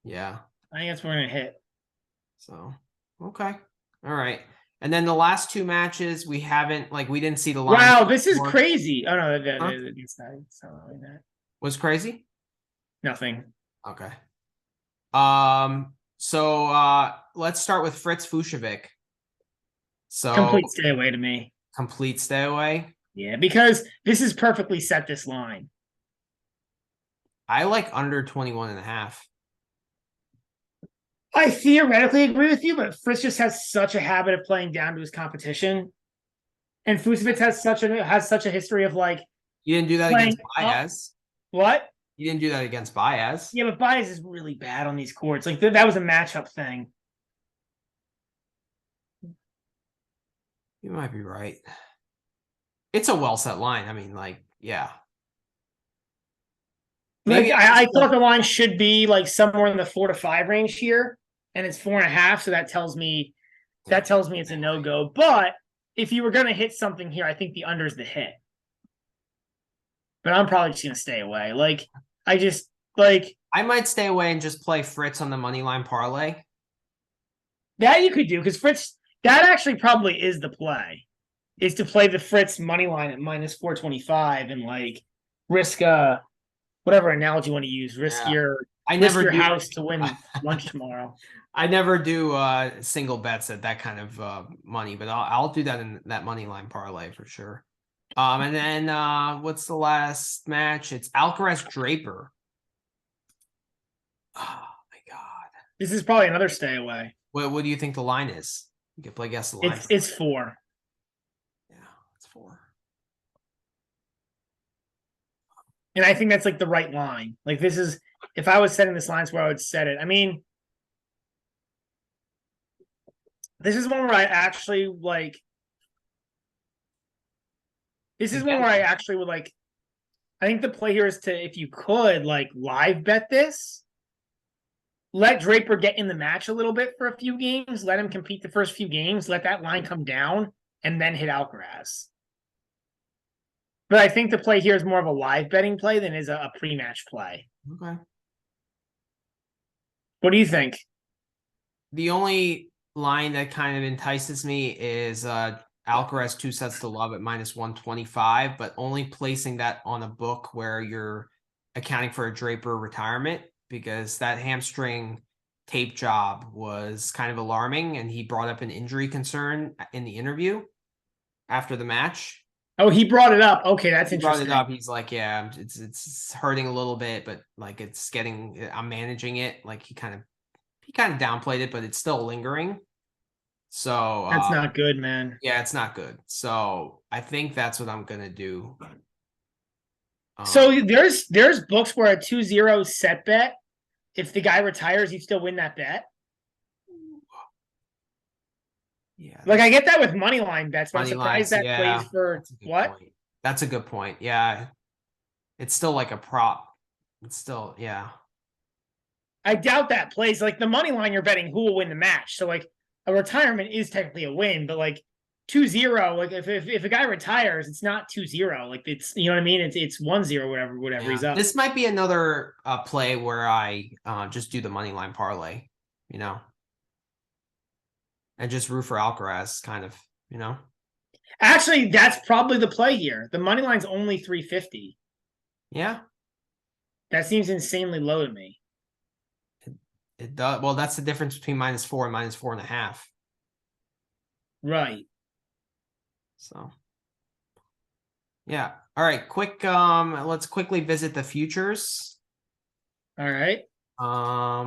Yeah. I think that's what we're gonna hit. So okay. All right. And then the last 2 matches we didn't see the line. Wow, this is crazy. Oh no, it's not really that. Was crazy? Nothing. Okay. So let's start with Fritz Fucsovics. So complete stay away to me. Complete stay away. Yeah, because this is perfectly set this line. I like under 21.5. I theoretically agree with you, but Fritz just has such a habit of playing down to his competition. And Fucsovics has such a history of like you didn't do that against Baez. What? You didn't do that against Baez. Yeah, but Baez is really bad on these courts. Like that was a matchup thing. You might be right. It's a well set line. I mean, like, yeah. Maybe I thought the line should be like somewhere in the 4 to 5 range here, and it's 4.5. So that tells me it's a no-go. But if you were going to hit something here, I think the under is the hit. But I'm probably just going to stay away. Like, I might stay away and just play Fritz on the money line parlay. That you could do because Fritz, that actually probably is the play, is to play the Fritz money line at minus 425 and like risk whatever analogy you want to use, risk your house to win lunch tomorrow. I never do single bets at that kind of money, but I'll do that in that money line parlay for sure. And then what's the last match? It's Alcaraz Draper. Oh my god. This is probably another stay away. What do you think the line is? You can play guess the line. It's 4. Yeah, it's 4. And I think that's like the right line. Like this is, if I was setting this line, it's where I would set it. I mean, this is one where I actually like. This is one where I actually would like. I think the play here is to, if you could, like live bet this. let Draper get in the match a little bit for a few games, let him compete the first few games, let that line come down, and then hit Alcaraz. But I think the play here is more of a live betting play than is a pre-match play. Okay. What do you think? The only line that kind of entices me is Alcaraz 2 sets to love at -125, but only placing that on a book where you're accounting for a Draper retirement, because that hamstring tape job was kind of alarming, and he brought up an injury concern in the interview after the match. Oh, he brought it up. Okay, that's He brought interesting. it up. He's like, yeah, it's hurting a little bit, but like I'm managing it. Like he kind of downplayed it, but it's still lingering. So That's not good, man. yeah, it's not good. So I think that's what I'm gonna do. So there's books where a 2-0 set bet, if the guy retires, you still win that bet. Yeah, Like I get that with money line bets, but I'm money surprised lines. that Yeah, plays for that's a good what? point. That's a good point. Yeah, it's still like a prop. It's still, yeah. I doubt that plays. Like the money line, you're betting who will win the match. So like a retirement is technically a win, but like 2-0, like if a guy retires, it's not 2-0. Like it's, you know what I mean? It's 1-0, whatever he's Yeah, up. this might be another play where I just do the money line parlay, you know, and just root for Alcaraz, kind of, you know. Actually, that's probably the play here. The money line's only 350. Yeah, That seems insanely low to me. it does. Well, that's the difference between -4 and -4.5. Right. So, yeah. All right, quick. Let's quickly visit the futures, All right.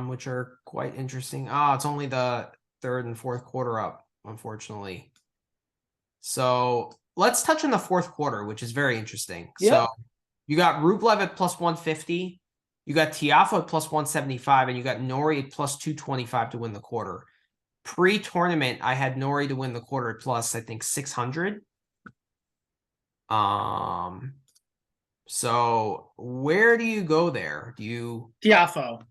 which are quite interesting. Oh, it's only the third and fourth quarter up, unfortunately. So let's touch on the fourth quarter, which is very interesting. Yep. So you got Rublev at +150, you got Tiafoe at +175, and you got Norrie at +225 to win the quarter. Pre-tournament, I had Norrie to win the quarter at plus, I think, 600. So where do you go there? Do you Tiafoe.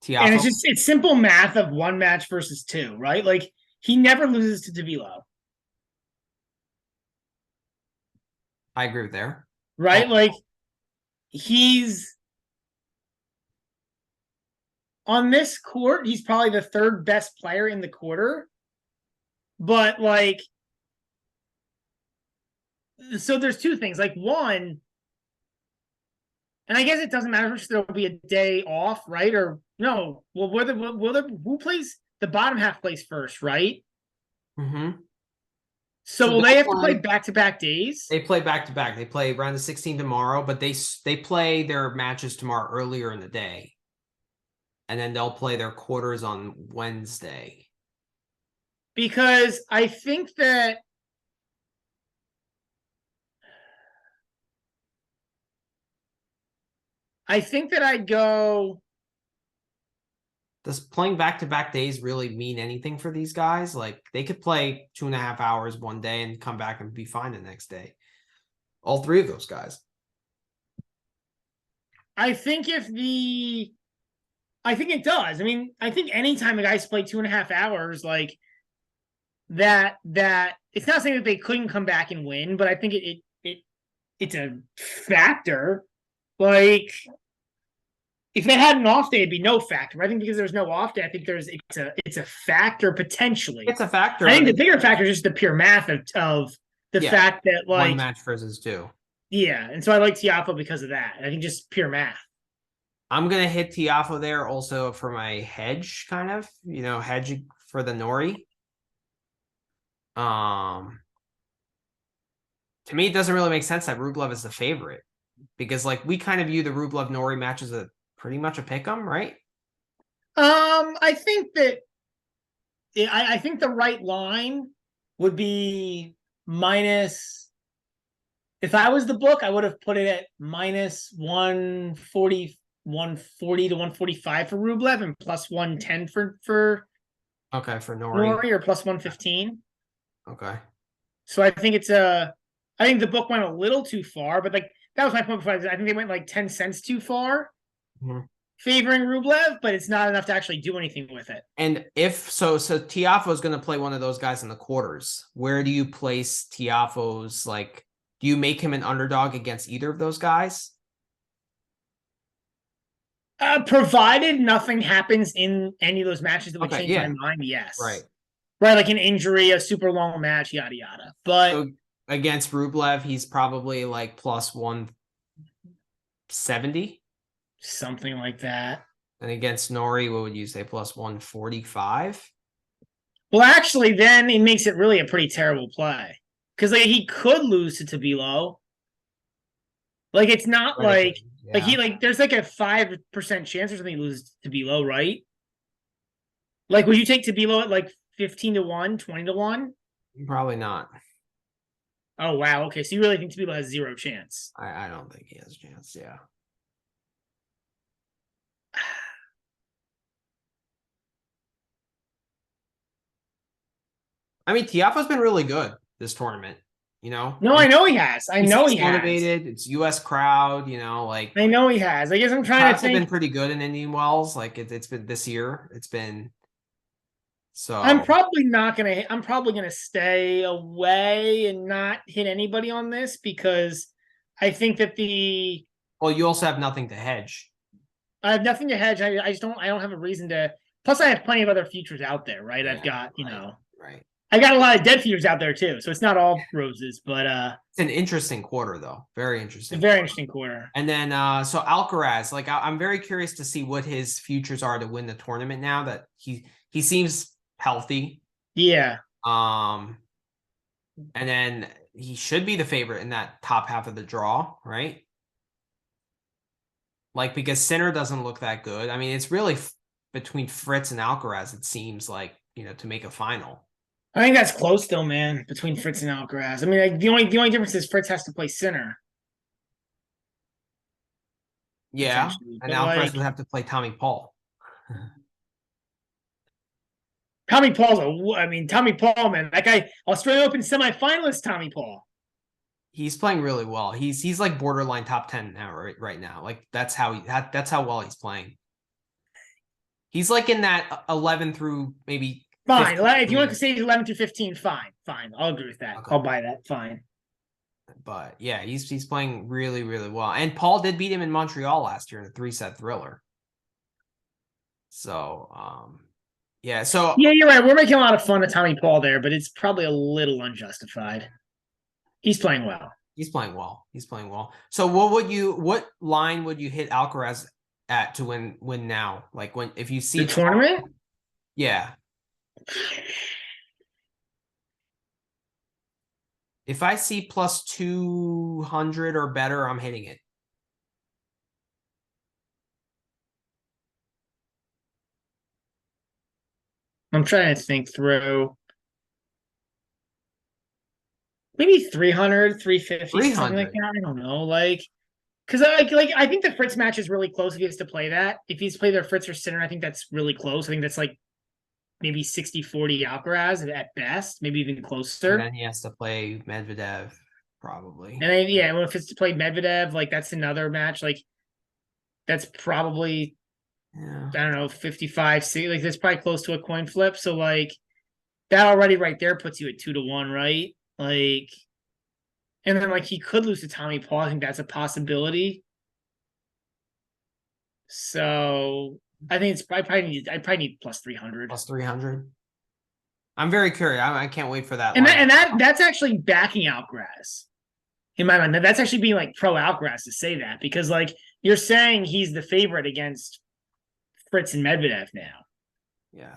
And Tiafoe? it's simple math of one match versus two, right? Like he never loses to Davilo. I agree with there. Right? Oh, Like he's on this court, he's probably the third best player in the quarter. But like, so there's two things. Like one, and I guess it doesn't matter if there'll be a day off, right? Or no, well, who plays the bottom half plays first, right? mm-hmm. So will they have to play back-to-back days? They play back to back. They play round of 16 tomorrow, but they play their matches tomorrow earlier in the day, and then they'll play their quarters on Wednesday. Because I think that I'd go. Does playing back to back days really mean anything for these guys? Like they could play 2.5 hours one day and come back and be fine the next day. All three of those guys. I think I think it does. I mean, I think anytime a guy's played 2.5 hours, like that it's not saying that they couldn't come back and win, but I think it's a factor. Like if they had an off day, it'd be no factor. I think because there's no off day, I think it's a factor potentially. It's a factor. I think the bigger factor is just the pure math of the fact that like one match versus two. Yeah, and so I like Tiafoe because of that. I think just pure math. I'm gonna hit Tiafoe there also for my hedge, kind of, hedge for the Norrie. To me, it doesn't really make sense that Rublev is the favorite, because like we kind of view the Rublev Norrie match as a pretty much a pick 'em, right? I think that I think the right line would be minus. If I was the book, I would have put it at minus 140 to 145 for Rublev and plus 110 for Okay, for Norrie or plus 115. Okay. So I think I think the book went a little too far, but like that was my point before. I think they went like 10 cents too far. Mm-hmm. favoring Rublev, but it's not enough to actually do anything with it. And if so, Tiafoe is going to play one of those guys in the quarters. Where do you place Tiafoe's? Like, do you make him an underdog against either of those guys? Provided nothing happens in any of those matches that would Okay, change yeah. my mind, yes. Right. Right, like an injury, a super long match, yada yada. But So against Rublev, he's probably like plus 170. something like that. And against Norrie, what would you say? Plus 145? Well, actually, then it makes it really a pretty terrible play. Because like he could lose to Tabilo. Like it's not like Yeah. he like there's like a 5% chance or something he loses to Tabilo, right? Like would you take Tabilo at like 15-1, 20-1? Probably not. Oh wow, okay. So you really think Tabilo has zero chance? I don't think he has a chance, yeah. I mean, Tiafoe's been really good this tournament, you know? No, I know he has. I know he has. Motivated. It's US crowd, you know, like I know he has. I guess I'm trying to crowds have think. been pretty good in Indian Wells. Like it's been this year. It's been so I'm probably gonna stay away and not hit anybody on this because I think that well, you also have nothing to hedge. I have nothing to hedge. I just don't have a reason to. Plus, I have plenty of other futures out there, right? Yeah, I've got right. I got a lot of dead futures out there too, so it's not all roses, but it's an interesting quarter though. Very interesting. Very interesting quarter. And then so Alcaraz, like I'm very curious to see what his futures are to win the tournament now that he seems healthy. Yeah. And then he should be the favorite in that top half of the draw, right? Like because Sinner doesn't look that good. I mean, it's really between Fritz and Alcaraz. It seems like to make a final. I think that's close still, man. Between Fritz and Alcaraz. I mean, like, the only difference is Fritz has to play Sinner. Yeah, and Alcaraz would have to play Tommy Paul. Tommy Paul, man. That guy, Australian Open semifinalist Tommy Paul. He's playing really well. He's like borderline top 10 now, right now. Like that's how well he's playing. He's like in that 11 through maybe. Fine. If you want to say 11 through 15, fine. I'll agree with that. Okay. I'll buy that. Fine. But yeah, he's playing really, really well. And Paul did beat him in Montreal last year in a 3-set thriller. So, yeah. So yeah, you're right. We're making a lot of fun of Tommy Paul there, but it's probably a little unjustified. He's playing well. He's playing well. So what line would you hit Alcaraz at to win now? Like if you see the tournament? Yeah. If I see plus 200 or better, I'm hitting it. I'm trying to think through. Maybe 300, 350, something like that. I don't know. Like, because I think the Fritz match is really close if he has to play that. If he's played their Fritz or Sinner, I think that's really close. I think that's like maybe 60-40 Alcaraz at best, maybe even closer. And then he has to play Medvedev, probably. And then, yeah, well, if it's to play Medvedev, like that's another match. Like that's probably, I don't know, 55. Like that's probably close to a coin flip. So like that already right there puts you at 2-1, right? Like, and then like he could lose to Tommy Paul. I think that's a possibility. So I think I probably need plus 300. Plus 300. I'm very curious. I can't wait for that. And that's actually backing Alcaraz. In my mind, that's actually being like pro Alcaraz to say that because like you're saying he's the favorite against Fritz and Medvedev now. Yeah,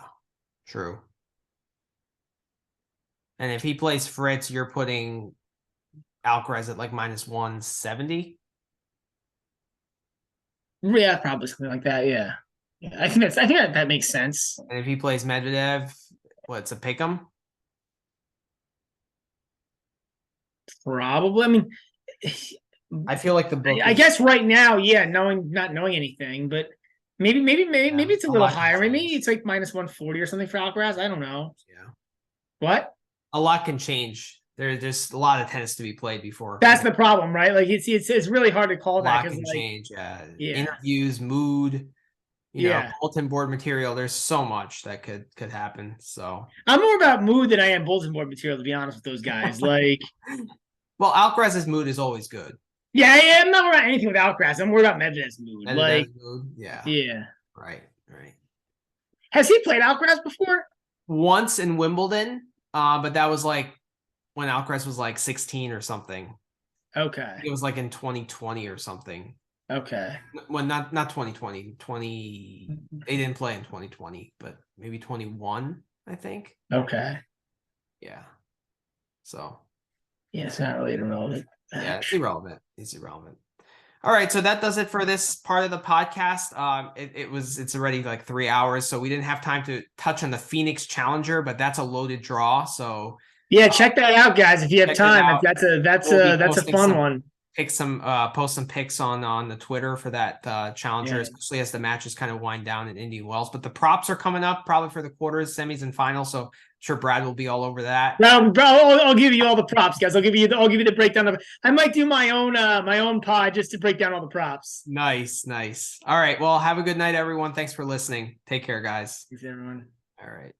true. And if he plays Fritz, you're putting Alcaraz at like minus 170. Yeah, probably something like that. Yeah. I think that makes sense. And if he plays Medvedev, what's a pick'em? Probably. I mean, I feel like the book. I guess right now, yeah, not knowing anything, but maybe it's a little higher. Maybe it's like minus 140 or something for Alcaraz. I don't know. Yeah. What? A lot can change. There's a lot of tennis to be played before. That's the problem, right? Like it's really hard to call that because can change. Yeah. Interviews, mood. bulletin board material. There's so much that could happen. So I'm more about mood than I am bulletin board material, to be honest with those guys. Like, well, Alcaraz's mood is always good. yeah, I'm not worried about anything with Alcaraz. I'm worried about Medvedev's mood. Mood, yeah. Right. Has he played Alcaraz before? Once in Wimbledon, but that was like when Alcaraz was like 16 or something. Okay. It was like in 2020 or something. Okay. Well, not 2020. They didn't play in 2020, but maybe 21, I think. Okay. Yeah. So. Yeah, it's not really irrelevant. Yeah, it's irrelevant. All right, so that does it for this part of the podcast. It's already like 3 hours, so we didn't have time to touch on the Phoenix Challenger, but that's a loaded draw. So yeah, check that out, guys. If you have time, that's a fun one. Post some pics on the Twitter for that Challenger, especially as the matches kind of wind down in Indian Wells. But the props are coming up probably for the quarters, semis, and finals. So I'm sure Brad will be all over that. Bro, I'll give you all the props, guys. I'll give you the breakdown of. I might do my own pod just to break down all the props. Nice. All right. Well, have a good night, everyone. Thanks for listening. Take care, guys. Thanks, everyone. All right.